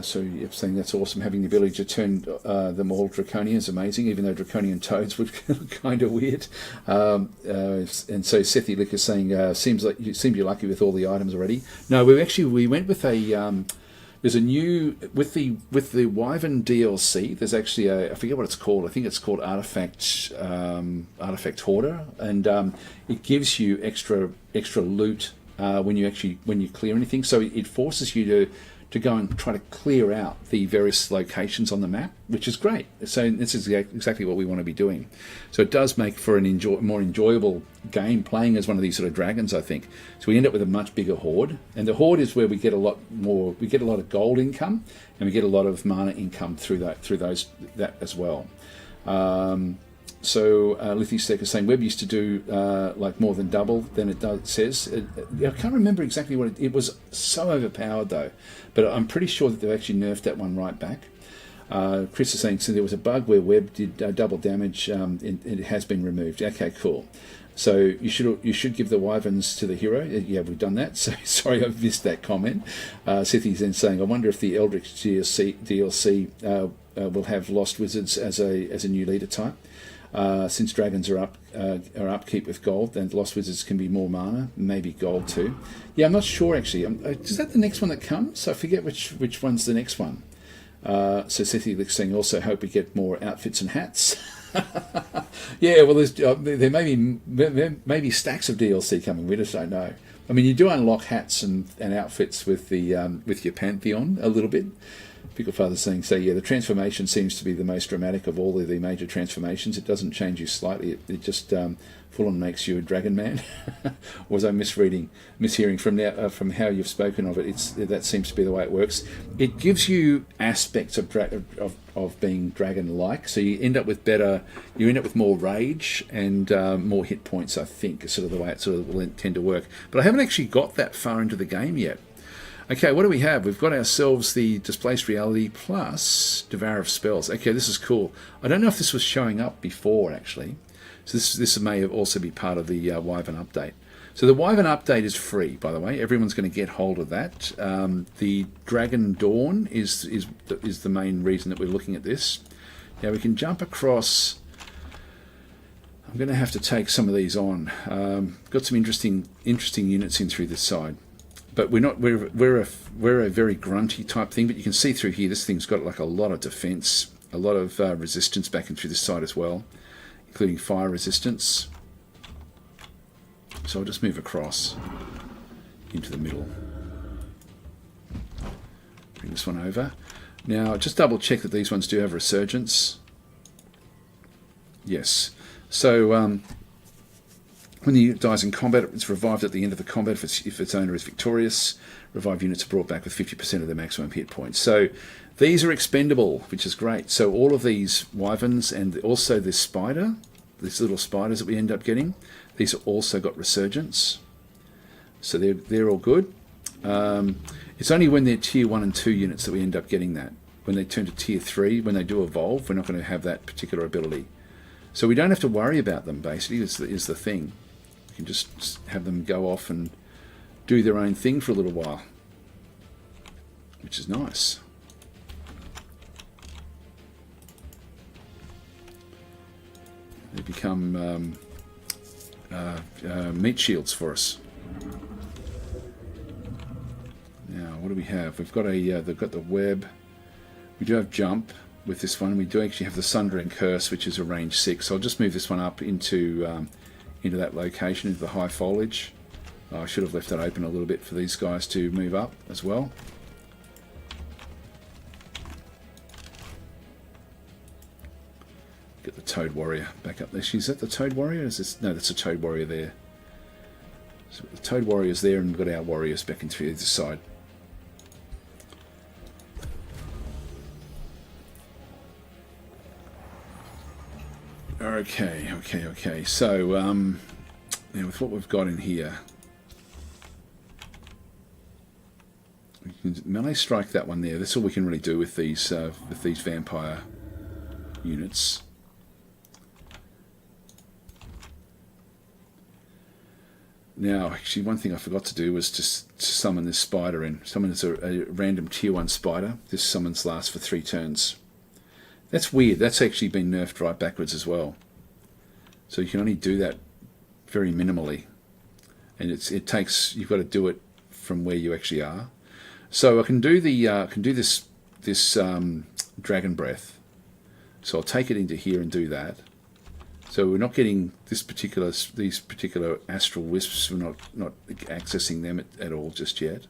So you're saying that's awesome. Having the ability to turn them all draconian is amazing, even though draconian toads would look kind of weird. And so Sethi Lick is saying, seems you're lucky with all the items already. No, we went with a there's a new with the Wyvern DLC. There's actually I forget what it's called. I think it's called Artifact Hoarder, and it gives you extra loot when you clear anything. So it forces you to go and try to clear out the various locations on the map, which is great. So this is exactly what we want to be doing. So it does make for an more enjoyable game playing as one of these sort of dragons, I think. So we end up with a much bigger horde, and the horde is where we get a lot of gold income, and we get a lot of mana income through that as well. So Lithy Stek is saying Web used to do like more than double than it says. I can't remember exactly what it was. So overpowered though, but I'm pretty sure that they've actually nerfed that one right back. Chris is saying, so there was a bug where web did double damage. It has been removed. Okay, cool. So you should give the wyverns to the hero. Yeah, we've done that. So sorry, I missed that comment. Sithy's then saying, I wonder if the Eldritch DLC will have Lost Wizards as a new leader type. Since dragons are upkeep with gold, then Lost Wizards can be more mana, maybe gold too. Yeah, I'm not sure actually. Is that the next one that comes? I forget which one's the next one. So Sithy saying also hope we get more outfits and hats. Yeah, well, there may be stacks of DLC coming. We just don't know. I mean, you do unlock hats and outfits with your Pantheon a little bit. Pickle Father's saying, so yeah, the transformation seems to be the most dramatic of all of the major transformations. It doesn't change you slightly. It just full on makes you a dragon man. Was I mishearing from how you've spoken of it? That seems to be the way it works. It gives you aspects of being dragon-like, so you end up with more rage and more hit points. I think is sort of the way it sort of will tend to work. But I haven't actually got that far into the game yet. Okay, what do we have? We've got ourselves the Displaced Reality plus Devourer of Spells. Okay, this is cool. I don't know if this was showing up before, actually. So this may also be part of the Wyvern update. So the Wyvern update is free, by the way. Everyone's going to get hold of that. The Dragon Dawn is the main reason that we're looking at this. Now we can jump across. I'm going to have to take some of these on. Got some interesting units in through this side. But we're a very grunty type thing. But you can see through here, this thing's got like a lot of defense, a lot of resistance back and through this side as well, including fire resistance. So I'll just move across into the middle. Bring this one over. Now just double check that these ones do have resurgence. Yes. So when the unit dies in combat, it's revived at the end of the combat if its owner is victorious. Revived units are brought back with 50% of their maximum hit points. So these are expendable, which is great. So all of these wyverns and also this spider, these little spiders that we end up getting, these are also got resurgence. So they're all good. It's only when they're tier 1 and 2 units that we end up getting that. When they turn to tier 3, when they do evolve, we're not going to have that particular ability. So we don't have to worry about them, basically, is the thing. We can just have them go off and do their own thing for a little while, which is nice. They become meat shields for us. Now, what do we have? We've got they've got the web. We do have jump with this one. We do actually have the Sundering Curse, which is a range 6. So I'll just move this one up into that location, into the high foliage. I should have left that open a little bit for these guys to move up as well. Get the Toad Warrior back up there. Is that the Toad Warrior? No, that's a Toad Warrior there. So the Toad Warrior's there, and we've got our warriors back into the other side. Okay. So, now with what we've got in here, we can melee strike that one there. That's all we can really do with these vampire units. Now, actually, one thing I forgot to do was to summon this spider in. Summon as a random tier 1 spider. This summons lasts for 3 turns. That's weird. That's actually been nerfed right backwards as well. So you can only do that very minimally, and it takes, you've got to do it from where you actually are. So I can do this dragon breath. So I'll take it into here and do that. So we're not getting these particular astral wisps. We're not accessing them at all just yet.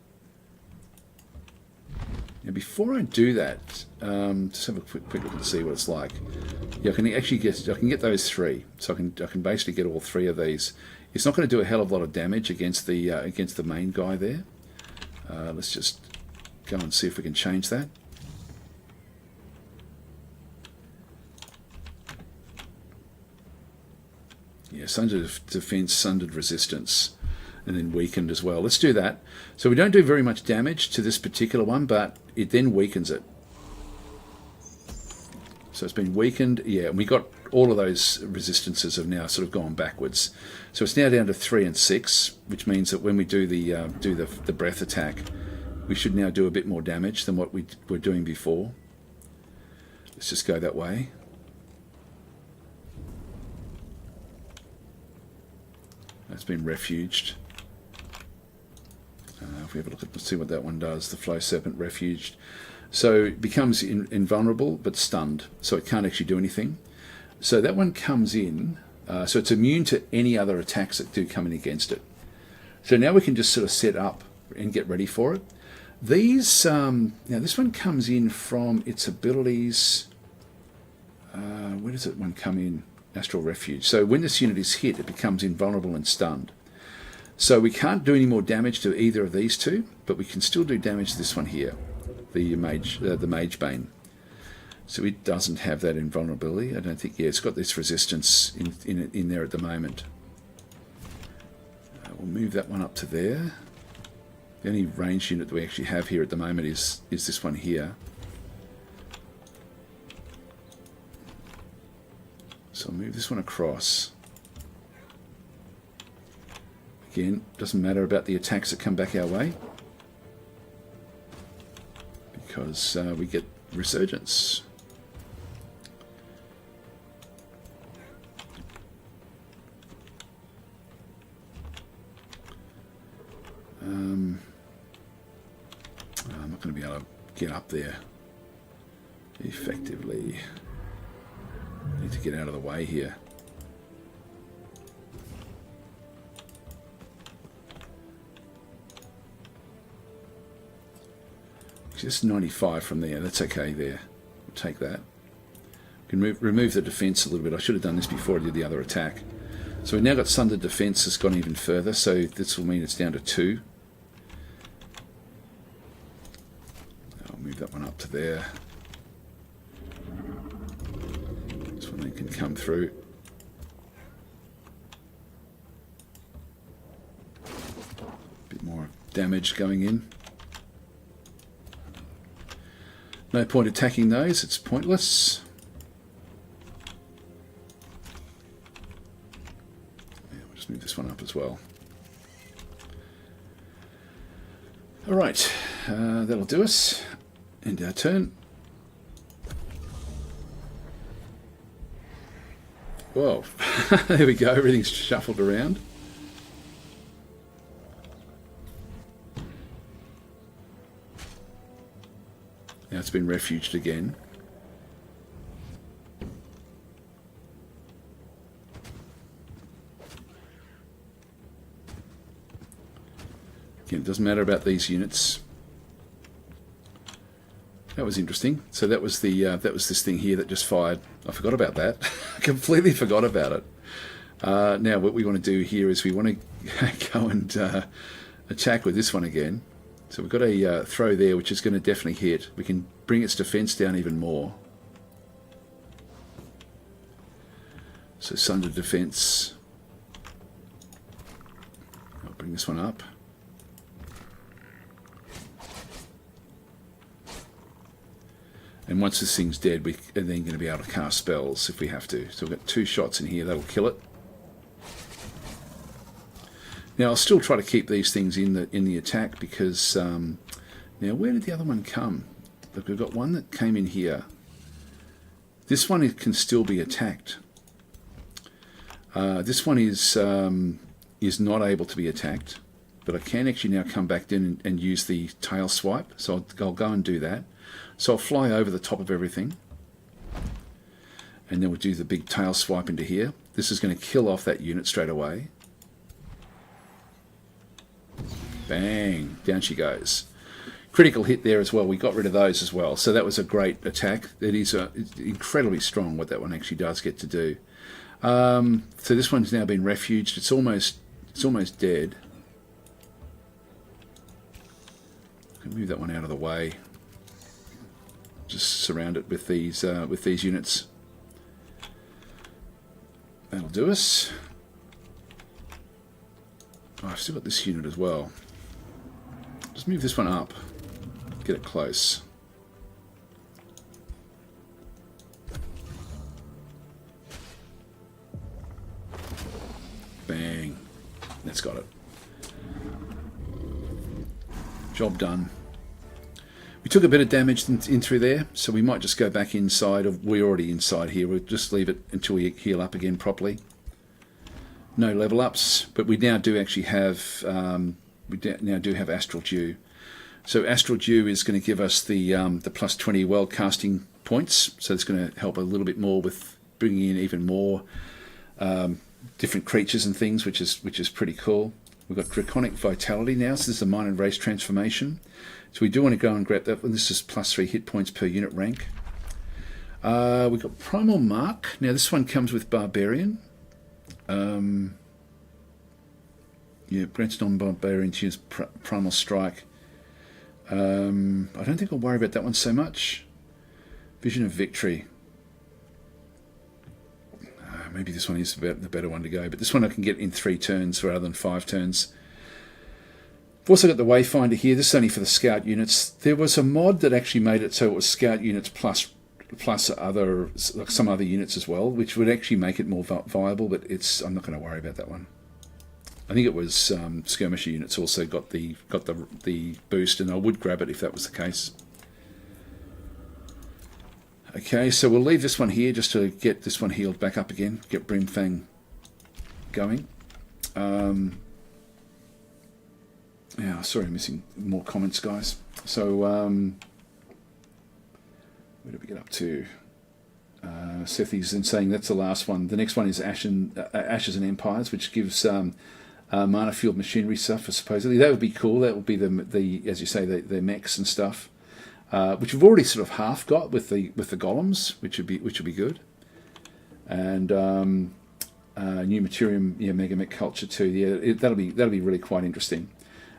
Now, before I do that, just have a quick look and see what it's like. Yeah, I can get those 3, so I can basically get all 3 of these. It's not going to do a hell of a lot of damage against the main guy there. Let's just go and see if we can change that. Yeah, sundered defense, sundered resistance, and then weakened as well. Let's do that. So we don't do very much damage to this particular one, but it then weakens it. So it's been weakened. Yeah, and we got all of those resistances have now sort of gone backwards. So it's now down to 3 and 6, which means that when we do the breath attack, we should now do a bit more damage than what we were doing before. Let's just go that way. That's been refuged. If we have a look at, let's see what that one does. The Flow Serpent refuged. So it becomes invulnerable but stunned, so it can't actually do anything. So that one comes in, so it's immune to any other attacks that do come in against it. So now we can just sort of set up and get ready for it. These, now this one comes in from its abilities. Where does that one come in? Astral Refuge. So when this unit is hit, it becomes invulnerable and stunned. So we can't do any more damage to either of these two, but we can still do damage to this one here, the Mage Bane. So it doesn't have that invulnerability. I don't think. Yeah, it's got this resistance in there at the moment. We'll move that one up to there. The only ranged unit that we actually have here at the moment is this one here. So I'll move this one across. Again, doesn't matter about the attacks that come back our way, because we get resurgence. I'm not going to be able to get up there effectively. I need to get out of the way here. Just 95 from there. That's okay there. We'll take that. We can remove the defense a little bit. I should have done this before I did the other attack. So we've now got Sundered Defense has gone even further, so this will mean it's down to 2. I'll move that one up to there. This one then can come through. A bit more damage going in. No point attacking those, it's pointless. Yeah, we'll just move this one up as well. Alright, that'll do us. End our turn. Whoa, there we go, everything's shuffled around. Now it's been refuged again. Again, it doesn't matter about these units. That was interesting. So that was this thing here that just fired. I forgot about that. I completely forgot about it. Now what we want to do here is we want to go and attack with this one again. So we've got a throw there, which is going to definitely hit. We can bring its defense down even more. So Sundered Defense. I'll bring this one up. And once this thing's dead, we are then going to be able to cast spells if we have to. So we've got 2 shots in here, that'll kill it. Now I'll still try to keep these things in the attack because now where did the other one come? Look, we've got one that came in here. This one can still be attacked. This one is not able to be attacked, but I can actually now come back in and use the tail swipe. So I'll go and do that. So I'll fly over the top of everything, and then we'll do the big tail swipe into here. This is going to kill off that unit straight away. Bang! Down she goes. Critical hit there as well. We got rid of those as well. So that was a great attack. It is it's incredibly strong what that one actually does get to do. So this one's now been refuged. It's almost dead. Can move that one out of the way. Just surround it with these units. That'll do us. Oh, I've still got this unit as well. Just move this one up. Get it close. that's got it. Job done. We took a bit of damage in through there, so we might just go back inside. We're already inside here. We'll just leave it until we heal up again properly. No level ups, but we now do actually have now do have Astral Dew. So Astral Dew is going to give us the plus 20 world casting points. So it's going to help a little bit more with bringing in even more different creatures and things, which is pretty cool. We've got Draconic Vitality now, so this is a minor race transformation. So we do want to go and grab that one. This is plus 3 hit points per unit rank. We've got Primal Mark. Now this one comes with Barbarian. Yeah, grants non-barbarian to use Primal Strike. I don't think I'll worry about that one so much. Vision of Victory. Maybe this one is the better one to go, but this one I can get in 3 turns rather than 5 turns. I've also got the Wayfinder here. This is only for the Scout units. There was a mod that actually made it so it was Scout units plus other, like some other units as well, which would actually make it more viable, but I'm not going to worry about that one. I think it was Skirmisher units also got the boost, and I would grab it if that was the case. Okay, so we'll leave this one here just to get this one healed back up again, get Brimfang going. Yeah, sorry, I'm missing more comments, guys. So, where did we get up to? Sethi's in saying that's the last one. The next one is Ashes and Empires, which gives mana fueled machinery stuff. Supposedly that would be cool. That would be the as you say the mechs and stuff. Which we've already sort of half got with the golems, which would be good, and new Materium, yeah, Mega Mech culture too. Yeah, that'll be really quite interesting.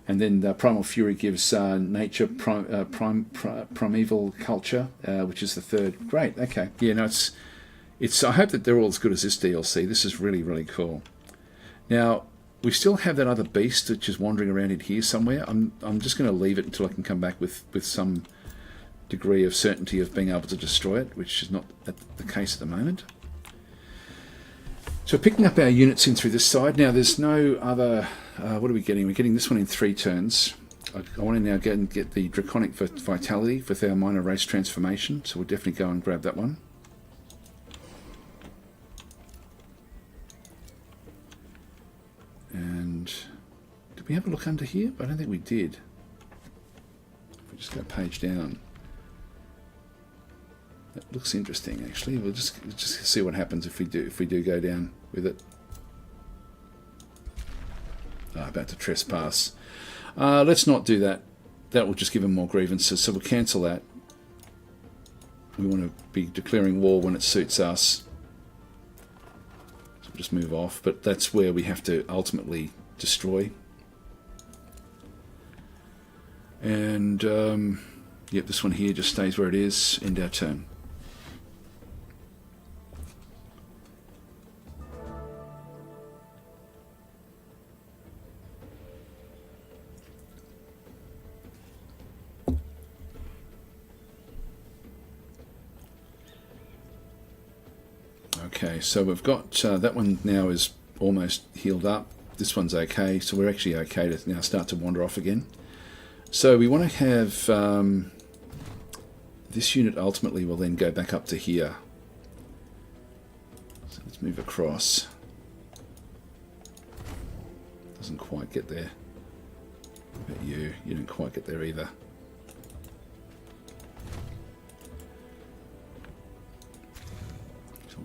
And then Primal Fury gives nature primeval culture, which is the third. Great, okay, yeah, no, it's. I hope that they're all as good as this DLC. This is really cool. Now we still have that other beast which is wandering around in here somewhere. I'm just going to leave it until I can come back with some degree of certainty of being able to destroy it, which is not the case at the moment. So picking up our units in through this side. Now there's no other, what are we getting? We're getting this one in 3 turns. I want to now get the Draconic Vitality with our minor race transformation, so we'll definitely go and grab that one. And did we have a look under here? I don't think we did. If we just go page down. That looks interesting, actually. We'll just see what happens if we do go down with it. About to trespass. Let's not do that. That will just give them more grievances. So we'll cancel that. We want to be declaring war when it suits us. So we'll just move off. But that's where we have to ultimately destroy. And yep, this one here just stays where it is. End our turn. Okay, so we've got that one now is almost healed up. This one's okay, so we're actually okay to now start to wander off again. So we want to have this unit ultimately will then go back up to here. So let's move across. Doesn't quite get there. But you didn't quite get there either.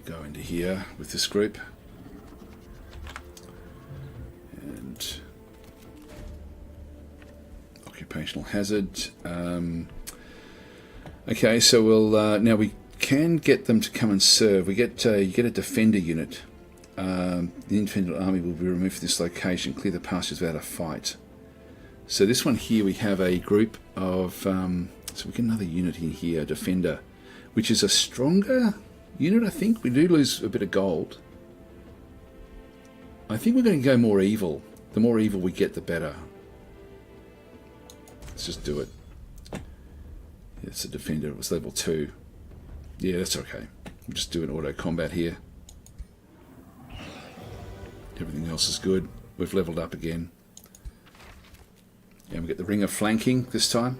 Go into here with this group and occupational hazard. Okay, so we'll now we can get them to come and serve. We get you get a defender unit. The independent army will be removed from this location. Clear the pastures without a fight. So this one here we have a group of so we get another unit in here, defender, which is a stronger unit. I think we do lose a bit of gold. I think we're going to go more evil. The more evil we get, the better. Let's just do it. It's a defender. It was level 2. Yeah, that's okay. We'll just do an auto combat here. Everything else is good. we've leveled up again. And we get the ring of flanking this time.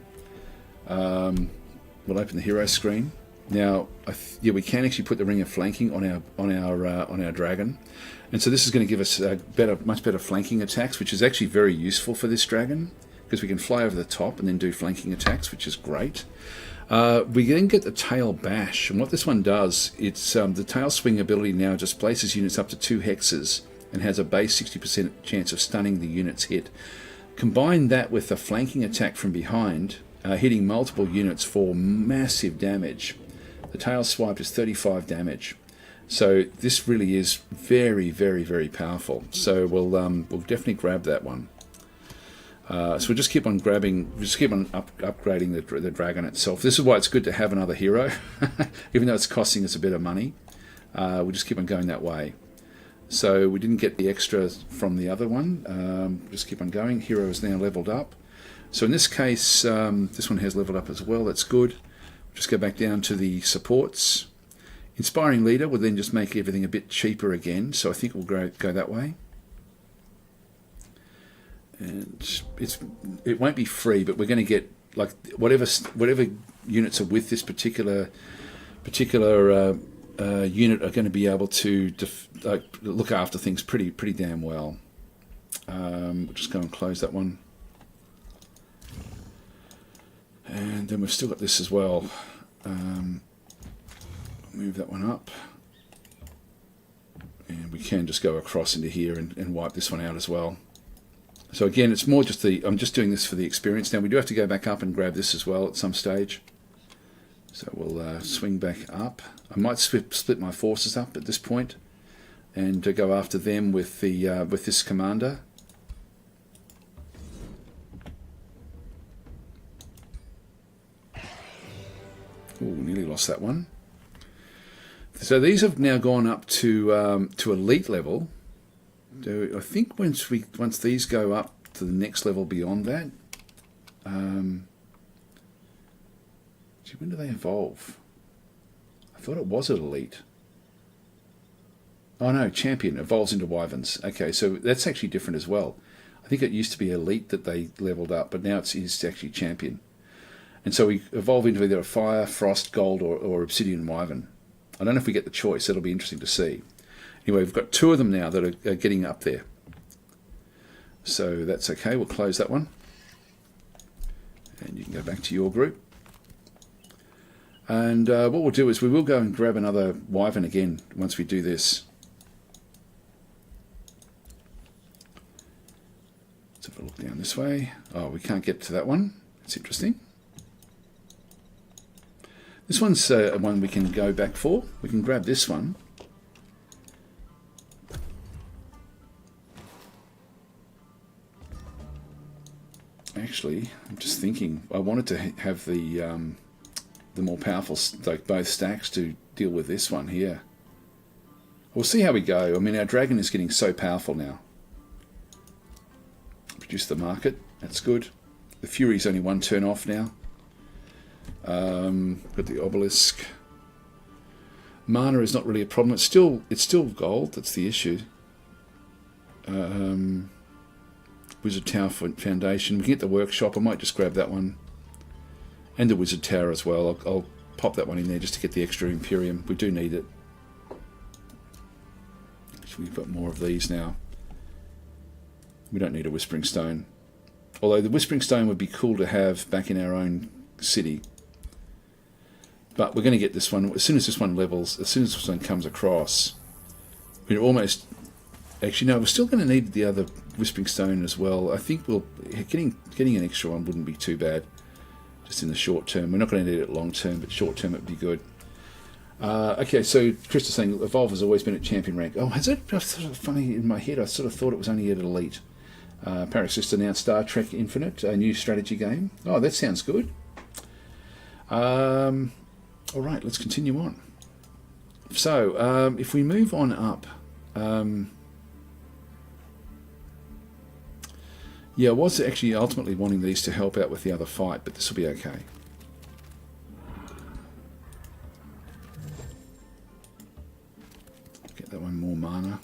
We'll open the hero screen. Now, yeah, we can actually put the ring of flanking on our dragon, and so this is going to give us much better flanking attacks, which is actually very useful for this dragon because we can fly over the top and then do flanking attacks, which is great. We then get the tail bash, and what this one does, it's the tail swing ability now just places units up to 2 hexes and has a base 60% chance of stunning the unit's hit. Combine that with a flanking attack from behind, hitting multiple units for massive damage. The tail swipe is 35 damage. So this really is very, very, very powerful. So we'll definitely grab that one. So we'll just keep on upgrading the dragon itself. This is why it's good to have another hero, even though it's costing us a bit of money. We'll just keep on going that way. So we didn't get the extra from the other one. Just keep on going. Hero is now leveled up. So in this case, this one has leveled up as well. That's good. Just go back down to the supports. Inspiring Leader will then just make everything a bit cheaper again. So I think we'll go that way. And it won't be free, but we're going to get like whatever units are with this particular unit are going to be able to look after things pretty damn well. We'll just go and close that one. And then we've still got this as well. Move that one up. And we can just go across into here and wipe this one out as well. So again, it's more just I'm just doing this for the experience. Now we do have to go back up and grab this as well at some stage. So we'll swing back up. I might split my forces up at this point and go after them with this commander. Oh, nearly lost that one. So these have now gone up to elite level. I think once these go up to the next level beyond that, when do they evolve? I thought it was at elite. Oh no, champion evolves into wyverns. Okay, so that's actually different as well. I think it used to be elite that they leveled up, but now it's actually champion. And so we evolve into either a fire, frost, gold, or obsidian wyvern. I don't know if we get the choice. That'll be interesting to see. Anyway, we've got 2 of them now that are getting up there. So that's okay. We'll close that one. And you can go back to your group. And what we'll do is we will go and grab another wyvern again once we do this. Let's have a look down this way. Oh, we can't get to that one. That's interesting. This one's one we can go back for. We can grab this one. Actually, I'm just thinking, I wanted to have the more powerful, like both stacks to deal with this one here. We'll see how we go. I mean, our dragon is getting so powerful now. Produce the market. That's good. The Fury's only 1 turn off now. Got the obelisk. Mana is not really a problem. It's still gold. That's the issue. Wizard Tower Foundation. We can get the workshop. I might just grab that one, and the Wizard Tower as well. I'll pop that one in there just to get the extra Imperium. We do need it. Actually, we've got more of these now. We don't need a Whispering Stone, although the Whispering Stone would be cool to have back in our own city. But we're going to get this one as soon as this one levels. As soon as this one comes across, we're almost. Actually, no, we're still going to need the other Whispering Stone as well. I think getting an extra one wouldn't be too bad, just in the short term. We're not going to need it long term, but short term it'd be good. Okay, so Chris is saying Evolve has always been at champion rank. Oh, has it? That's sort of funny in my head. I sort of thought it was only at elite. Parax just announced Star Trek Infinite, a new strategy game. Oh, that sounds good. All right, let's continue on. So, if we move on up, yeah, I was actually ultimately wanting these to help out with the other fight, but this will be okay. Get that one more mana.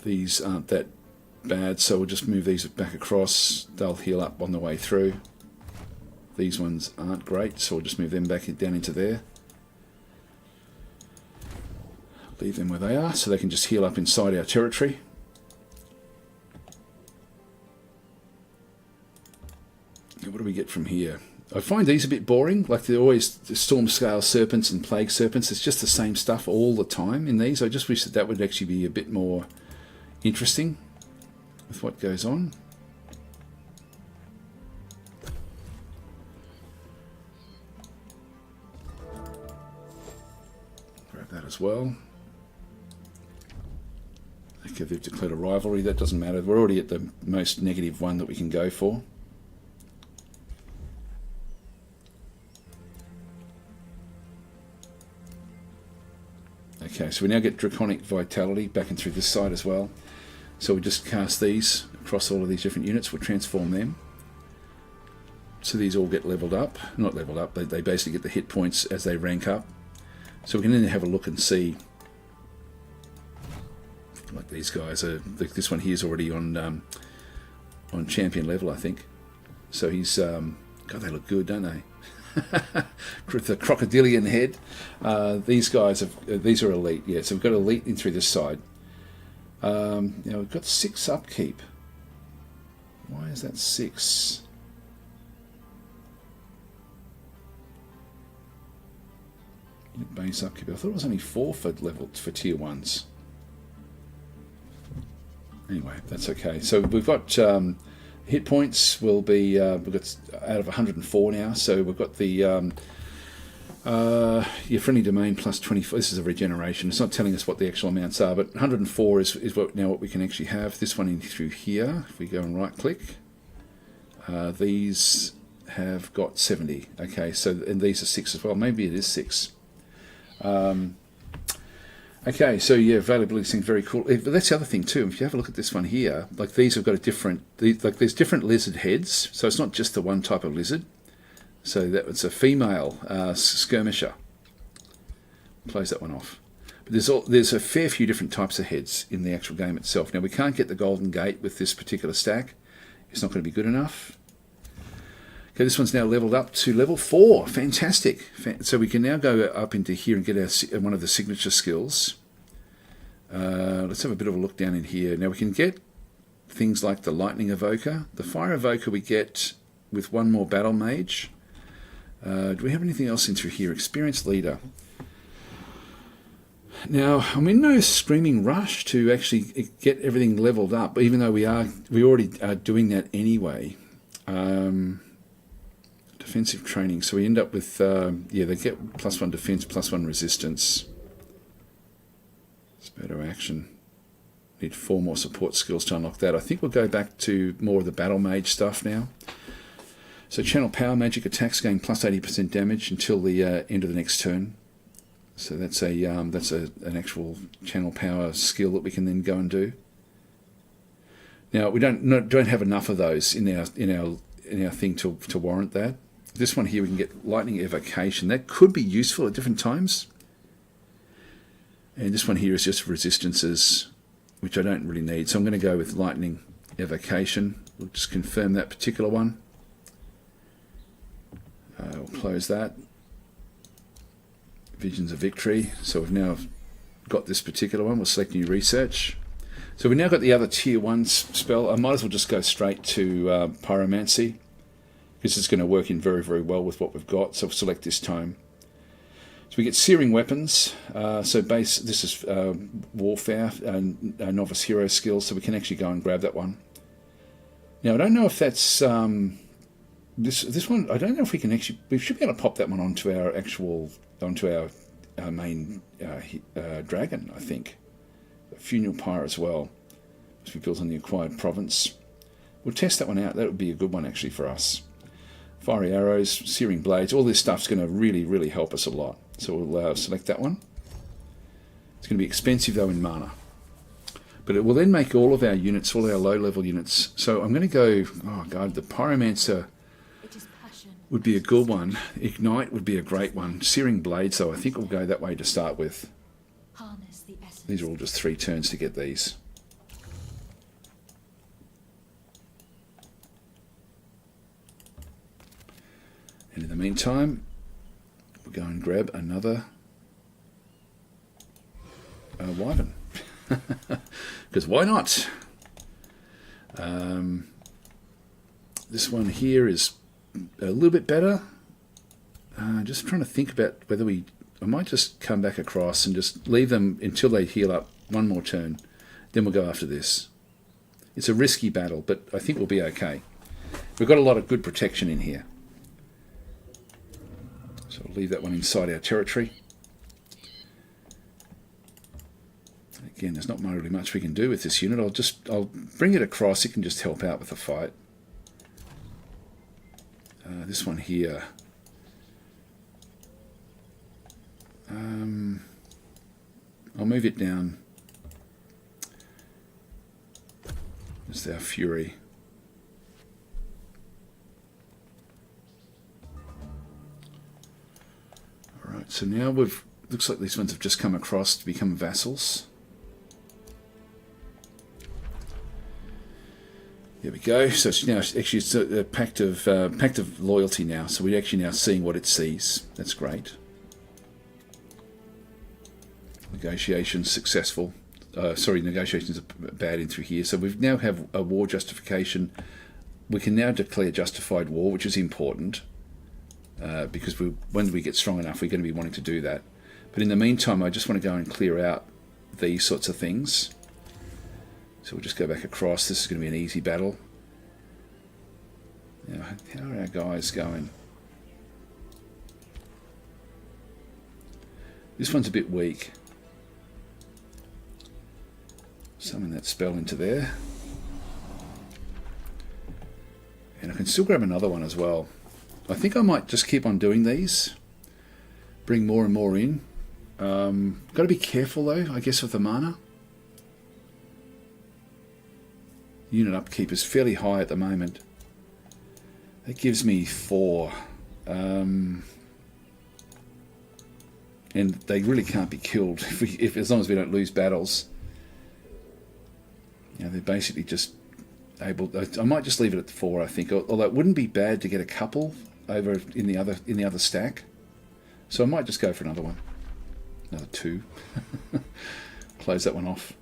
these aren't that bad, so we'll just move these back across. They'll heal up on the way through. These ones aren't great, so we'll just move them back down into there. Leave them where they are, so they can just heal up inside our territory. And what do we get from here? I find these a bit boring. Like they're always the storm scale serpents and plague serpents. It's just the same stuff all the time in these. I just wish that that would actually be a bit more interesting with what goes on. Grab that as well. Okay, they've declared a rivalry. That doesn't matter. We're already at the most negative one that we can go for. Okay, so we now get Draconic Vitality back in through this side as well. So we just cast these across all of these different units. We'll transform them. So these all get leveled up. Not leveled up, they basically get the hit points as they rank up. So we can then have a look and see. Like these guys are. This one here is already on champion level, I think. So he's. God, they look good, don't they? With the crocodilian head. These guys these are elite. Yeah, so we've got elite in through this side. Now we've got 6 upkeep. Why is that 6? Base upkeep. I thought it was only 4 for tier 1s. Anyway, that's okay. So we've got hit points will be we've got out of 104 now. So we've got the your friendly domain plus 24. This is a regeneration. It's not telling us what the actual amounts are, but 104 is what we can actually have. This one in through here. If we go and right click, these have got 70. Okay, so and these are 6 as well. Maybe it is 6. Okay, so yeah, availability seems very cool. But that's the other thing too. If you have a look at this one here, like these have got a different, like there's different lizard heads. So it's not just the one type of lizard. So that it's a female skirmisher. Close that one off. But there's a fair few different types of heads in the actual game itself. Now we can't get the Golden Gate with this particular stack. It's not going to be good enough. Okay, this one's now leveled up to level 4. Fantastic. So we can now go up into here and get our one of the signature skills. Let's have a bit of a look down in here. Now we can get things like the Lightning Evoker. The Fire Evoker we get with 1 more Battle Mage. Do we have anything else in through here? Experienced Leader. Now, I'm in no screaming rush to actually get everything leveled up, even though we already are doing that anyway. Defensive training. So we end up with, they get +1 defense, +1 resistance. It's better action. Need 4 more support skills to unlock that. I think we'll go back to more of the Battle Mage stuff now. So channel power magic attacks gain +80% damage until the end of the next turn. So that's an actual channel power skill that we can then go and do. Now we don't have enough of those in our thing to warrant that. This one here we can get Lightning Evocation. That could be useful at different times. And this one here is just resistances, which I don't really need. So I'm going to go with Lightning Evocation. We'll just confirm that particular one. We'll close that. Visions of Victory. So we've now got this particular one. We'll select New Research. So we've now got the other tier 1 spell. I might as well just go straight to Pyromancy, because it's going to work in very, very well with what we've got. So we'll select this tome. So we get Searing Weapons. This is Warfare, Novice Hero skills, so we can actually go and grab that one. Now, I don't know if that's... this one, I don't know if we can actually... We should be able to pop that one onto our main dragon, I think. Funeral Pyre as well, which we built on the acquired province. We'll test that one out. That would be a good one actually for us. Fiery Arrows, Searing Blades, all this stuff's going to really, really help us a lot. So we'll select that one. It's going to be expensive though in mana. But it will then make all of our units, all our low-level units. So I'm going to go, oh god, the Pyromancer would be a good one. Ignite would be a great one. Searing Blades though, I think we'll go that way to start with. These are all just 3 turns to get these. the meantime, we'll go and grab another wyvern. Because why not? This one here is a little bit better. Just trying to think about whether I might just come back across and just leave them until they heal up one more turn. Then we'll go after this. It's a risky battle, but I think we'll be okay. We've got a lot of good protection in here. So we'll leave that one inside our territory. Again, there's not really much we can do with this unit. I'll bring it across. It can just help out with the fight. This one here. I'll move it down. It's our Fury. Alright, so now looks like these ones have just come across to become vassals. There we go. So it's now actually it's a pact of loyalty now. So we're actually now seeing what it sees. That's great. Negotiations successful. Negotiations are bad in through here. So we now have a war justification. We can now declare justified war, which is important because when we get strong enough, we're going to be wanting to do that. But in the meantime, I just want to go and clear out these sorts of things. So we'll just go back across. This is going to be an easy battle. Now, how are our guys going? This one's a bit weak. Summon that spell into there. And I can still grab another one as well. I think I might just keep on doing these. Bring more and more in. Got to be careful though, I guess, with the mana. Unit upkeep is fairly high at the moment. That gives me 4. And they really can't be killed as long as we don't lose battles. You know, they're basically just able. I might just leave it at 4. I think, although it wouldn't be bad to get a couple over in the other stack. So I might just go for another one, another 2. Close that one off.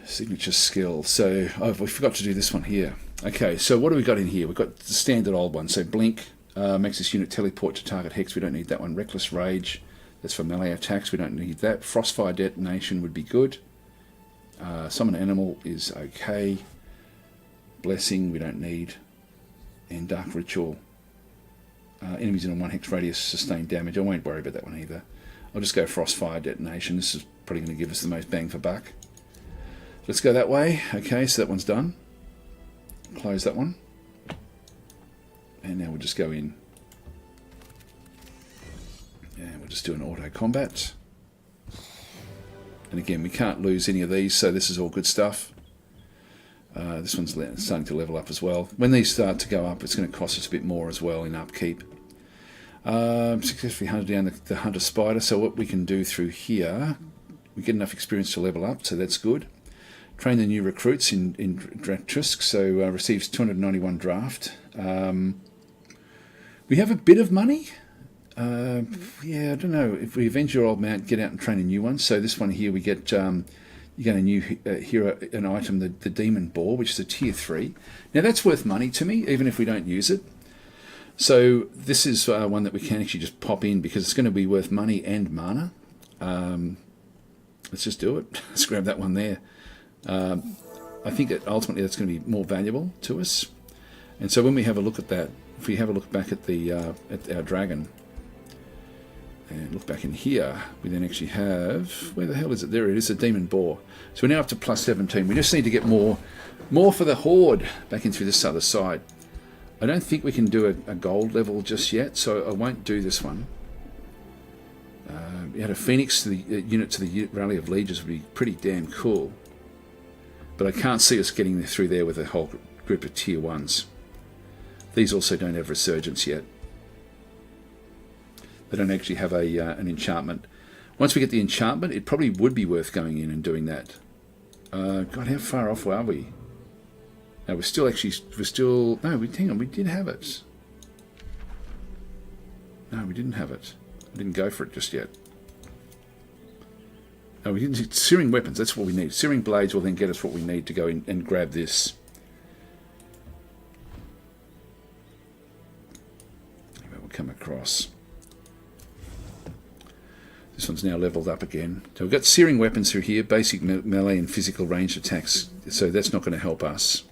Signature skill. So we forgot to do this one here. Okay, so what do we got in here? We've got the standard old one. So blink makes this unit teleport to target hex. We don't need that one. Reckless rage. That's for melee attacks. We don't need that. Frostfire detonation would be good. Summon animal is okay. Blessing we don't need. And dark ritual. Enemies in a 1 hex radius sustain damage. I won't worry about that one either. I'll just go Frostfire detonation. This is probably going to give us the most bang for buck. Let's go that way. Okay, so that one's done. Close that one. And now we'll just go in. And we'll just do an auto combat. And again, we can't lose any of these, so this is all good stuff. This one's starting to level up as well. When these start to go up, it's going to cost us a bit more as well in upkeep. Successfully hunted down the hunter spider. So what we can do through here, we get enough experience to level up, so that's good. Train the new recruits in Dratrisk, so receives 291 draft. We have a bit of money. Yeah, I don't know. If we avenge your old mount, get out and train a new one. So this one here, we get you get a new hero, an item, the Demon Boar, which is a tier 3. Now that's worth money to me, even if we don't use it. So this is one that we can actually just pop in because it's going to be worth money and mana. Let's just do it. Let's grab that one there. I think that ultimately that's going to be more valuable to us. And so when we have a look at that, if we have a look back at at our dragon and look back in here, we then actually have, where the hell is it? There it is, a Demon Boar. So we're now up to plus 17. We just need to get more for the Horde back in through this other side. I don't think we can do a gold level just yet, so I won't do this one. We had a Phoenix to the unit to the Rally of Legions would be pretty damn cool. But I can't see us getting through there with a whole group of tier 1s. These also don't have Resurgence yet. They don't actually have an enchantment. Once we get the enchantment, it probably would be worth going in and doing that. God, how far off are we? No, no, hang on, we did have it. No, we didn't have it. I didn't go for it just yet. No, we didn't. Searing weapons, that's what we need. Searing blades will then get us what we need to go in and grab this. Maybe we'll come across. This one's now leveled up again. So we've got searing weapons through here, basic melee and physical ranged attacks. So that's not going to help us.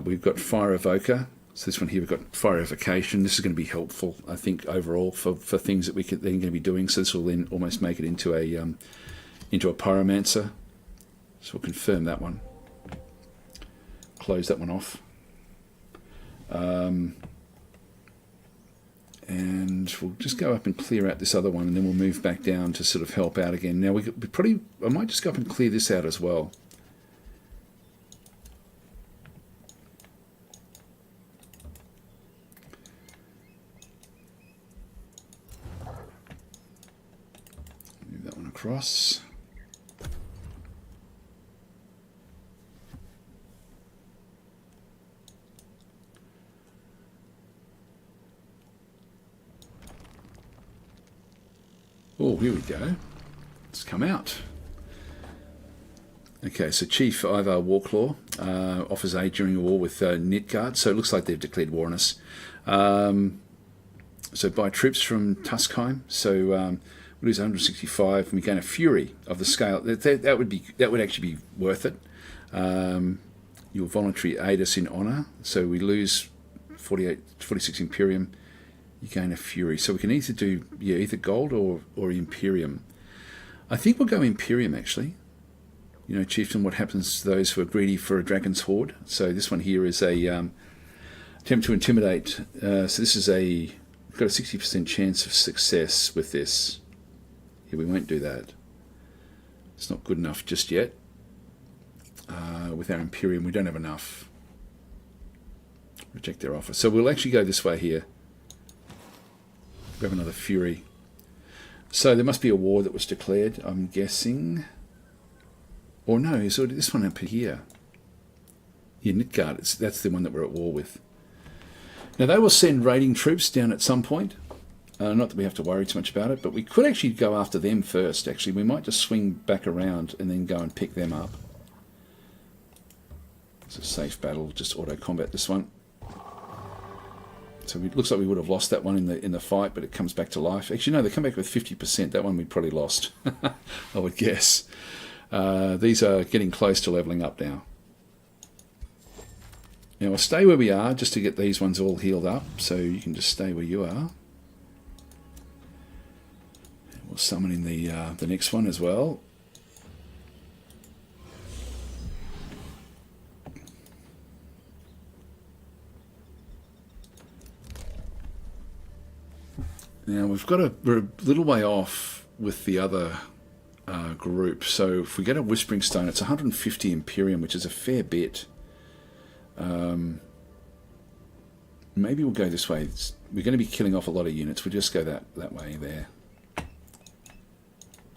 We've got Fire Evoker. So this one here, we've got Fire Evocation. This is going to be helpful, I think, overall for things that we're then going to be doing. So this will then almost make it into a Pyromancer. So we'll confirm that one. Close that one off. And we'll just go up and clear out this other one, and then we'll move back down to sort of help out again. Now I might just go up and clear this out as well. Move that one across. Oh, here we go. It's come out. Okay, so Chief AoW4 offers aid during a war with Nidgard. So it looks like they've declared war on us. So buy troops from Tuskheim. So we lose 165, and we gain a fury of the scale. That would actually be worth it. You'll voluntarily aid us in honor. So we lose 46 Imperium. You gain a fury. So we can either do either gold or Imperium. I think we'll go Imperium actually. You know, Chieftain, what happens to those who are greedy for a dragon's hoard? So this one here is a attempt to intimidate. So this is we've got a 60% chance of success with this. Yeah, we won't do that. It's not good enough just yet. With our Imperium, we don't have enough. Reject their offer. So we'll actually go this way here. Grab another fury. So there must be a war that was declared, I'm guessing. Or no, it's already this one up here. Yeah, Nidgard, that's the one that we're at war with. Now they will send raiding troops down at some point. Not that we have to worry too much about it, but we could actually go after them first, actually. We might just swing back around and then go and pick them up. It's a safe battle, just auto-combat this one. So it looks like we would have lost that one in the fight, but it comes back to life. Actually, no, they come back with 50%. That one we probably lost, I would guess. These are getting close to leveling up now. Now, I'll stay where we are just to get these ones all healed up. So you can just stay where you are. We'll summon in the next one as well. Now we're a little way off with the other group. So if we get a Whispering Stone, it's 150 Imperium, which is a fair bit. Maybe we'll go this way. We're going to be killing off a lot of units. We'll just go that way there.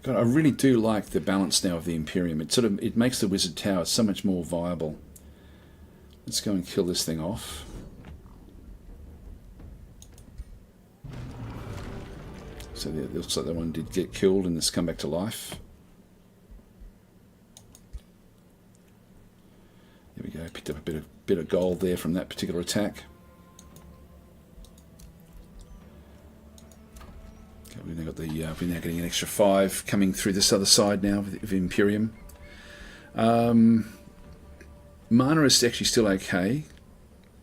God, I really do like the balance now of the Imperium. It makes the Wizard Tower so much more viable. Let's go and kill this thing off. So it looks like that one did get killed and it's come back to life. There we go, picked up a bit of gold there from that particular attack. Okay, we've now got we're now getting an extra 5 coming through this other side now of Imperium. Mana is actually still okay.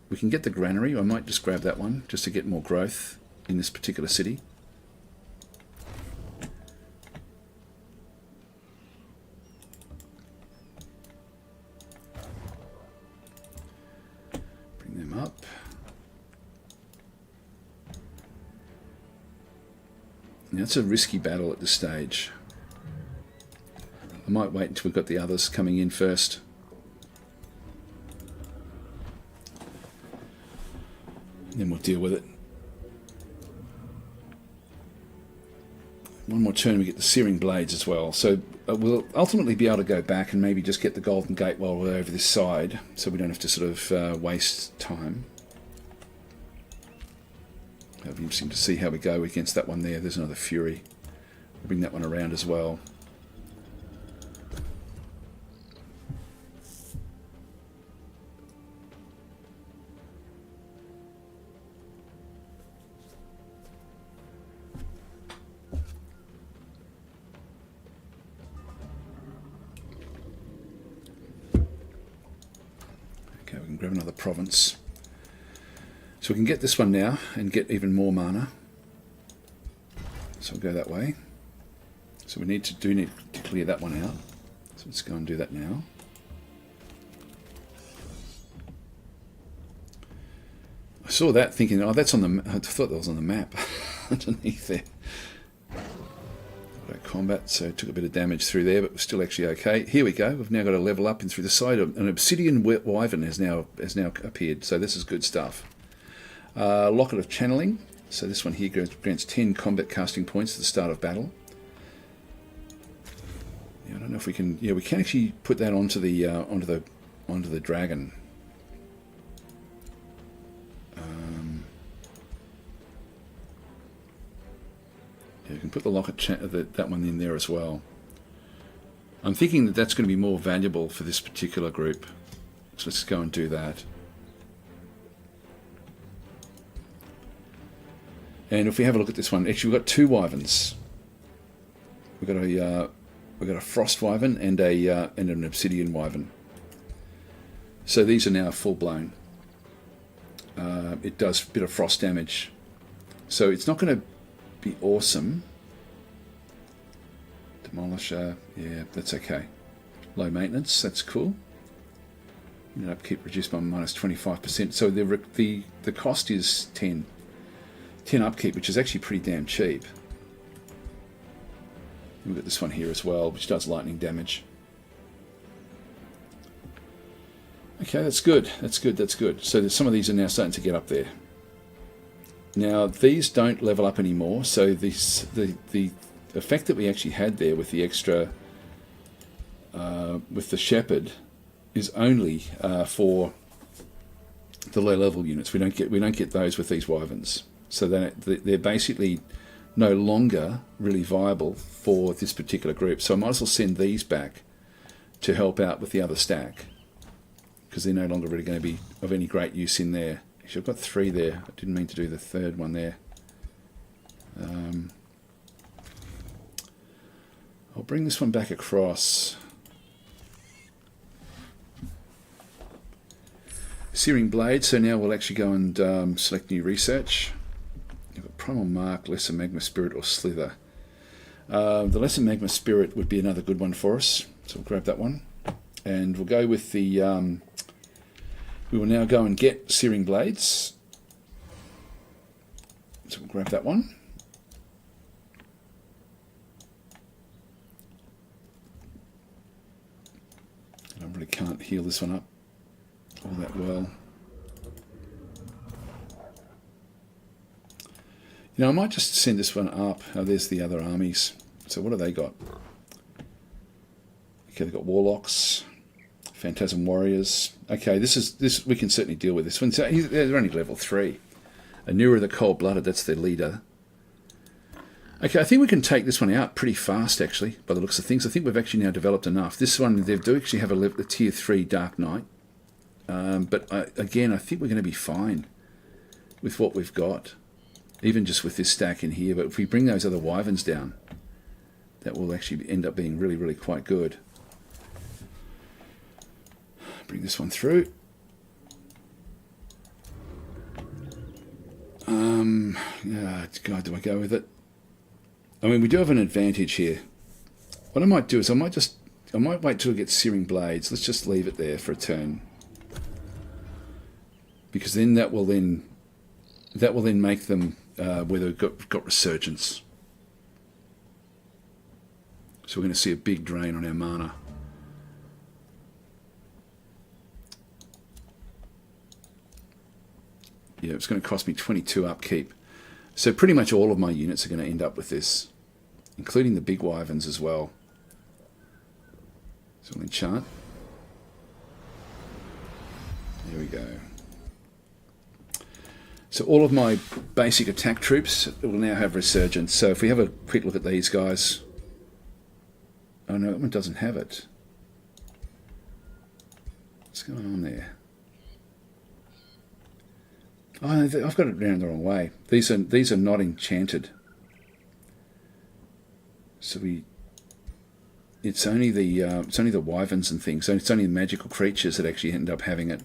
We can get the granary. I might just grab that one just to get more growth in this particular city. Up. Now it's a risky battle at this stage. I might wait until we've got the others coming in first. Then we'll deal with it. one more turn we get the Searing Blades as well. So we'll ultimately be able to go back and maybe just get the Golden Gate while we're over this side, so we don't have to sort of waste time. It'll be interesting to see how we go against that one there. There's another Fury. We'll bring that one around as well. Okay, we can grab another province. So we can get this one now and get even more mana. So we'll go that way. So we need to clear that one out. So let's go and do that now. I saw that thinking, oh, that's on the. I thought that was on the map underneath there. Combat, so took a bit of damage through there, but we're still actually okay. Here we go. We've now got a level up in through the side. An Obsidian Wyvern has now appeared, so this is good stuff. Locket of Channeling. So this one here grants 10 combat casting points at the start of battle. Yeah, I don't know if we can. Yeah, we can actually put that onto the dragon. Yeah, you can put the locket that one in there as well. I'm thinking that that's going to be more valuable for this particular group. So let's go and do that. And if we have a look at this one, actually we've got two wyverns. We've got a frost wyvern and an obsidian wyvern. So these are now full blown. It does a bit of frost damage. So it's not going to be awesome. Demolisher, yeah, that's okay. Low maintenance, that's cool. Unit upkeep reduced by minus 25%. So the cost is 10 upkeep, which is actually pretty damn cheap. We've got this one here as well, which does lightning damage. Okay, that's good. That's good. That's good. So some of these are now starting to get up there. Now these don't level up anymore. So the effect that we actually had there with the extra with the shepherd is only for the low level units. We don't get those with these wyverns. So they're basically no longer really viable for this particular group. So I might as well send these back to help out with the other stack, because they're no longer really going to be of any great use in there. Actually, I've got 3 there. I didn't mean to do the third one there. I'll bring this one back across. Searing Blade, so now we'll actually go and select new research. You've got Primal Mark, Lesser Magma Spirit, or Slither. The Lesser Magma Spirit would be another good one for us, so we'll grab that one. And we'll go with the... we will now go and get Searing Blades. So we'll grab that one. I really can't heal this one up all that well. You know, I might just send this one up. Oh, there's the other armies. So what have they got? Okay, they've got Warlocks, Phantasm Warriors. Okay, this we can certainly deal with this one. So they're only level 3. Anura the Cold-Blooded, that's their leader. Okay, I think we can take this one out pretty fast, actually, by the looks of things. I think we've actually now developed enough. This one, they do actually have a tier 3 Dark Knight. But again, I think we're going to be fine with what we've got, even just with this stack in here. But if we bring those other wyverns down, that will actually end up being really, really quite good. Bring this one through. God, do I go with it? I mean, we do have an advantage here. What I might do is I might wait till we get Searing Blades. Let's just leave it there for a turn, because then that will then make them where they've got Resurgence. So we're going to see a big drain on our mana. Yeah, it's going to cost me 22 upkeep. So pretty much all of my units are going to end up with this. including the big wyverns as well. So we'll enchant. There we go. So all of my basic attack troops will now have resurgence. So if we have a quick look at these guys. Oh no, that one doesn't have it. What's going on there? Oh, I've got it around the wrong way. These are not enchanted. So it's only the wyverns and things. So it's only the magical creatures that actually end up having it.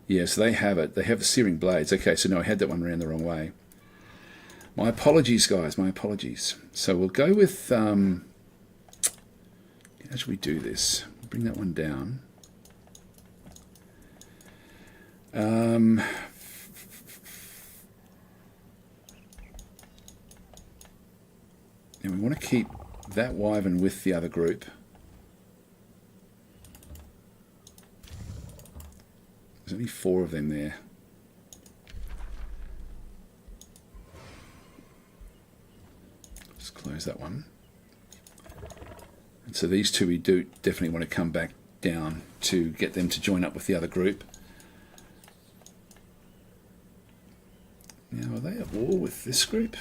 Yeah, so they have it. They have the searing blades. Okay, so no, I had that one around the wrong way. My apologies, guys. My apologies. So we'll go with. How should we do this? Bring that one down. And we want to keep that wyvern with the other group. There's only 4 of them there. Let's close that one. And so these 2 we do definitely want to come back down to get them to join up with the other group. Now, are they at war with this group?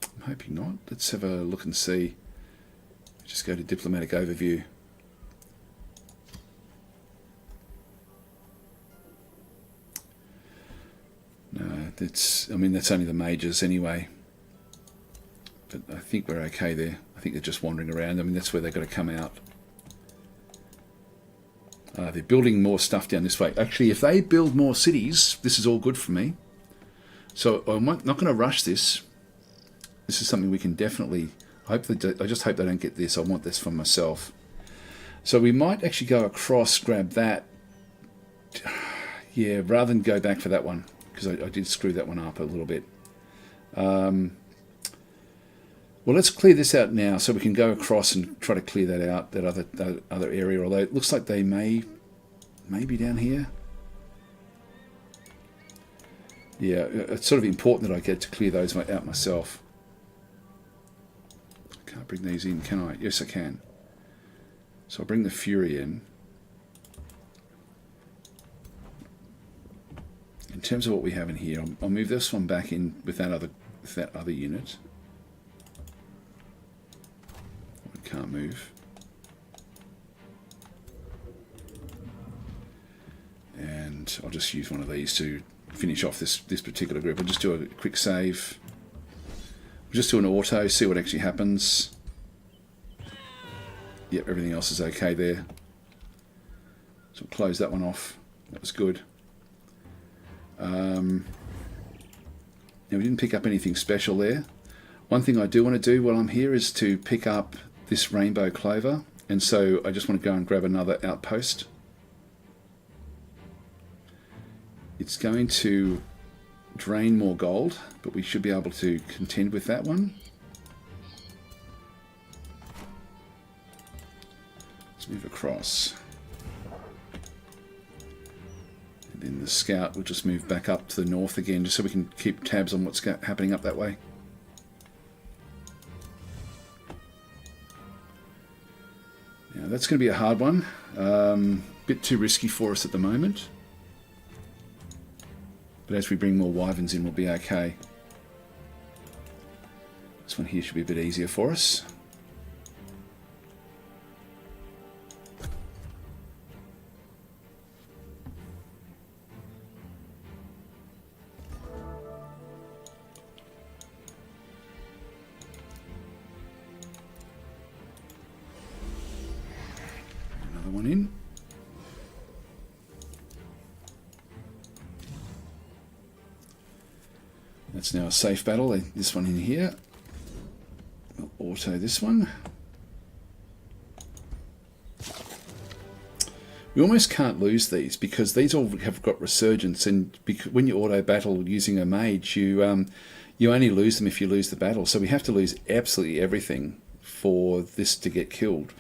I'm hoping not. Let's have a look and see. Just go to diplomatic overview. No, that's only the majors anyway. But I think we're okay there. I think they're just wandering around. I mean, that's where they've got to come out. They're building more stuff down this way. Actually, if they build more cities, this is all good for me. So I'm not going to rush this. This is something we can definitely... I just hope they don't get this. I want this for myself. So we might actually go across, grab that. Yeah, rather than go back for that one. Because I did screw that one up a little bit. Well, let's clear this out now so we can go across and try to clear that out, that other area. Although it looks like they may be down here. Yeah, it's sort of important that I get to clear those out myself. I can't bring these in, can I? Yes, I can. So I'll bring the Fury in. In terms of what we have in here, I'll move this one back in with that other unit. Can't move. And I'll just use one of these to finish off this particular group. I'll just do a quick save. We'll just do an auto, see what actually happens. Yep, everything else is okay there. So we'll close that one off. That was good. Now we didn't pick up anything special there. One thing I do want to do while I'm here is to pick up this rainbow clover, and so I just want to go and grab another outpost. It's going to drain more gold, but we should be able to contend with that one. Let's move across. And then the scout will just move back up to the north again, just so we can keep tabs on what's happening up that way. Now that's going to be a hard one. Bit too risky for us at the moment. But as we bring more wyverns in, we'll be okay. This one here should be a bit easier for us. Another one in. That's now a safe battle. This one in here. We'll auto this one. We almost can't lose these because these all have got resurgence, and when you auto battle using a mage, you only lose them if you lose the battle. So we have to lose absolutely everything for this to get killed.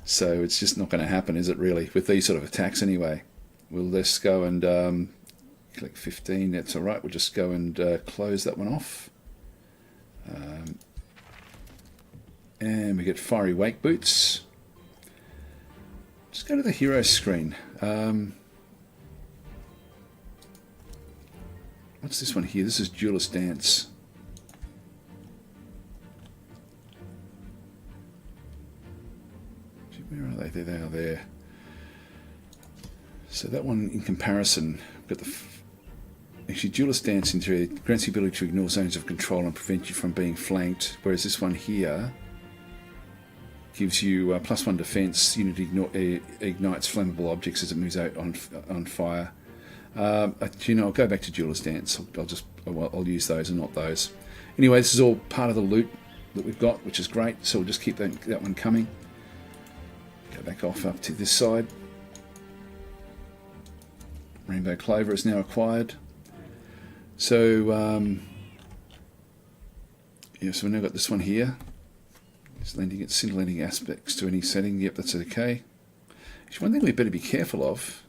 So it's just not going to happen, is it really? With these sort of attacks anyway. We'll just go and Collect 15, that's all right. We'll just go and close that one off. And we get fiery wake boots. Just go to the hero screen. What's this one here? This is Duelist Dance. Where are they? There they are there. So that one, in comparison, we've got the... Actually, Duelist Dance interior grants the ability to ignore zones of control and prevent you from being flanked, whereas this one here gives you +1 defense. Unit ignites flammable objects as it moves out on fire. You know, I'll go back to Duelist Dance. I'll use those and not those. Anyway, this is all part of the loot that we've got, which is great. So we'll just keep that one coming. Go back off up to this side. Rainbow Clover is now acquired. So yeah, so we've now got this one here. It's lending its scintillating aspects to any setting. Yep, that's okay. Actually, one thing we better be careful of.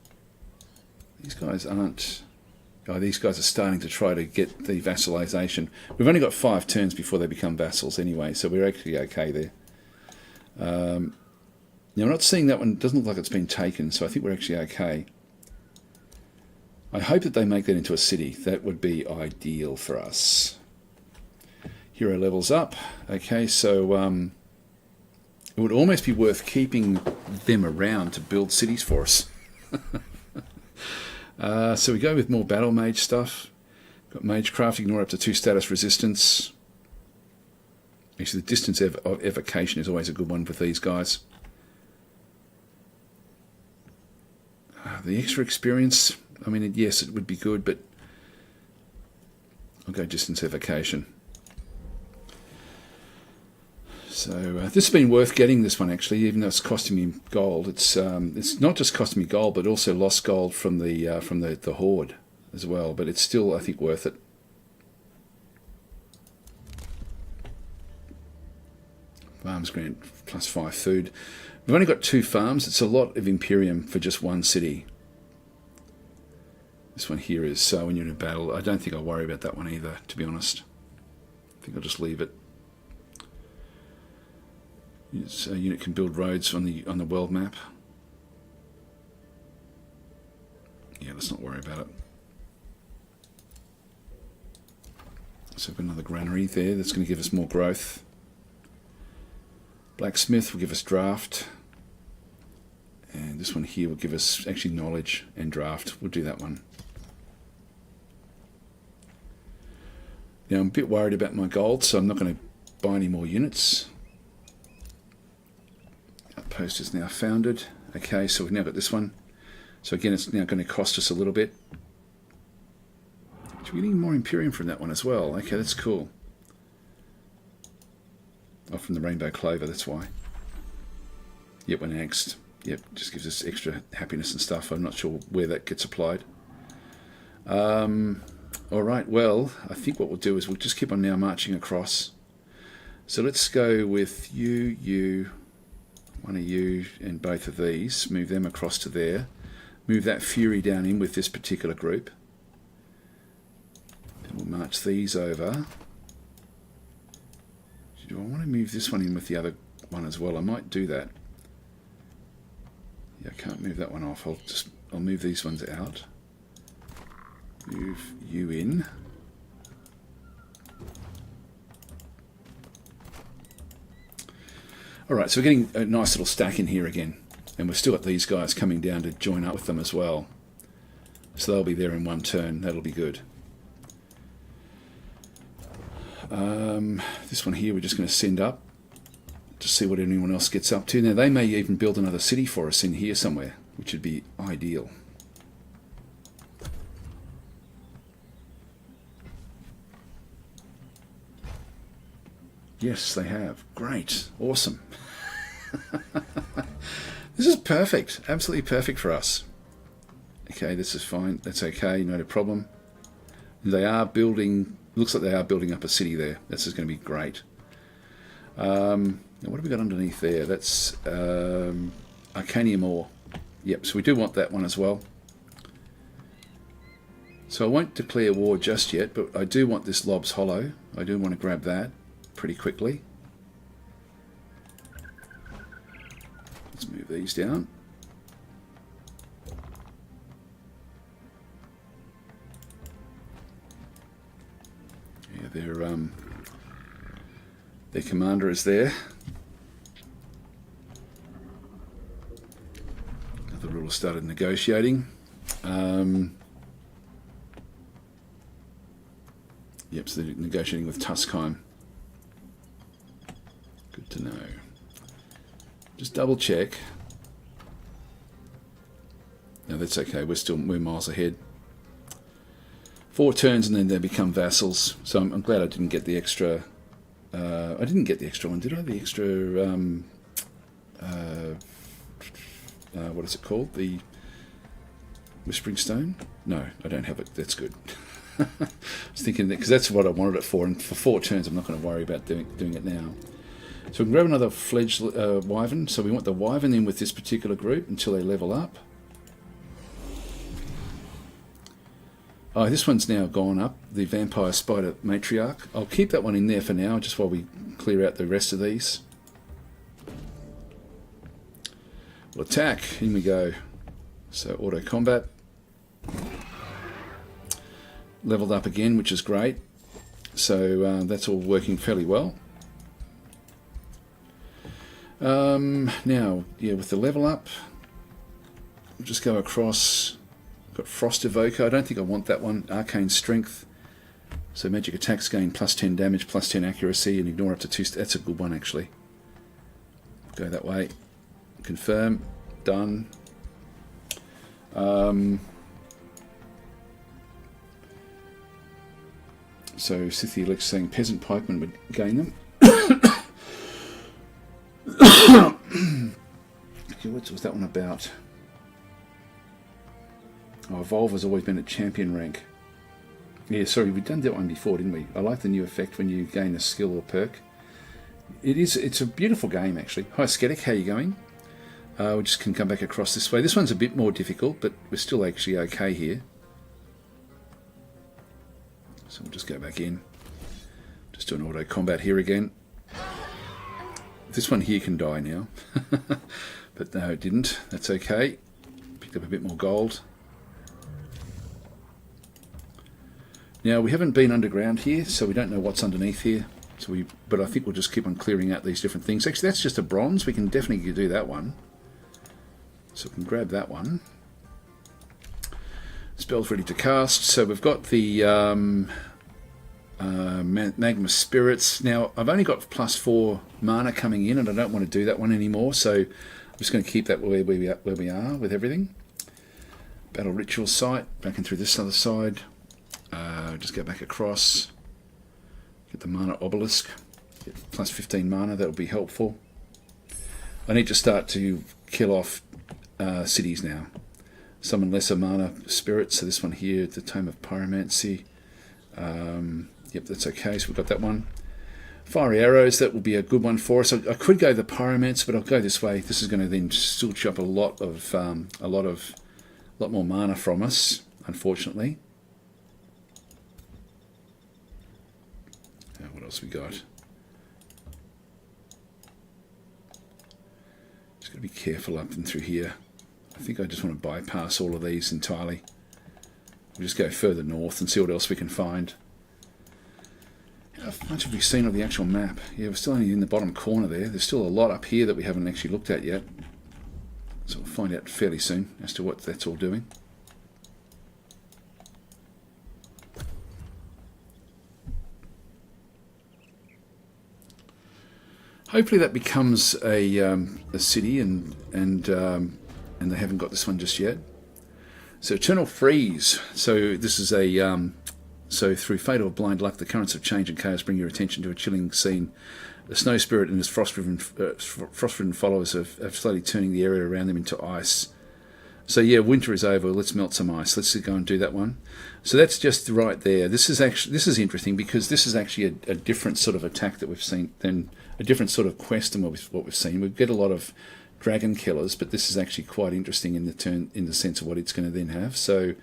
These guys aren't... Oh, these guys are starting to try to get the vassalization. We've only got 5 turns before they become vassals anyway, so we're actually okay there. Now, I'm not seeing that one. It doesn't look like it's been taken, so I think we're actually okay. I hope that they make that into a city. That would be ideal for us. Hero levels up. Okay, so it would almost be worth keeping them around to build cities for us. So we go with more battle mage stuff. Got magecraft, ignore up to 2 status resistance. Actually, the distance of evocation is always a good one with these guys. The extra experience, I mean, yes, it would be good, but I'll go distance evocation. So this has been worth getting, this one actually, even though it's costing me gold. It's not just costing me gold, but also lost gold from the horde as well. But it's still, I think, worth it. Farms grant +5 food. We've only got 2 farms. It's a lot of Imperium for just 1 city. This one here is so when you're in a battle. I don't think I'll worry about that one either, to be honest. I think I'll just leave it. So a unit can build roads on the world map. Yeah, let's not worry about it. So we've got another granary there that's going to give us more growth. Blacksmith will give us draft. And this one here will give us actually knowledge and draft. We'll do that one. Now I'm a bit worried about my gold, so I'm not going to buy any more units. Outpost is now founded. Okay, so we've now got this one. So again, it's now going to cost us a little bit. We're getting more Imperium from that one as well. Okay, that's cool. Oh, from the Rainbow Clover, that's why. Yep, we're next. Yep, just gives us extra happiness and stuff. I'm not sure where that gets applied. Alright, well, I think what we'll do is we'll just keep on now marching across. So let's go with you, one of you, and both of these. Move them across to there. Move that Fury down in with this particular group. And we'll march these over. Do I want to move this one in with the other one as well? I might do that. Yeah, I can't move that one off. I'll move these ones out. Move you in. Alright, so we're getting a nice little stack in here again. And we've still got these guys coming down to join up with them as well. So they'll be there in 1 turn. That'll be good. This one here we're just going to send up to see what anyone else gets up to. Now they may even build another city for us in here somewhere, which would be ideal. Yes, they have. Great. Awesome. This is perfect. Absolutely perfect for us. Okay, this is fine. That's okay. Not a problem. They are building... Looks like they are building up a city there. This is going to be great. Now what have we got underneath there? That's Arcanium ore. Yep, so we do want that one as well. So I won't declare war just yet, but I do want this Lob's Hollow. I do want to grab that pretty quickly. Let's move these down. Yeah, their commander is there. Another ruler started negotiating. Yep, so they're negotiating with Tuskheim. Good to know. Just double check. No, that's okay. We're miles ahead. 4 turns and then they become vassals. So I'm glad I didn't get the extra. I didn't get the extra one, did I? The extra. What is it called? The Whispering Stone? No, I don't have it. That's good. I was thinking that because that's what I wanted it for, and for 4 turns I'm not going to worry about doing it now. So we can grab another fledged wyvern. So we want the wyvern in with this particular group until they level up. Oh, this one's now gone up, the Vampire Spider Matriarch. I'll keep that one in there for now, just while we clear out the rest of these. We'll attack. In we go. So auto combat. Leveled up again, which is great. So that's all working fairly well. Now, yeah, with the level up, we'll just go across. Got Frost Evoker. I don't think I want that one. Arcane Strength. So magic attacks gain plus 10 damage, plus 10 accuracy, and ignore up to 2. That's a good one, actually. Go that way. Confirm. Done. So Scythia Lex saying Peasant Pikemen would gain them. What was that one about? Oh, Evolve has always been at champion rank. Yeah, sorry, we've done that one before, didn't we? I like the new effect when you gain a skill or perk. It's a beautiful game, actually. Hi, Sketic, how you going? We just can come back across this way. This one's a bit more difficult, but we're still actually okay here. So we'll just go back in. Just do an auto combat here again. This one here can die now. But no, it didn't. That's okay. Picked up a bit more gold. Now, we haven't been underground here, so we don't know what's underneath here. But I think we'll just keep on clearing out these different things. Actually, that's just a bronze. We can definitely do that one. So we can grab that one. Spell's ready to cast. So we've got the Magma Spirits. Now, I've only got +4 mana coming in, and I don't want to do that one anymore. So I'm just going to keep that where we are with everything. Battle Ritual Site. Back in through this other side. Just go back across. Get the Mana Obelisk. Get +15 mana. That will be helpful. I need to start to kill off cities now. Summon lesser mana spirits. So this one here, the Tome of Pyromancy. Yep, that's okay. So we've got that one. Fiery Arrows. That will be a good one for us. I could go the Pyromancer, but I'll go this way. This is going to then still chop a lot more mana from us, unfortunately. What else we got? Just got to be careful up and through here. I think I just want to bypass all of these entirely. We'll just go further north and see what else we can find. How much have we seen of the actual map? Yeah, we're still only in the bottom corner there. There's still a lot up here that we haven't actually looked at yet. So we'll find out fairly soon as to what that's all doing. Hopefully that becomes a city, and they haven't got this one just yet. So Eternal Freeze. So this is a so through fate or blind luck, the currents of change and chaos bring your attention to a chilling scene. The Snow Spirit and his frost-ridden followers are slowly turning the area around them into ice. So yeah, winter is over. Let's melt some ice. Let's go and do that one. So that's just right there. This is interesting because this is actually a different sort of attack that we've seen than a different sort of quest than what we've seen. We get a lot of dragon killers, but this is actually quite interesting in the sense of what it's going to then have. So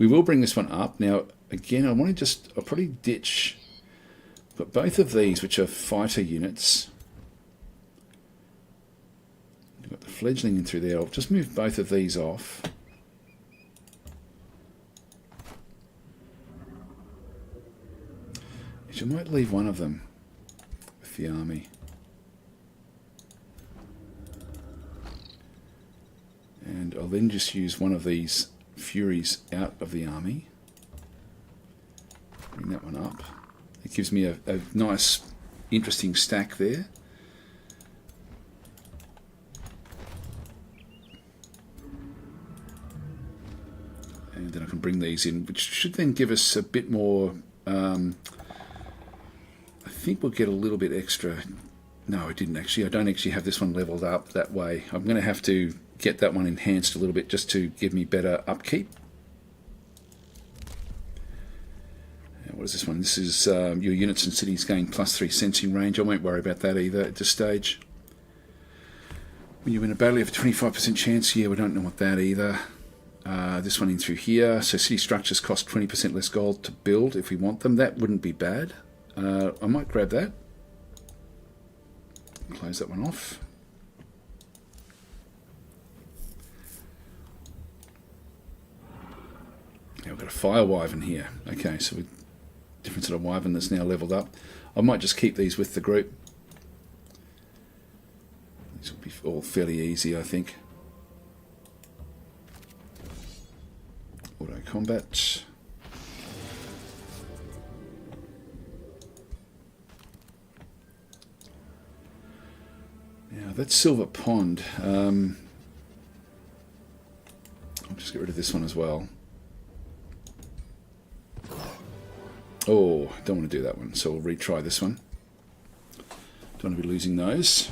We will bring this one up. Now, again, I want to I'll probably ditch, but both of these, which are fighter units, you've got the fledgling in through there. I'll just move both of these off. I might leave one of them with the army. And I'll then just use one of these Furies out of the army. Bring that one up. It gives me a nice, interesting stack there. And then I can bring these in, which should then give us a bit more... I think we'll get a little bit extra. No, I didn't actually. I don't actually have this one leveled up that way. I'm going to have to get that one enhanced a little bit just to give me better upkeep. What is this one? This is your units and cities gain +3 sensing range. I won't worry about that either at this stage. When you win a battle, you have a 25% chance. Yeah, we don't know what that either. This one in through here. So city structures cost 20% less gold to build if we want them. That wouldn't be bad. I might grab that. Close that one off. Now we've got a fire wyvern here. Okay, so with different sort of wyvern that's now leveled up. I might just keep these with the group. These will be all fairly easy, I think. Auto combat. Now that's Silver Pond. I'll just get rid of this one as well. Oh, don't want to do that one, so we'll retry this one. Don't want to be losing those.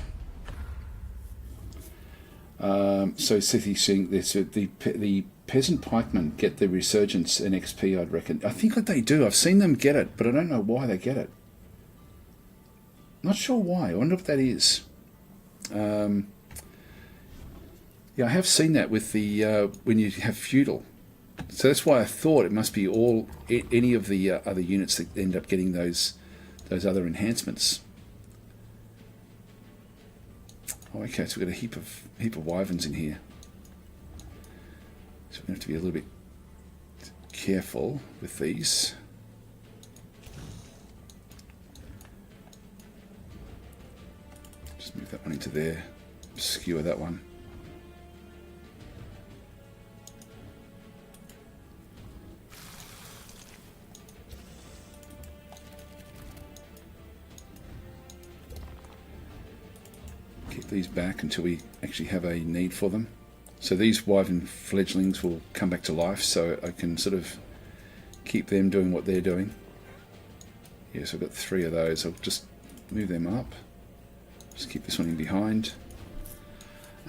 So Sithy's saying this, the peasant pikemen get the resurgence and XP, I'd reckon. I think that they do. I've seen them get it, but I don't know why they get it. Not sure why. I wonder if that is. Yeah, I have seen that with the when you have feudal. So that's why I thought it must be any of the other units that end up getting those other enhancements. Oh, okay, so we've got a heap of wyverns in here. So we have to be a little bit careful with these. Just move that one into there. Skewer that one. Keep these back until we actually have a need for them. So these wyvern fledglings will come back to life, so I can sort of keep them doing what they're doing. Yes, I've got 3 of those. I'll just move them up. Just keep this one in behind.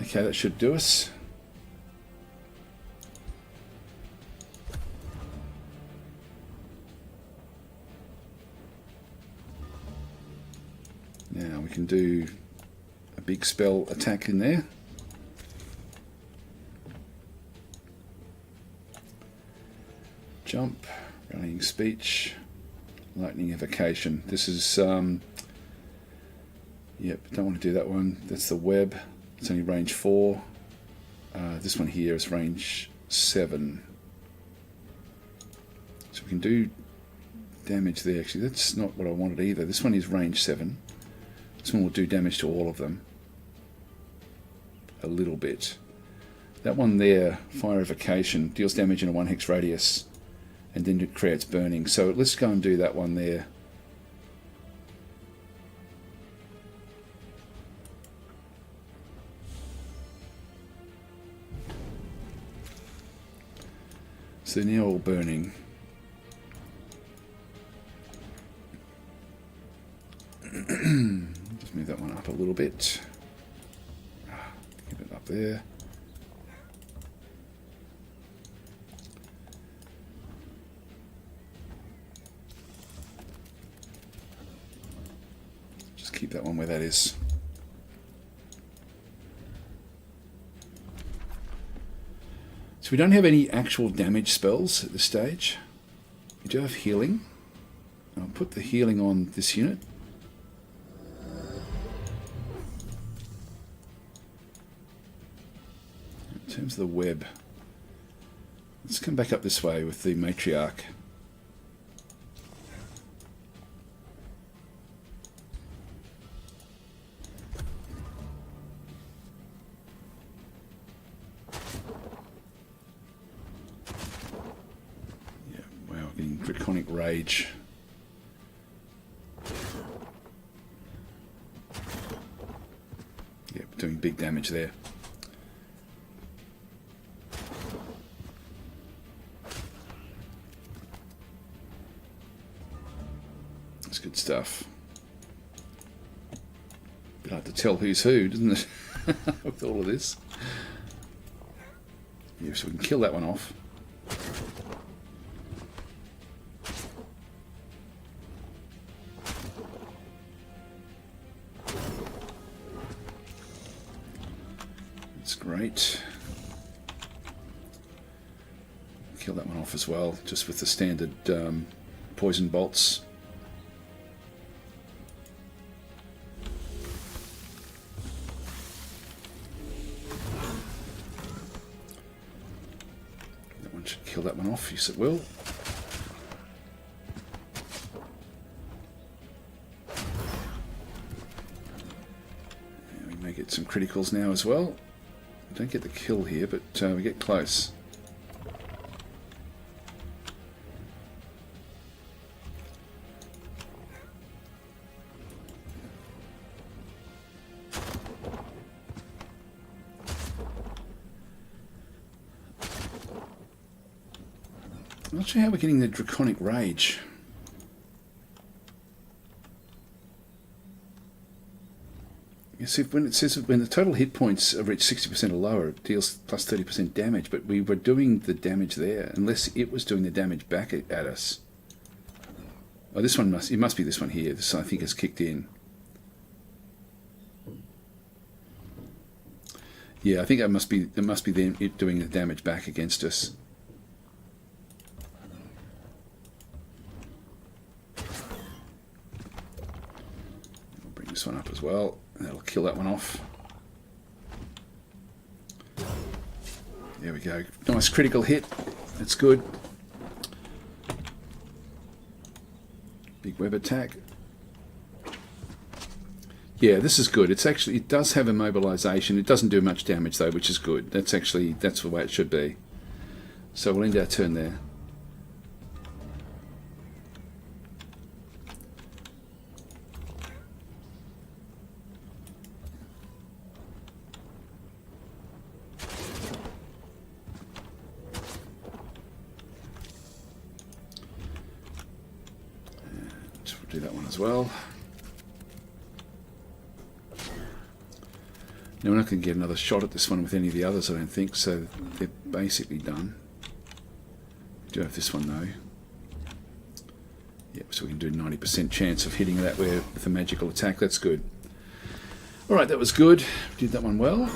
Okay, that should do us. Now we can do a big spell attack in there. Jump, rallying speech, lightning evocation. This is, yep, don't want to do that one. That's the web. It's only range 4. This one here is range 7. So we can do damage there. Actually, that's not what I wanted either. This one is range 7. This one will do damage to all of them. A little bit. That one there, fire evocation, deals damage in a 1 hex radius. And then it creates burning. So let's go and do that one there. So now all burning. Just move that one up a little bit. Keep it up there. Keep that one where that is. So we don't have any actual damage spells at this stage. We do have healing. I'll put the healing on this unit. In terms of the web, let's come back up this way with the matriarch. Yeah, wow, getting draconic rage. Yeah, doing big damage there. Good stuff. Bit hard to tell who's who, doesn't it? With all of this. Yeah, so we can kill that one off. That's great. Kill that one off as well, just with the standard poison bolts. Kill that one off, yes it will. Yeah, we may get some criticals now as well. We don't get the kill here, but we get close. I'm not sure how we're getting the draconic rage. You see, when it says when the total hit points are reached 60% or lower, it deals plus 30% damage, but we were doing the damage there, unless it was doing the damage back at us. Oh, this one must be this one here. This I think has kicked in. Yeah, I think it must be them doing the damage back against us. This one up as well. That'll kill that one off. There we go. Nice critical hit. That's good. Big web attack. Yeah, this is good. It does have immobilization. It doesn't do much damage though, which is good. That's the way it should be. So we'll end our turn there. Do that one as well. Now we're not going to get another shot at this one with any of the others, I don't think, so they're basically done. We do have this one though. Yep, so we can do 90% chance of hitting that with a magical attack. That's good. Alright, that was good. We did that one well.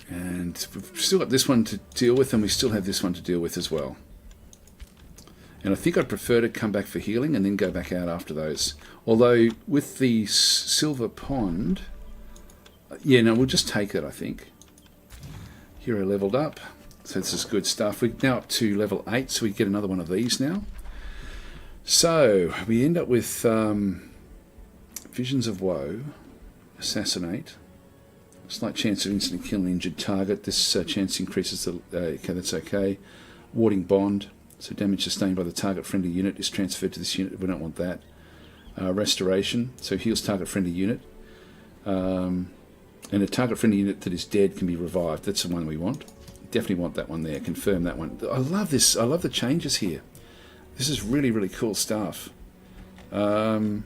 And we've still got this one to deal with, and we still have this one to deal with as well. And I think I'd prefer to come back for healing and then go back out after those. Although with the silver pond, yeah, no, we'll just take it, I think. Hero leveled up, so this is good stuff. We're now up to level 8, so we get another one of these now. So we end up with Visions of Woe, Assassinate, slight chance of instant kill an injured target. This chance increases the, okay, that's okay. Warding Bond. So damage sustained by the target friendly unit is transferred to this unit. We don't want that. Restoration, so heals target friendly unit. And a target friendly unit that is dead can be revived. That's the one we want. Definitely want that one there. Confirm that one. I love this. I love the changes here. This is really, really cool stuff. Now,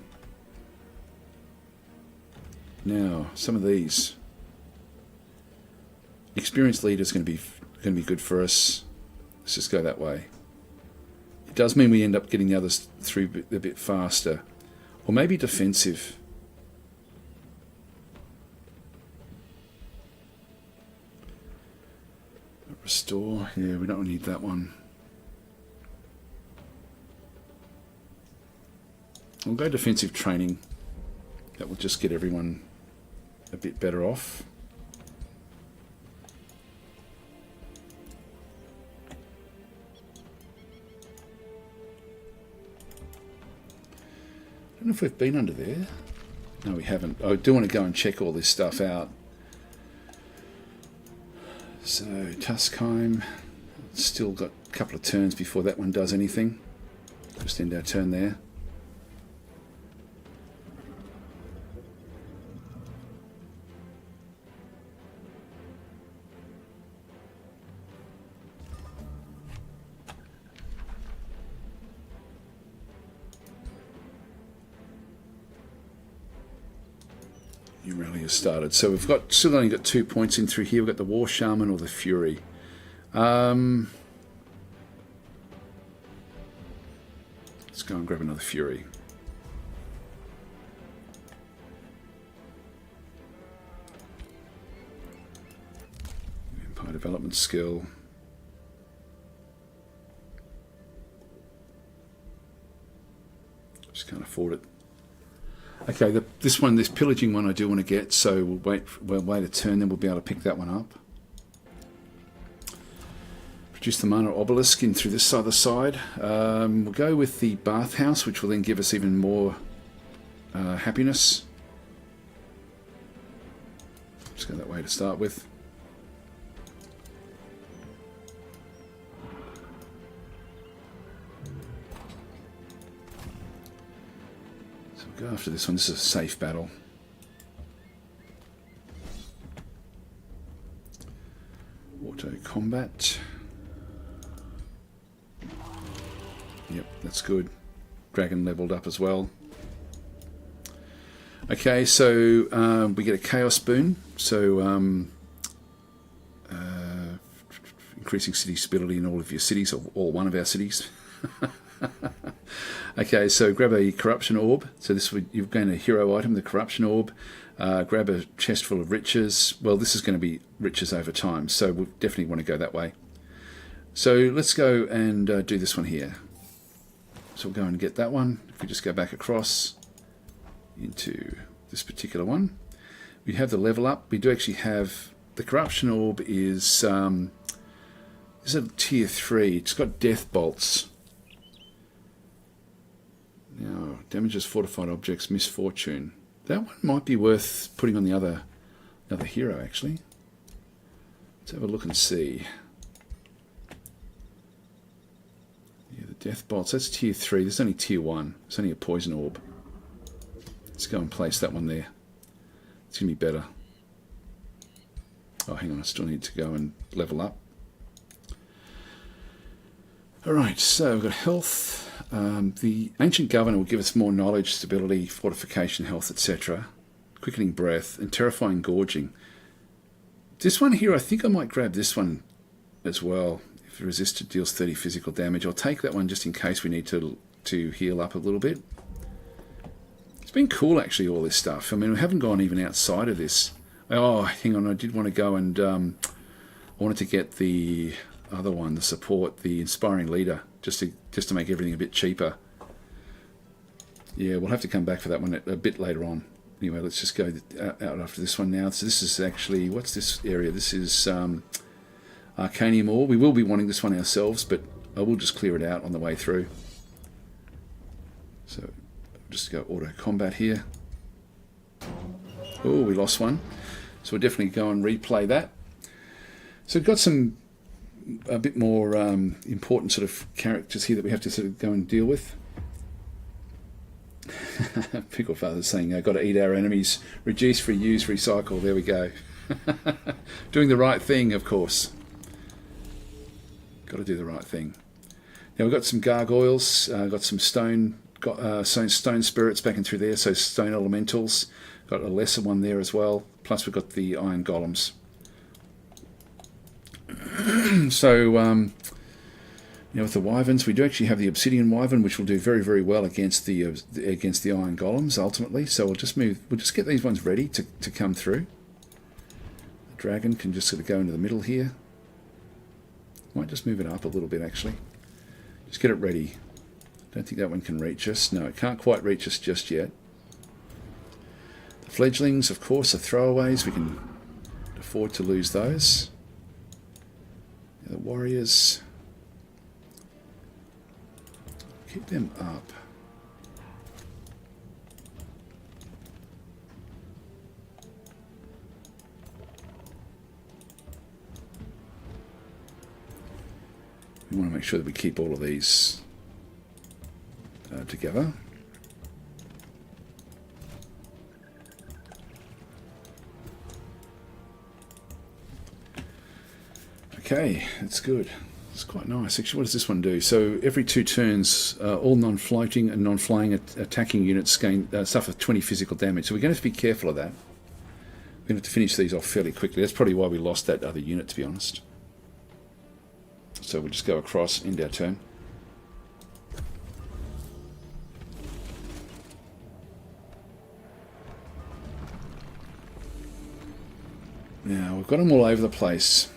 some of these. Experienced leader is going to be good for us. Let's just go that way. It does mean we end up getting the others through a bit faster. Or maybe defensive. Restore. Yeah, we don't need that one. We'll go defensive training. That will just get everyone a bit better off. I don't know if we've been under there. No, we haven't. I do want to go and check all this stuff out. So, Tuskheim. Still got a couple of turns before that one does anything. Just end our turn there. New rally has started. So we've got still only got 2 points in through here. We've got the War Shaman or the Fury. Let's go and grab another Fury. Empire development skill. Just can't afford it. Okay, this pillaging one I do want to get, so we'll wait a turn, then we'll be able to pick that one up. Produce the mana obelisk in through this other side. We'll go with the bathhouse, which will then give us even more happiness. Let's go that way to start with. Go after this one. This is a safe battle. Auto combat. Yep, that's good. Dragon leveled up as well. Okay, so we get a chaos boon. So increasing city stability in all of your cities, or all one of our cities. Okay, so grab a corruption orb. So this would, you've gained a hero item, the corruption orb. Grab a chest full of riches. Well, this is going to be riches over time, so we definitely want to go that way. So let's go and do this one here. So we'll go and get that one. If we just go back across into this particular one, we have the level up. We do actually have the corruption orb is a tier 3. It's got death bolts. Now, damages fortified objects, misfortune. That one might be worth putting on the other hero, actually. Let's have a look and see. Yeah, the death bolts, that's tier 3. There's only tier 1. It's only a poison orb. Let's go and place that one there. It's going to be better. Oh, hang on, I still need to go and level up. Alright, so we've got health. The Ancient Governor will give us more knowledge, stability, fortification, health, etc. Quickening breath and terrifying gorging. This one here, I think I might grab this one as well. If resisted deals 30 physical damage, I'll take that one just in case we need to heal up a little bit. It's been cool actually, all this stuff. I mean, we haven't gone even outside of this. Oh, hang on, I did want to go and I wanted to get the other one, the support, the inspiring leader, just to make everything a bit cheaper. Yeah, we'll have to come back for that one a bit later on. Anyway, let's just go out after this one now. So this is actually, what's this area? This is Arcanium Ore. We will be wanting this one ourselves, but I will just clear it out on the way through. So just go auto combat here. Oh, we lost one. So we'll definitely go and replay that. So we've got a bit more important sort of characters here that we have to sort of go and deal with. Picklefather's saying, I've got to eat our enemies. Reduce, reuse, recycle. There we go. Doing the right thing, of course. Got to do the right thing. Now we've got some gargoyles, got some stone spirits back in through there, so stone elementals. Got a lesser one there as well. Plus we've got the iron golems. So, with the wyverns, we do actually have the obsidian wyvern, which will do very, very well against the iron golems ultimately. So we'll just get these ones ready to come through. The dragon can just sort of go into the middle here. Might just move it up a little bit actually. Just get it ready. Don't think that one can reach us. No, it can't quite reach us just yet. The fledglings, of course, are throwaways. We can afford to lose those. The warriors, keep them up. We want to make sure that we keep all of these together. Okay, that's good. It's quite nice. Actually, what does this one do? So every 2 turns, all non-floating and non-flying attacking units suffer 20 physical damage. So we're going to have to be careful of that. We're going to have to finish these off fairly quickly. That's probably why we lost that other unit, to be honest. So we'll just go across, end our turn. Now, we've got them all over the place,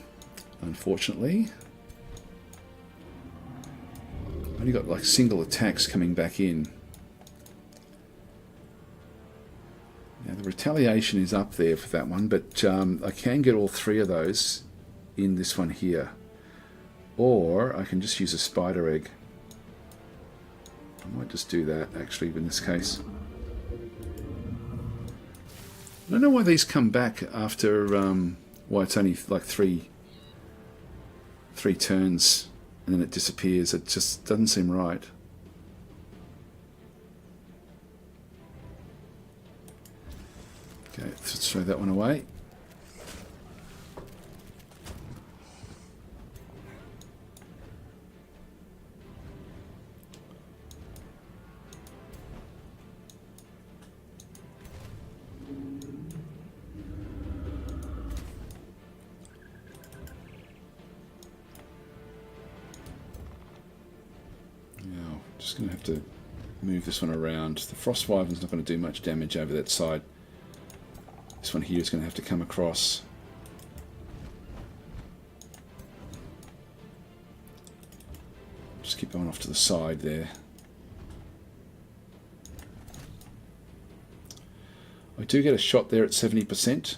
unfortunately. Only got like single attacks coming back in. Now, the retaliation is up there for that one, but I can get all 3 of those in this one here. Or I can just use a spider egg. I might just do that actually in this case. I don't know why these come back after why it's only like three turns and then it disappears. It just doesn't seem right. Okay, let's throw that one away. Just going to have to move this one around. The Frost Wyvern's not going to do much damage over that side. This one here is going to have to come across. Just keep going off to the side there. I do get a shot there at 70%.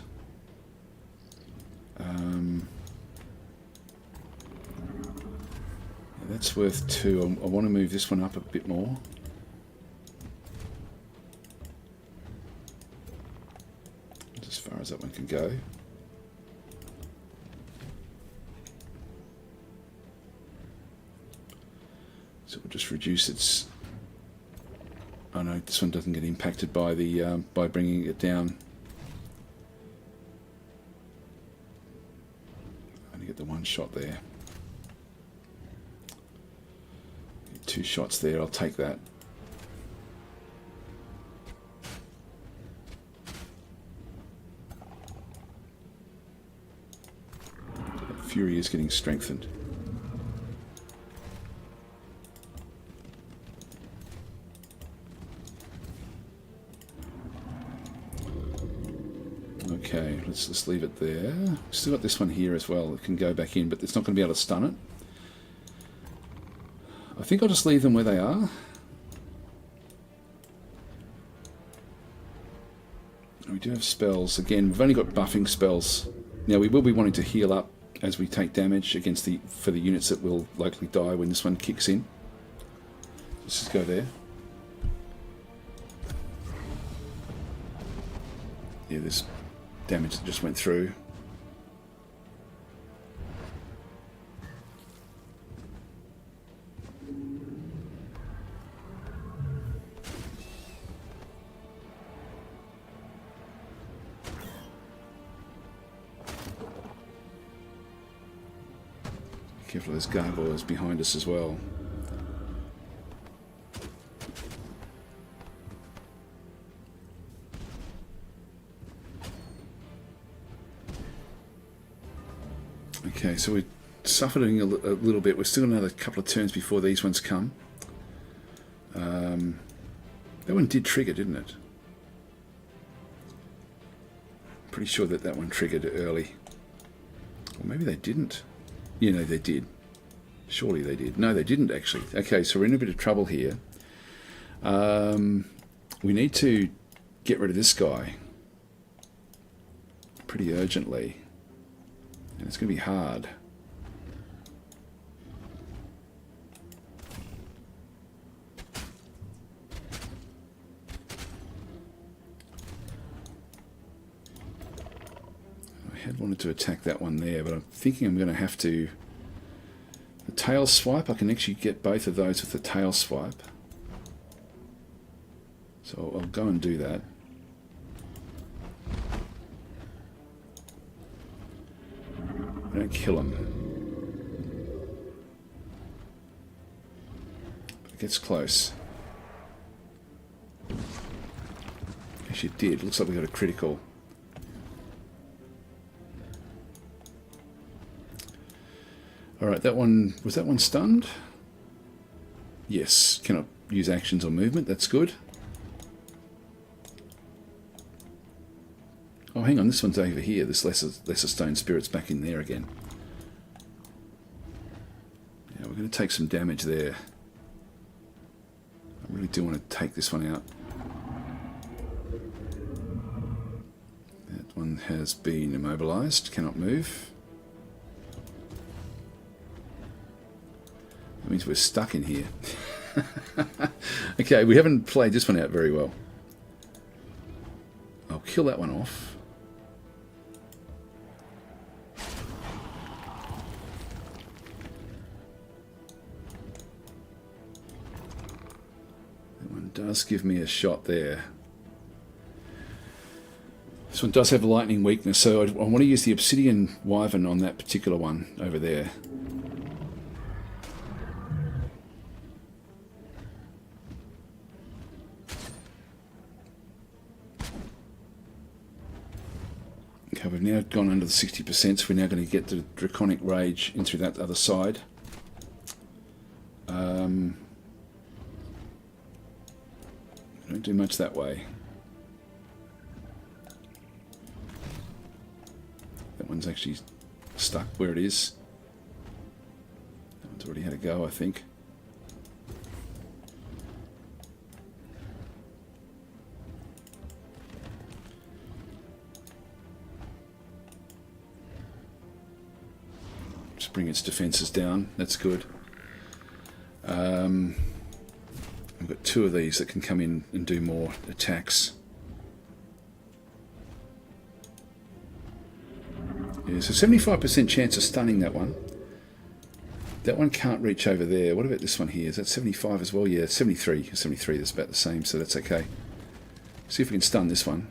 That's worth 2. I want to move this one up a bit more. As far as that one can go. So we'll just reduce its... Oh no, this one doesn't get impacted by the by bringing it down. Only get the 1 shot there. 2 shots there, I'll take that. Fury is getting strengthened. Okay, let's just leave it there. Still got this one here as well. It can go back in, but it's not going to be able to stun it. I think I'll just leave them where they are. We do have spells. Again, we've only got buffing spells. Now we will be wanting to heal up as we take damage against for the units that will likely die when this one kicks in. Let's just go there. Yeah, there's damage that just went through. Careful, there's gargoyles behind us as well. Okay, so we're suffering a little bit. We're still another couple of turns before these ones come. That one did trigger, didn't it? Pretty sure that one triggered early. Or maybe they didn't. You know, they did. Surely they did. No, they didn't actually. Okay, so we're in a bit of trouble here. We need to get rid of this guy pretty urgently. And it's going to be hard. I had wanted to attack that one there, but I'm thinking I'm going to have to... The tail swipe, I can actually get both of those with the tail swipe. So I'll go and do that. Don't kill him. But it gets close. Actually it did. Looks like we got a critical. Alright, that one... Was that one stunned? Yes. Cannot use actions or movement. That's good. Oh, hang on. This one's over here. This lesser stone spirit's back in there again. Yeah, we're going to take some damage there. I really do want to take this one out. That one has been immobilized. Cannot move. That means we're stuck in here. Okay, we haven't played this one out very well. I'll kill that one off. That one does give me a shot there. This one does have a lightning weakness, so I want to use the obsidian wyvern on that particular one over there. Okay, we've now gone under the 60%, so we're now going to get the Draconic Rage in through that other side. Don't do much that way. That one's actually stuck where it is. That one's already had a go, I think. Bring its defences down. That's good. I've got two of these that can come in and do more attacks. Yeah, so 75% chance of stunning that one. That one can't reach over there. What about this one here? Is that 75 as well? Yeah, 73. 73, that's about the same, so that's okay. See if we can stun this one.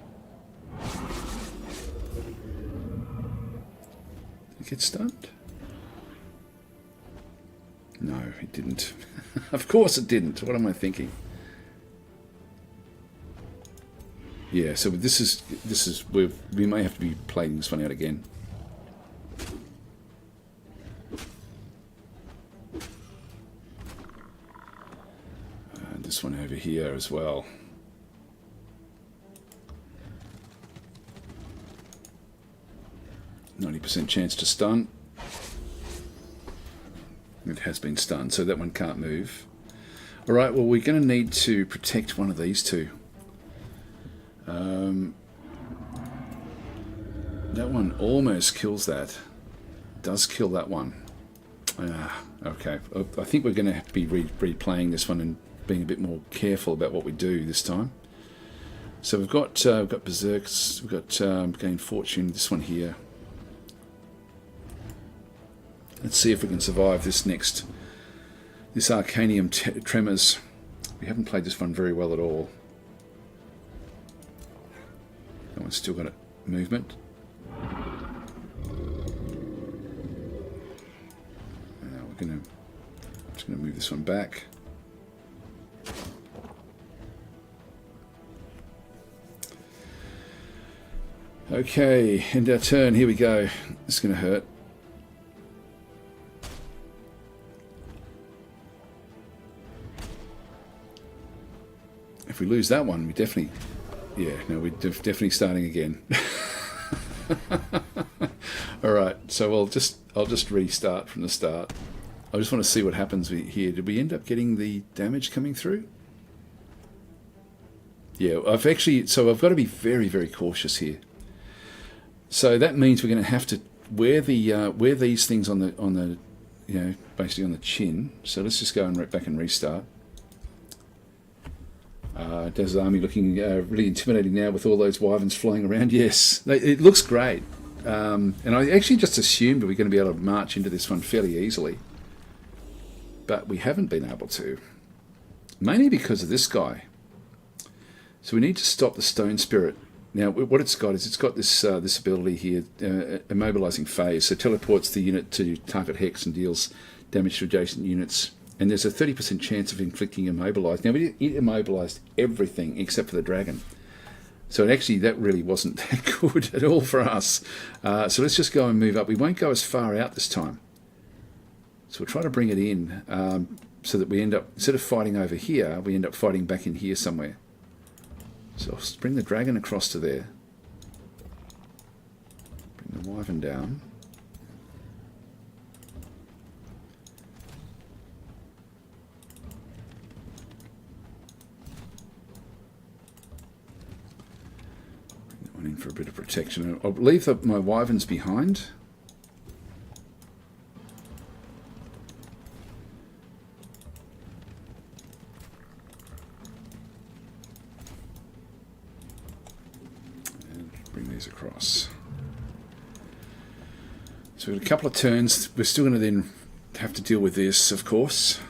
Did it get stunned? No, it didn't. Of course it didn't. What am I thinking? Yeah, so this is we may have to be playing this one out again. And this one over here as well. %90 chance to stun. It has been stunned, so that one can't move. Alright, well, we're going to need to protect one of these two. That one almost kills that. Does kill that one. Okay. I think we're going to have to be replaying this one and being a bit more careful about what we do this time. So we've got Berserks, we've got Gain Fortune, this one here. Let's see if we can survive this Arcanium Tremors. We haven't played this one very well at all. That one's still got movement. I'm just going to move this one back. Okay, end our turn. Here we go. This is going to hurt. If we lose that one, we definitely... Yeah, no, we're definitely starting again. Alright, so I'll just restart from the start. I just want to see what happens here. Did we end up getting the damage coming through? Yeah, I've got to be very, very cautious here. So that means we're going to have to wear these things on the basically on the chin. So let's just go and back and restart. Desert Army looking really intimidating now with all those wyverns flying around. Yes, it looks great. And I actually just assumed we were going to be able to march into this one fairly easily. But we haven't been able to. Mainly because of this guy. So we need to stop the Stone Spirit. Now, what it's got is this ability here, immobilizing phase. So teleports the unit to target hex and deals damage to adjacent units. And there's a 30% chance of inflicting immobilize. Now, it immobilized everything except for the dragon. So actually, that really wasn't that good at all for us. So let's just go and move up. We won't go as far out this time. So we'll try to bring it in so that we end up, instead of fighting over here, we end up fighting back in here somewhere. So I'll bring the dragon across to there. Bring the wyvern down. Bring that one in for a bit of protection. I'll leave my wyverns behind. Across. So we've got a couple of turns. We're still going to then have to deal with this, of course.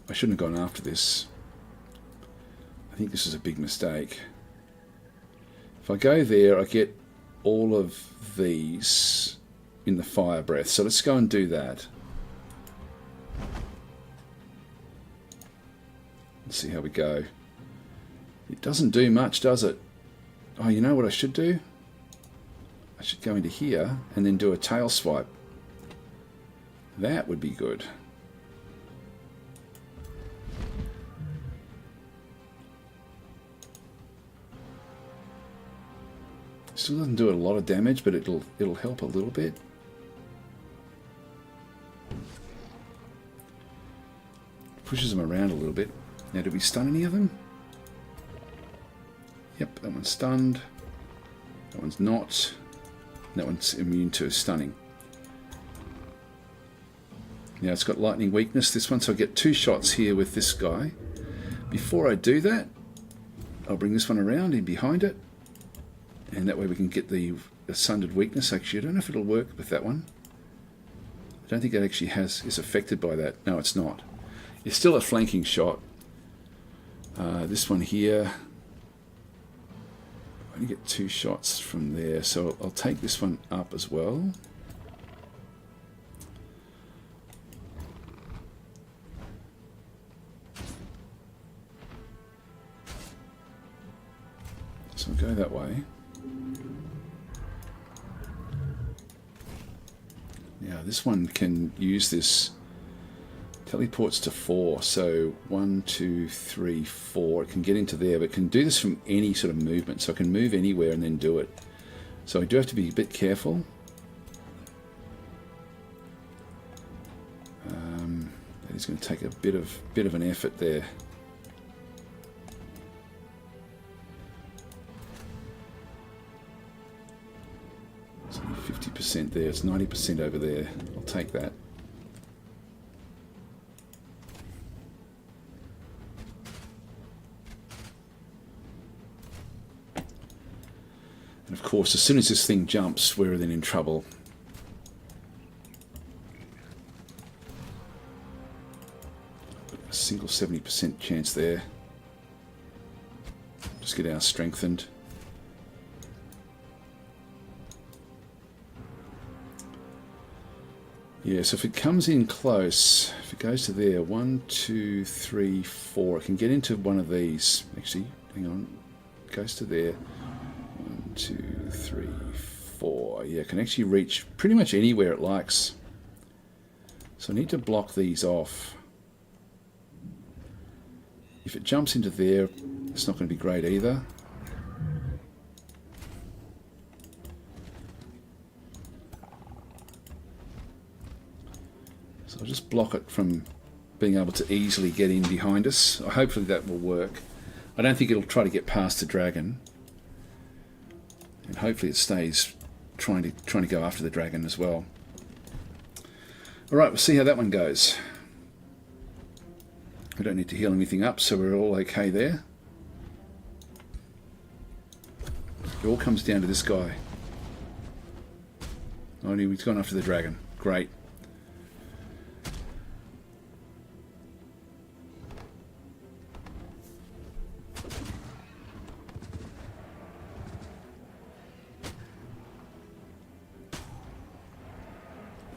I shouldn't have gone after this. I think this is a big mistake. If I go there, I get all of these in the fire breath. So let's go and do that. Let's see how we go. It doesn't do much, does it? Oh, you know what I should do? I should go into here and then do a tail swipe. That would be good. Still doesn't do a lot of damage, but it'll help a little bit. Pushes them around a little bit. Now, did we stun any of them? Yep, that one's stunned. That one's not. That one's immune to stunning. Now it's got lightning weakness, this one, so I get 2 shots here with this guy. Before I do that, I'll bring this one around in behind it. And that way we can get the sundered weakness. Actually, I don't know if it'll work with that one. I don't think it actually is affected by that. No, it's not. It's still a flanking shot. This one here, I only get 2 shots from there, so I'll take this one up as well. So I'll go that way. Now this one can use this, teleports to 4, so 1, 2, 3, 4, it can get into there, but it can do this from any sort of movement, so I can move anywhere and then do it. So I do have to be a bit careful. That is going to take a bit of an effort there. It's only 50% there, it's 90% over there. I'll take that. And of course, as soon as this thing jumps, we're then in trouble. A single 70% chance there. Just get ours strengthened. Yeah, so if it comes in close, if it goes to there, 1, 2, 3, 4, it can get into one of these. Actually, hang on, it goes to there. 1, 2, 3, 4. Yeah, it can actually reach pretty much anywhere it likes. So I need to block these off. If it jumps into there, it's not going to be great either. So I'll just block it from being able to easily get in behind us. Hopefully that will work. I don't think it'll try to get past the dragon. And hopefully it stays trying to go after the dragon as well. Alright, we'll see how that one goes. We don't need to heal anything up, so we're all okay there. It all comes down to this guy. Oh, he's gone after the dragon. Great.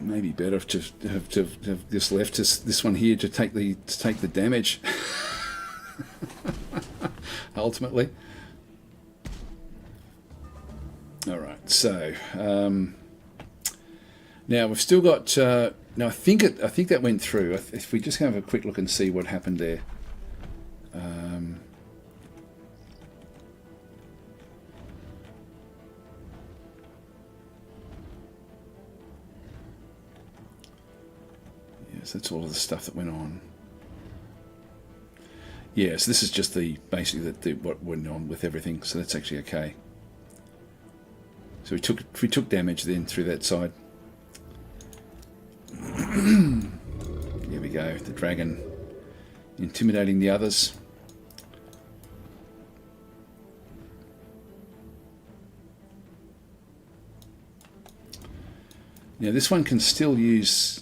Maybe better to have this left, this one here, to take the damage. Ultimately. All right. So now we've still got. Now I think that went through. If we just have a quick look and see what happened there. That's all of the stuff that went on. Yeah, so this is just basically what went on with everything. So that's actually okay. So we took damage then through that side. Here we go. The dragon intimidating the others. Now this one can still use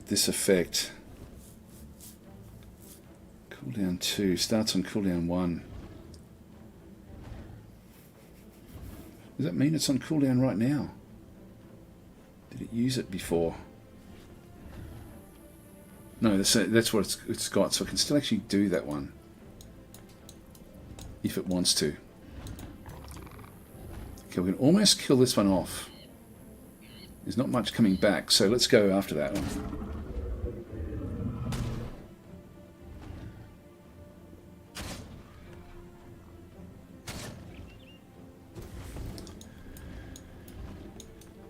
this effect. Cooldown 2 starts on cooldown 1. Does that mean it's on cooldown right now? Did it use it before? No, that's what it's got, so it can still actually do that one if it wants to. Okay, we can almost kill this one off. There's not much coming back, so let's go after that one.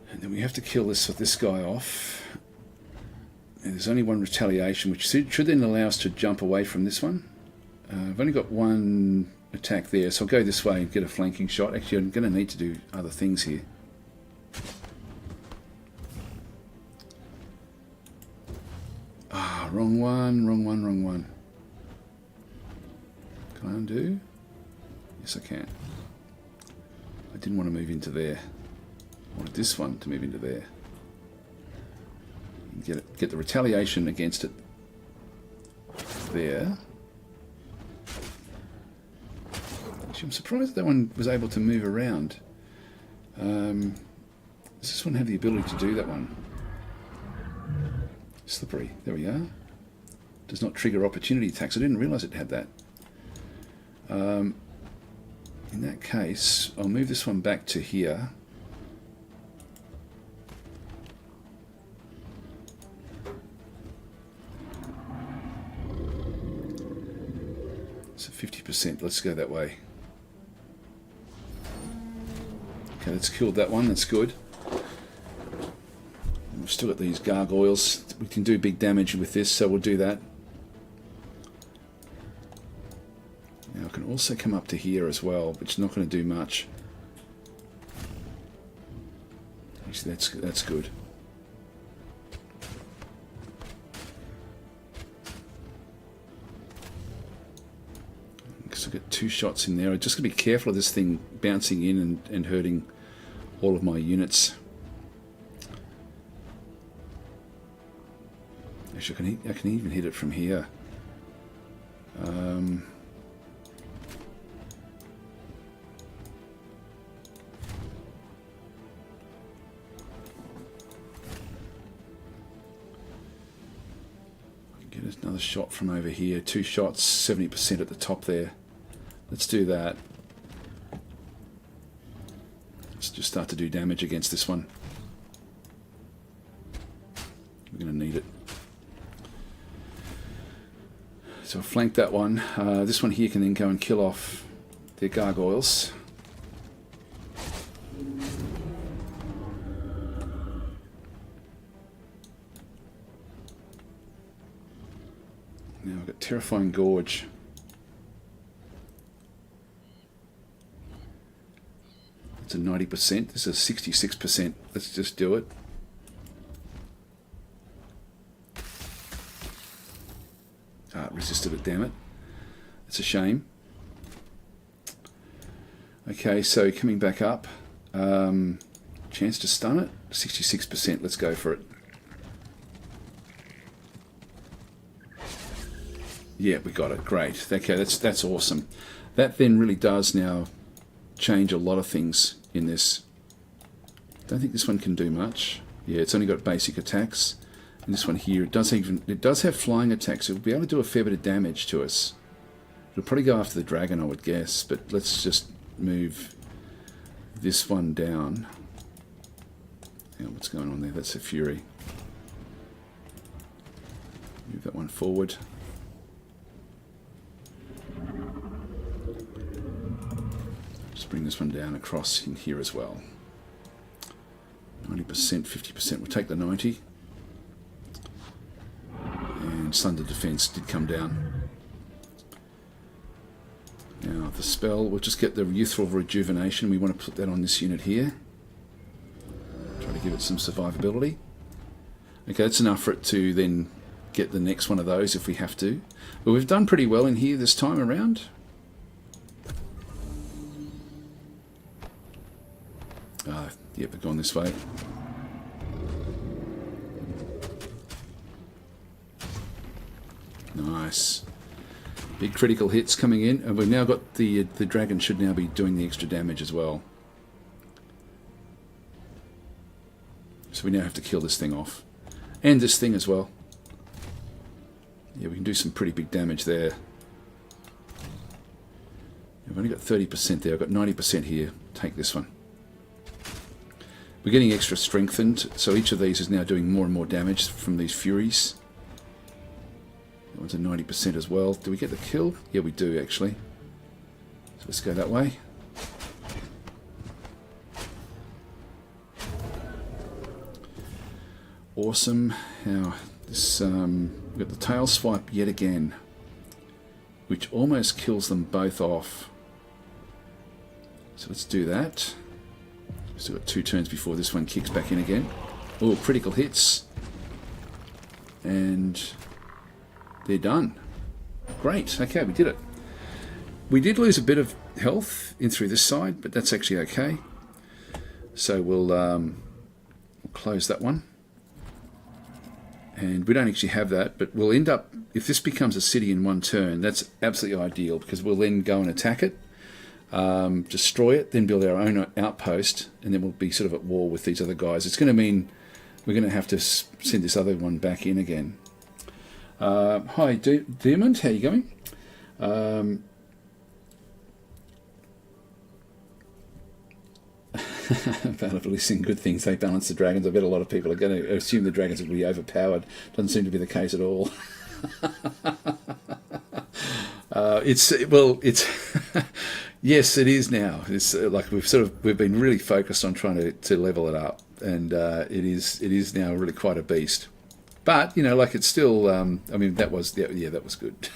And then we have to kill this guy off. And there's only one retaliation, which should then allow us to jump away from this one. I've only got one attack there, so I'll go this way and get a flanking shot. Actually, I'm going to need to do other things here. Ah, wrong one. Can I undo? Yes, I can. I didn't want to move into there. I wanted this one to move into there. Get the retaliation against it there. Actually, I'm surprised that one was able to move around. Does this one have the ability to do that one? Slippery. There we are. Does not trigger opportunity attacks. I didn't realise it had that. In that case, I'll move this one back to here. So 50%. Let's go that way. Okay, let's kill that one. That's good. We've still got these gargoyles. We can do big damage with this, so we'll do that. Now I can also come up to here as well, which is not going to do much. Actually, that's good. Because I've got 2 shots in there. I'm just going to be careful of this thing bouncing in and hurting all of my units. Actually, I can even hit it from here. Get another shot from over here. 2 shots, 70% at the top there. Let's do that. Let's just start to do damage against this one. We're going to need it. So I'll flank that one. This one here can then go and kill off their gargoyles. Now I've got Terrifying Gorge. It's a 90%. This is 66%. Let's just do it. Ah, it resisted it, damn it. It's a shame. Okay, so coming back up. Chance to stun it? 66%. Let's go for it. Yeah, we got it. Great. Okay, that's awesome. That then really does now change a lot of things in this. Don't think this one can do much. Yeah, it's only got basic attacks. And this one here, it does have flying attacks. It'll be able to do a fair bit of damage to us. It'll probably go after the dragon, I would guess. But let's just move this one down. Yeah, what's going on there? That's a Fury. Move that one forward. Just bring this one down across in here as well. 90%, 50%. We'll take the 90. And Thunder Defense did come down. Now the spell, we'll just get the Youthful Rejuvenation. We want to put that on this unit here. Try to give it some survivability. Okay, that's enough for it to then get the next one of those if we have to. But we've done pretty well in here this time around. Yep, we're going this way. Nice. Big critical hits coming in, and we've now got the dragon should now be doing the extra damage as well. So we now have to kill this thing off. And this thing as well. Yeah, we can do some pretty big damage there. I've only got 30% there. I've got 90% here. Take this one. We're getting extra strengthened, so each of these is now doing more and more damage from these Furies. That one's a 90% as well. Do we get the kill? Yeah, we do actually. So let's go that way. Awesome. Now, this we've got the tail swipe yet again, which almost kills them both off. So let's do that. Still got 2 turns before this one kicks back in again. Oh, critical hits. And they're done. Great. Okay, we did it. We did lose a bit of health in through this side, but that's actually okay. So we'll close that one. And we don't actually have that, but we'll end up, if this becomes a city in one turn, that's absolutely ideal, because we'll then go and attack it. Destroy it, then build our own outpost, and then we'll be sort of at war with these other guys. It's going to mean we're going to have to send this other one back in again. Hi, Diamond, how you going? About releasing good things, they balance the dragons. I bet a lot of people are going to assume the dragons will be overpowered. Doesn't seem to be the case at all. It's yes, it is now. It's like we've been really focused on trying to level it up, and it is now really quite a beast. But like it's still. I mean, that was good.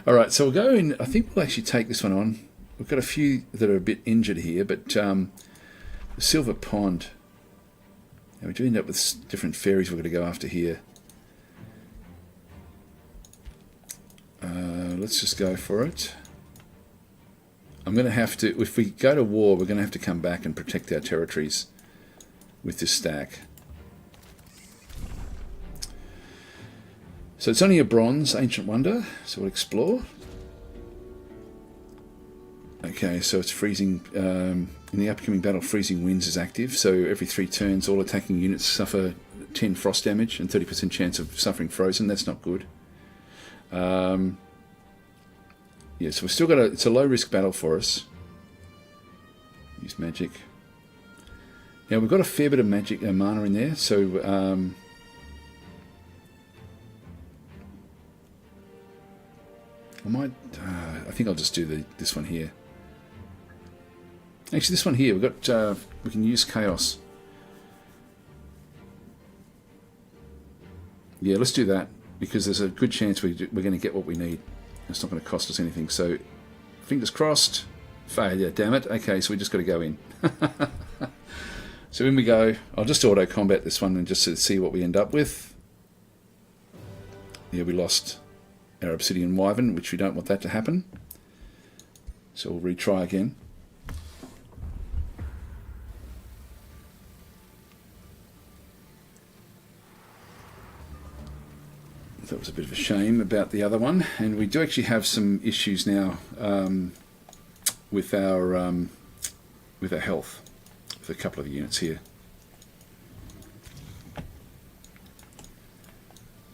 All right, so we'll go in. I think we'll actually take this one on. We've got a few that are a bit injured here, but the Silver Pond. We do end up with different fairies we're going to go after here. Let's just go for it. I'm going to have to, if we go to war, we're going to have to come back and protect our territories with this stack. So it's only a bronze Ancient Wonder, so we'll explore. Okay, so it's freezing. In the upcoming battle, freezing winds is active, so every 3 turns all attacking units suffer 10 frost damage and 30% chance of suffering frozen. That's not good. Yeah, so we've still got it's a low risk battle for us. Use magic. Now we've got a fair bit of magic mana in there, so I might. I think I'll just do this one here. Actually, this one here we've got. We can use chaos. Yeah, let's do that because there's a good chance we're going to get what we need. It's not going to cost us anything. So, fingers crossed. Failure. Damn it. Okay, so we just got to go in. So in we go. I'll just auto combat this one and just to see what we end up with. Yeah, we lost our obsidian wyvern, which we don't want that to happen. So we'll retry again. That was a bit of a shame about the other one, and we do actually have some issues now with our health. With a couple of units here.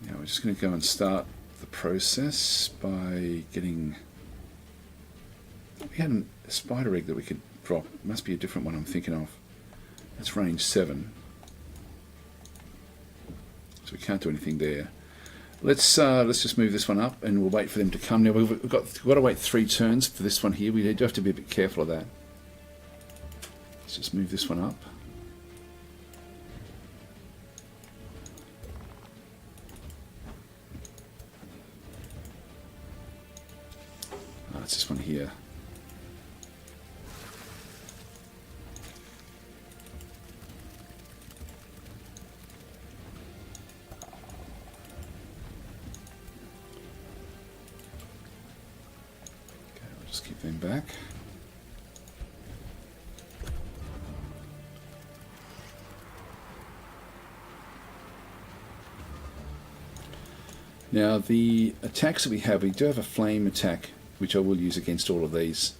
Now we're just going to go and start the process by getting. We had a spider egg that we could drop. It must be a different one I'm thinking of. That's range 7, so we can't do anything there. Let's just move this one up, and we'll wait for them to come. Now we've got to wait 3 turns for this one here. We do have to be a bit careful of that. Let's just move this one up. Oh, it's this one here. Okay, we'll just keep them back. Now the attacks that we do have a flame attack, which I will use against all of these.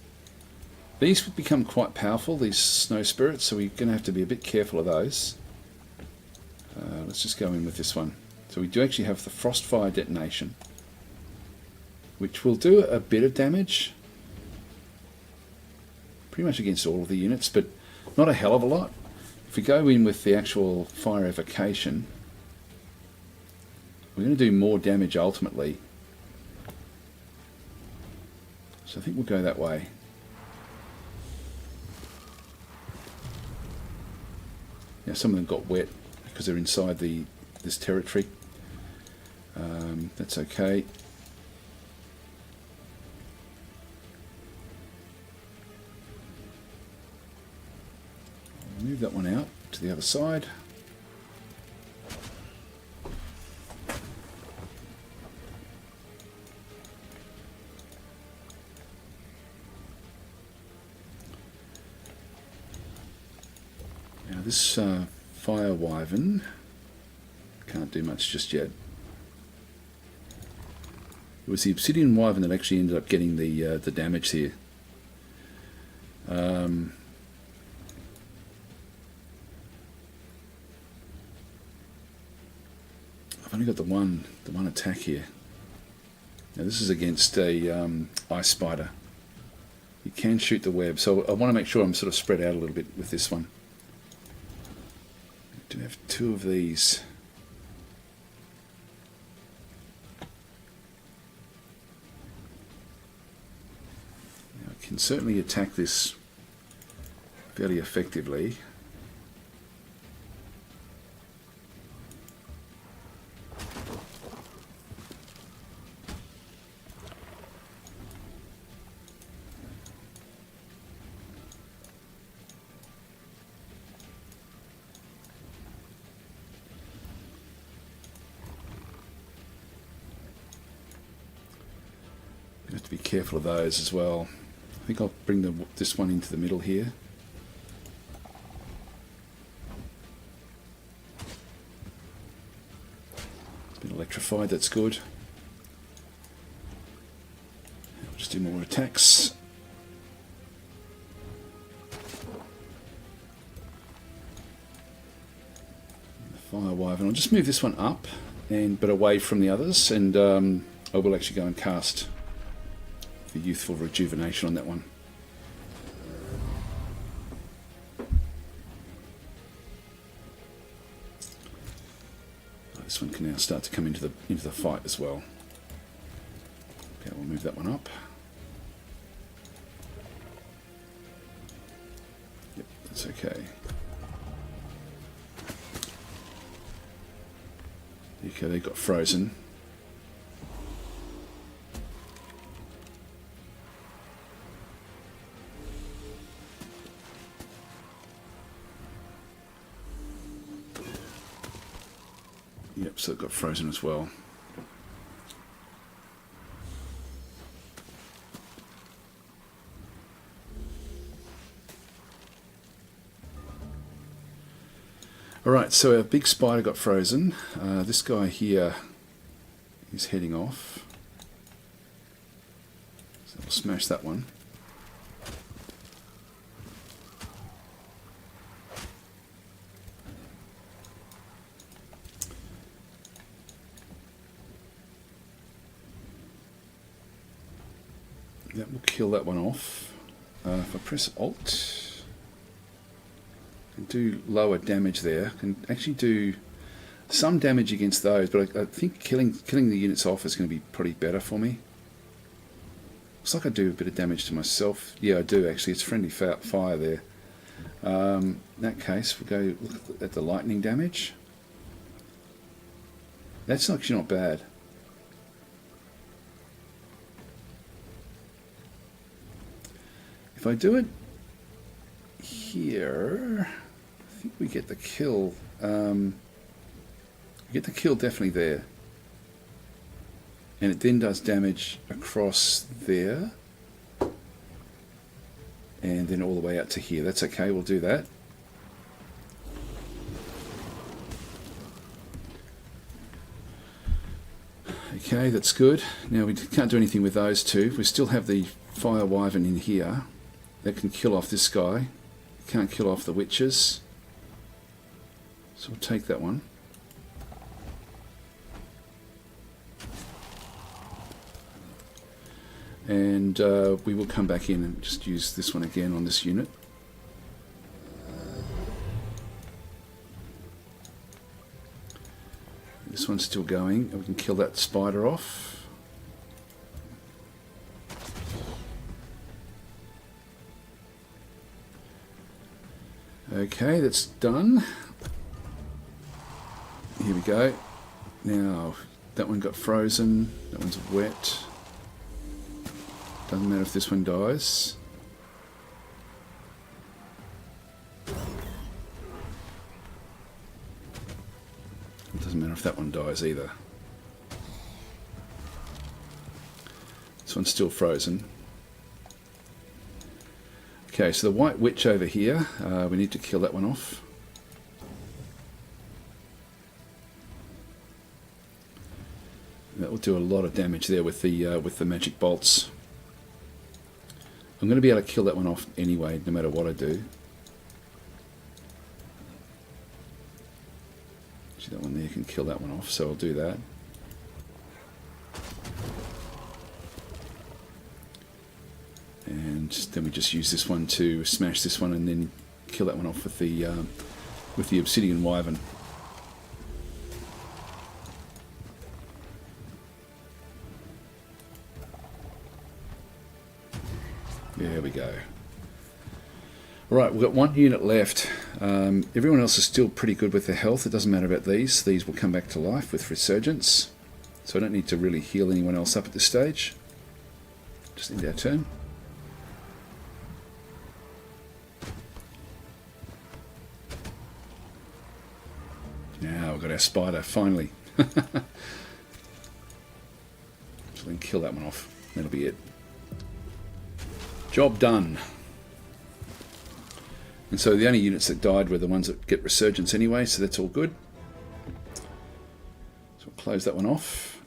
These would become quite powerful, these snow spirits, so we're going to have to be a bit careful of those. Let's just go in with this one. So we do actually have the Frostfire detonation, which will do a bit of damage. Pretty much against all of the units, but not a hell of a lot. If we go in with the actual fire evocation, we're going to do more damage ultimately. So I think we'll go that way. Now some of them got wet because they're inside this territory. That's okay. I'll move that one out to the other side. Now this fire wyvern can't do much just yet. It was the obsidian wyvern that actually ended up getting the damage here. I've only got the one attack here. Now this is against a ice spider. You can shoot the web, so I want to make sure I'm sort of spread out a little bit with this one. I do have 2 of these. Now I can certainly attack this fairly effectively. You have to be careful of those as well. I think I'll bring this one into the middle here. It's been electrified, that's good. I'll just do more attacks. The fire wyvern. I'll just move this one up, but away from the others, and I will actually go and cast the youthful rejuvenation on that one. This one can now start to come into the fight as well. Okay, we'll move that one up. Yep, that's okay. Okay, they got frozen. Yep, so it got frozen as well. Alright, so our big spider got frozen. This guy here is heading off. So we'll smash that one. That will kill that one off. If I press Alt, I can do lower damage there. I can actually do some damage against those, but I think killing the units off is going to be pretty better for me. Looks like I do a bit of damage to myself. Yeah, I do actually. It's friendly fire there. In that case, we'll go look at the lightning damage. That's actually not bad. If I do it here, I think we get the kill. We get the kill definitely there. And it then does damage across there. And then all the way out to here. That's okay, we'll do that. Okay, that's good. Now we can't do anything with those two. We still have the fire wyvern in here. That can kill off this guy. Can't kill off the witches. So we'll take that one. And we will come back in and just use this one again on this unit. This one's still going. We can kill that spider off. Okay, that's done. Here we go. Now, that one got frozen. That one's wet. Doesn't matter if this one dies. It doesn't matter if that one dies either. This one's still frozen. Okay, so the white witch over here, we need to kill that one off. That will do a lot of damage there with the magic bolts. I'm going to be able to kill that one off anyway, no matter what I do. See, that one there can kill that one off, so I'll do that. And then we just use this one to smash this one and then kill that one off with the obsidian wyvern. There we go. Right, we've got one unit left. Everyone else is still pretty good with their health. It doesn't matter about these. These will come back to life with resurgence. So I don't need to really heal anyone else up at this stage. Just end our turn. Now we've got our spider, finally. So we can kill that one off. That'll be it. Job done. And so the only units that died were the ones that get resurgence anyway, so that's all good. So we'll close that one off.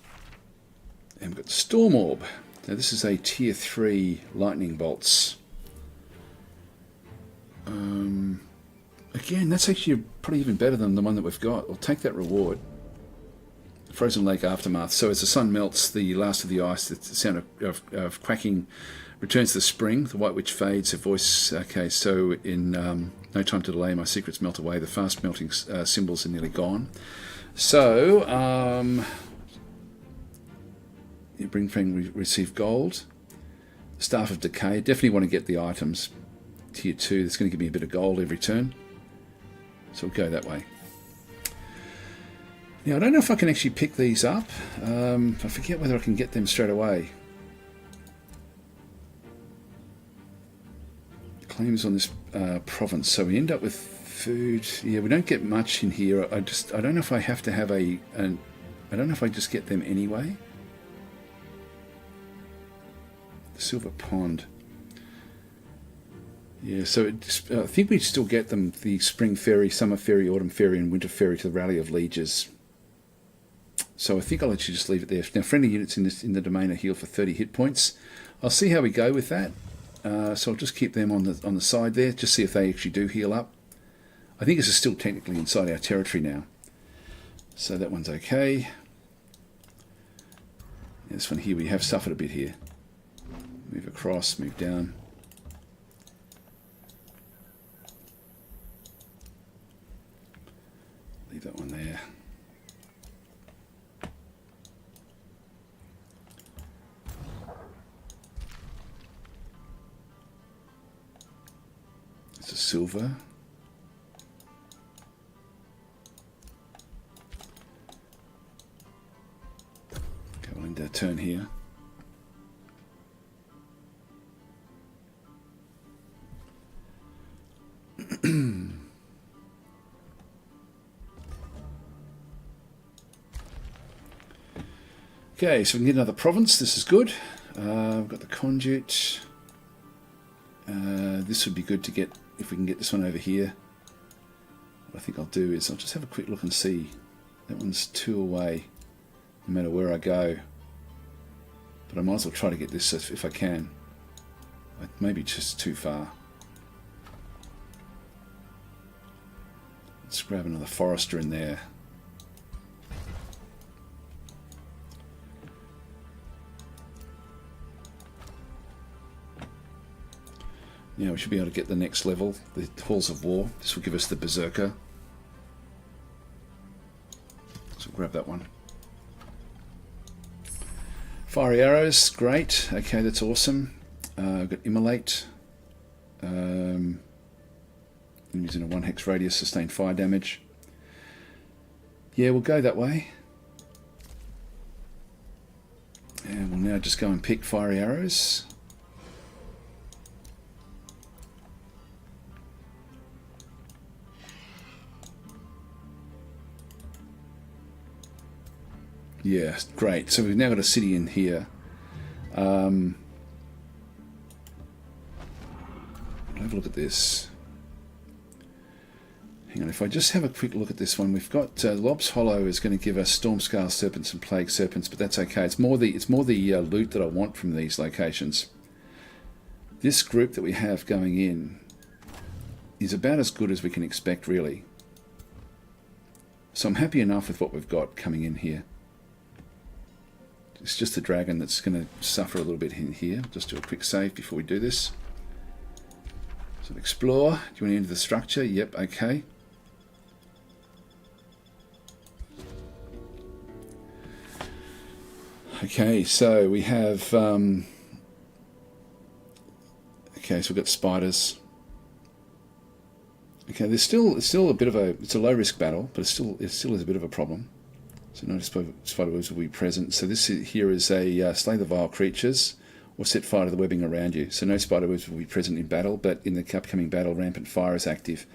And we've got the Storm Orb. Now this is a tier 3 lightning bolts. Again, that's actually probably even better than the one that we've got. We'll take that reward. Frozen Lake Aftermath. So as the sun melts, the last of the ice, the sound of quacking returns to the spring. The White Witch fades. Her voice. Okay, so in no time to delay, my secrets melt away. The fast melting symbols are nearly gone. So You bring friend, receive gold. Staff of Decay. Definitely want to get the items. Tier 2. That's going to give me a bit of gold every turn. So we'll go that way. Now, I don't know if I can actually pick these up. I forget whether I can get them straight away. Claims on this province. So we end up with food. Yeah, we don't get much in here. I don't know if I have to have I don't know if I just get them anyway. The Silver Pond. Yeah, so I think we still get them, the Spring Ferry, Summer Ferry, Autumn Ferry and Winter Ferry to the Rally of Lieges. So I think I'll actually just leave it there. Now, friendly units in the domain are healed for 30 hit points. I'll see how we go with that. So I'll just keep them on the side there, just see if they actually do heal up. I think this is still technically inside our territory now. So that one's okay. This one here, we have suffered a bit here. Move across, move down. Leave that one there. It's a silver. Okay, we'll end our turn here. Okay, so we can get another province. This is good. We've got the conduit. This would be good to get if we can get this one over here. What I think I'll do is I'll just have a quick look and see. That one's 2 away, no matter where I go. But I might as well try to get this if I can. Maybe just too far. Let's grab another forester in there. Now we should be able to get the next level, the Halls of War. This will give us the Berserker. So we'll grab that one. Fiery arrows, great. Okay, that's awesome. I've got Immolate. I'm using a 1 hex radius, sustain fire damage. Yeah, we'll go that way. And we'll now just go and pick fiery arrows. Yeah, great. So we've now got a city in here. Have a look at this. Hang on, if I just have a quick look at this one, we've got Lob's Hollow is going to give us Stormscale Serpents and Plague Serpents, but that's okay. It's more the loot that I want from these locations. This group that we have going in is about as good as we can expect, really. So I'm happy enough with what we've got coming in here. It's just the dragon that's going to suffer a little bit in here. Just do a quick save before we do this. So explore. Do you want to enter the structure? Yep, okay. Okay, so we have... okay, so we've got spiders. Okay, it's still a bit of a... It's a low-risk battle, but it still is a bit of a problem. So no spider webs will be present. So this here is a slay the vile creatures or set fire to the webbing around you. So no spider webs will be present in battle, but in the upcoming battle, rampant fire is active.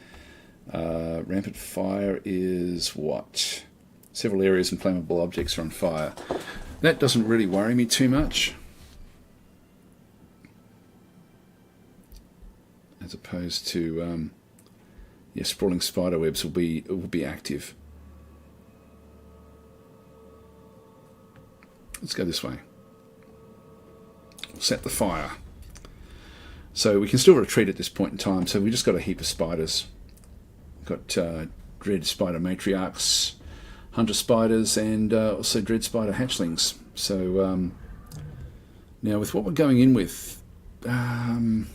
Rampant fire is what? Several areas and flammable objects are on fire. That doesn't really worry me too much, as opposed to yeah, sprawling spider webs will be active. Let's go this way. We'll set the fire. So we can still retreat at this point in time. So we just got a heap of spiders. We've got Dread Spider Matriarchs, Hunter Spiders, and also Dread Spider Hatchlings. So now with what we're going in with, you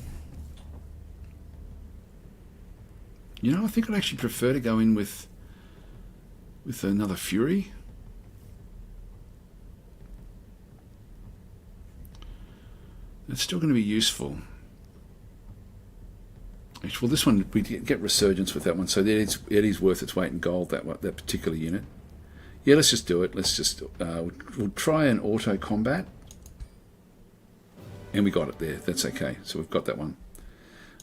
know, I think I'd actually prefer to go in with another Fury. It's still going to be useful. Well, this one, we get resurgence with that one, so it is worth its weight in gold, that particular unit. Yeah, let's just do it. Let's just, we'll try an auto combat. And we got it there. That's okay. So we've got that one.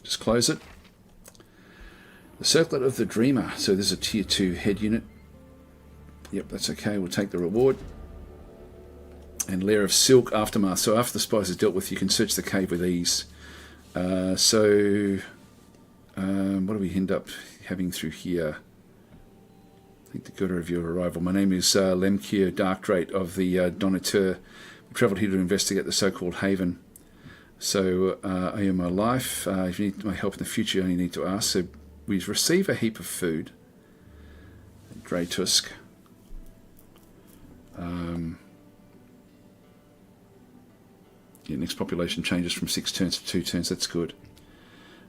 Just close it. The Circlet of the Dreamer. So this is a tier 2 head unit. Yep, that's okay. We'll take the reward. And Lair of Silk Aftermath. So after the spice is dealt with, you can search the cave with ease. What do we end up having through here? I think the good of your arrival. My name is Lemkier Darkdrate of the Donateur. We travelled here to investigate the so-called Haven. So I owe my life. If you need my help in the future, you only need to ask. So we receive a heap of food. Grey Tusk. Yeah, next population changes from 6 turns to 2 turns. That's good.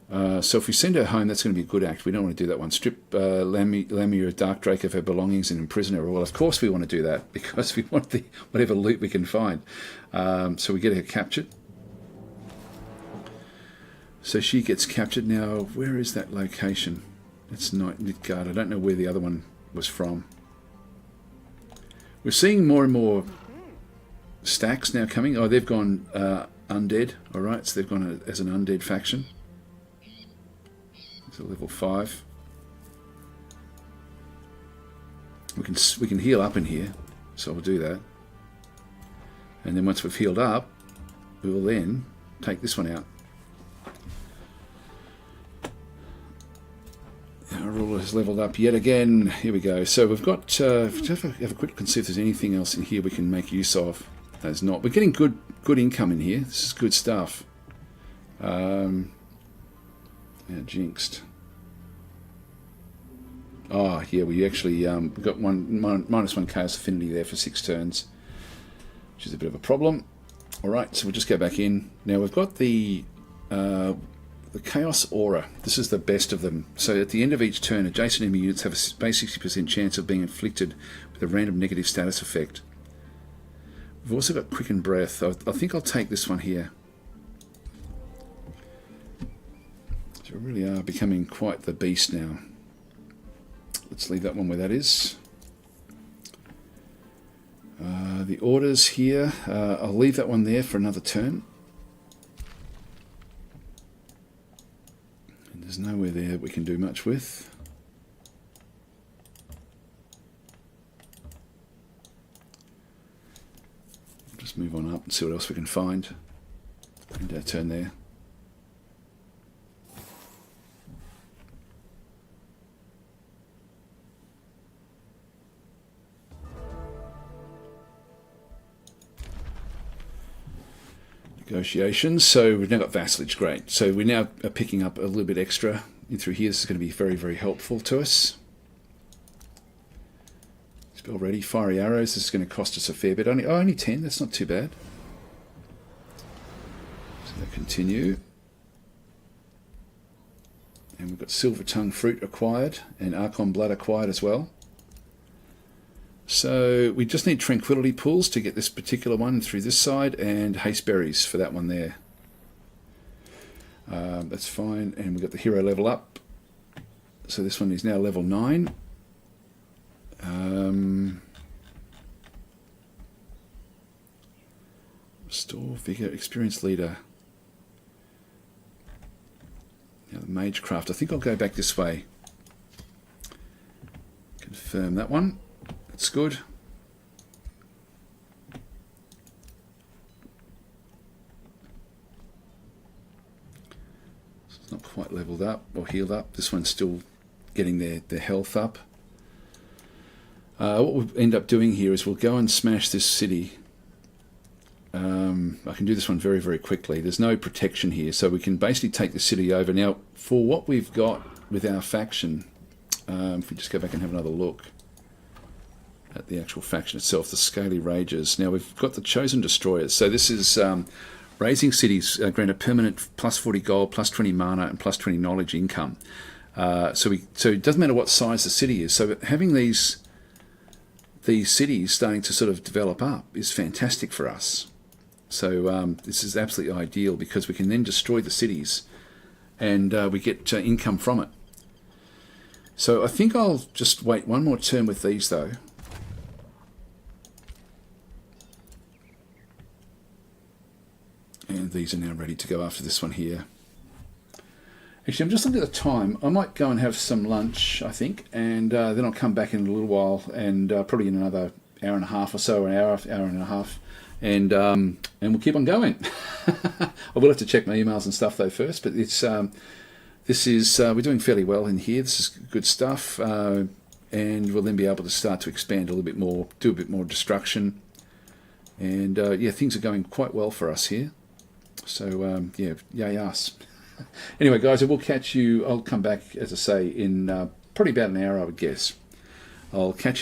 So if we send her home, that's going to be a good act. We don't want to do that one. Strip Lamia Darkdrake of her belongings and imprison her. Well, of course we want to do that because we want whatever loot we can find. So we get her captured. So she gets captured. Now, where is that location? It's not Midgard. I don't know where the other one was from. We're seeing more and more stacks now coming. Oh, they've gone undead. All right, so they've gone as an undead faction. It's a level 5. We can heal up in here, so we'll do that. And then once we've healed up, we will then take this one out. Our ruler has leveled up yet again. Here we go. So we've got, have a quick look and see if there's anything else in here we can make use of. There's not. We're getting good income in here. This is good stuff. Yeah, jinxed. Oh, yeah, we actually got minus 1 chaos affinity there for 6 turns, which is a bit of a problem. All right, so we'll just go back in. Now we've got the Chaos Aura. This is the best of them. So at the end of each turn, adjacent enemy units have a base 60% chance of being inflicted with a random negative status effect. We've also got Quicken Breath. I think I'll take this one here. So we really are becoming quite the beast now. Let's leave that one where that is. The orders here, I'll leave that one there for another turn. And there's nowhere there we can do much with. Just move on up and see what else we can find. And our turn there. Negotiations. So we've now got vassalage. Great. So we now are picking up a little bit extra in through here. This is going to be very, very helpful to us. Spell ready. Fiery arrows. This is going to cost us a fair bit. Only 10. That's not too bad. So they continue. And we've got Silver Tongue Fruit acquired and Archon Blood acquired as well. So we just need Tranquility Pools to get this particular one through this side and Haste Berries for that one there. That's fine. And we've got the hero level up. So this one is now level 9. Restore Vigor, Experienced Leader. Now the Magecraft. I think I'll go back this way. Confirm that one. That's good. So it's not quite leveled up or healed up. This one's still getting their health up. What we'll end up doing here is we'll go and smash this city. I can do this one very, very quickly. There's no protection here, so we can basically take the city over. Now, for what we've got with our faction, if we just go back and have another look at the actual faction itself, the Scaly Rages. Now, we've got the Chosen Destroyers. So this is raising cities, grant a permanent plus 40 gold, plus 20 mana, and plus 20 knowledge income. So it doesn't matter what size the city is. So having these cities starting to sort of develop up is fantastic for us. So this is absolutely ideal because we can then destroy the cities and we get income from it. So I think I'll just wait one more turn with these though. And these are now ready to go after this one here. Actually, I'm just looking at the time. I might go and have some lunch, I think, and then I'll come back in a little while, and probably in another hour and a half or so, an hour and a half, and we'll keep on going. I will have to check my emails and stuff though first, but it's we're doing fairly well in here. This is good stuff, and we'll then be able to start to expand a little bit more, do a bit more destruction, and yeah, things are going quite well for us here. So yeah, yay us. Anyway, guys, I will catch you. I'll come back, as I say, in probably about an hour, I would guess. I'll catch you.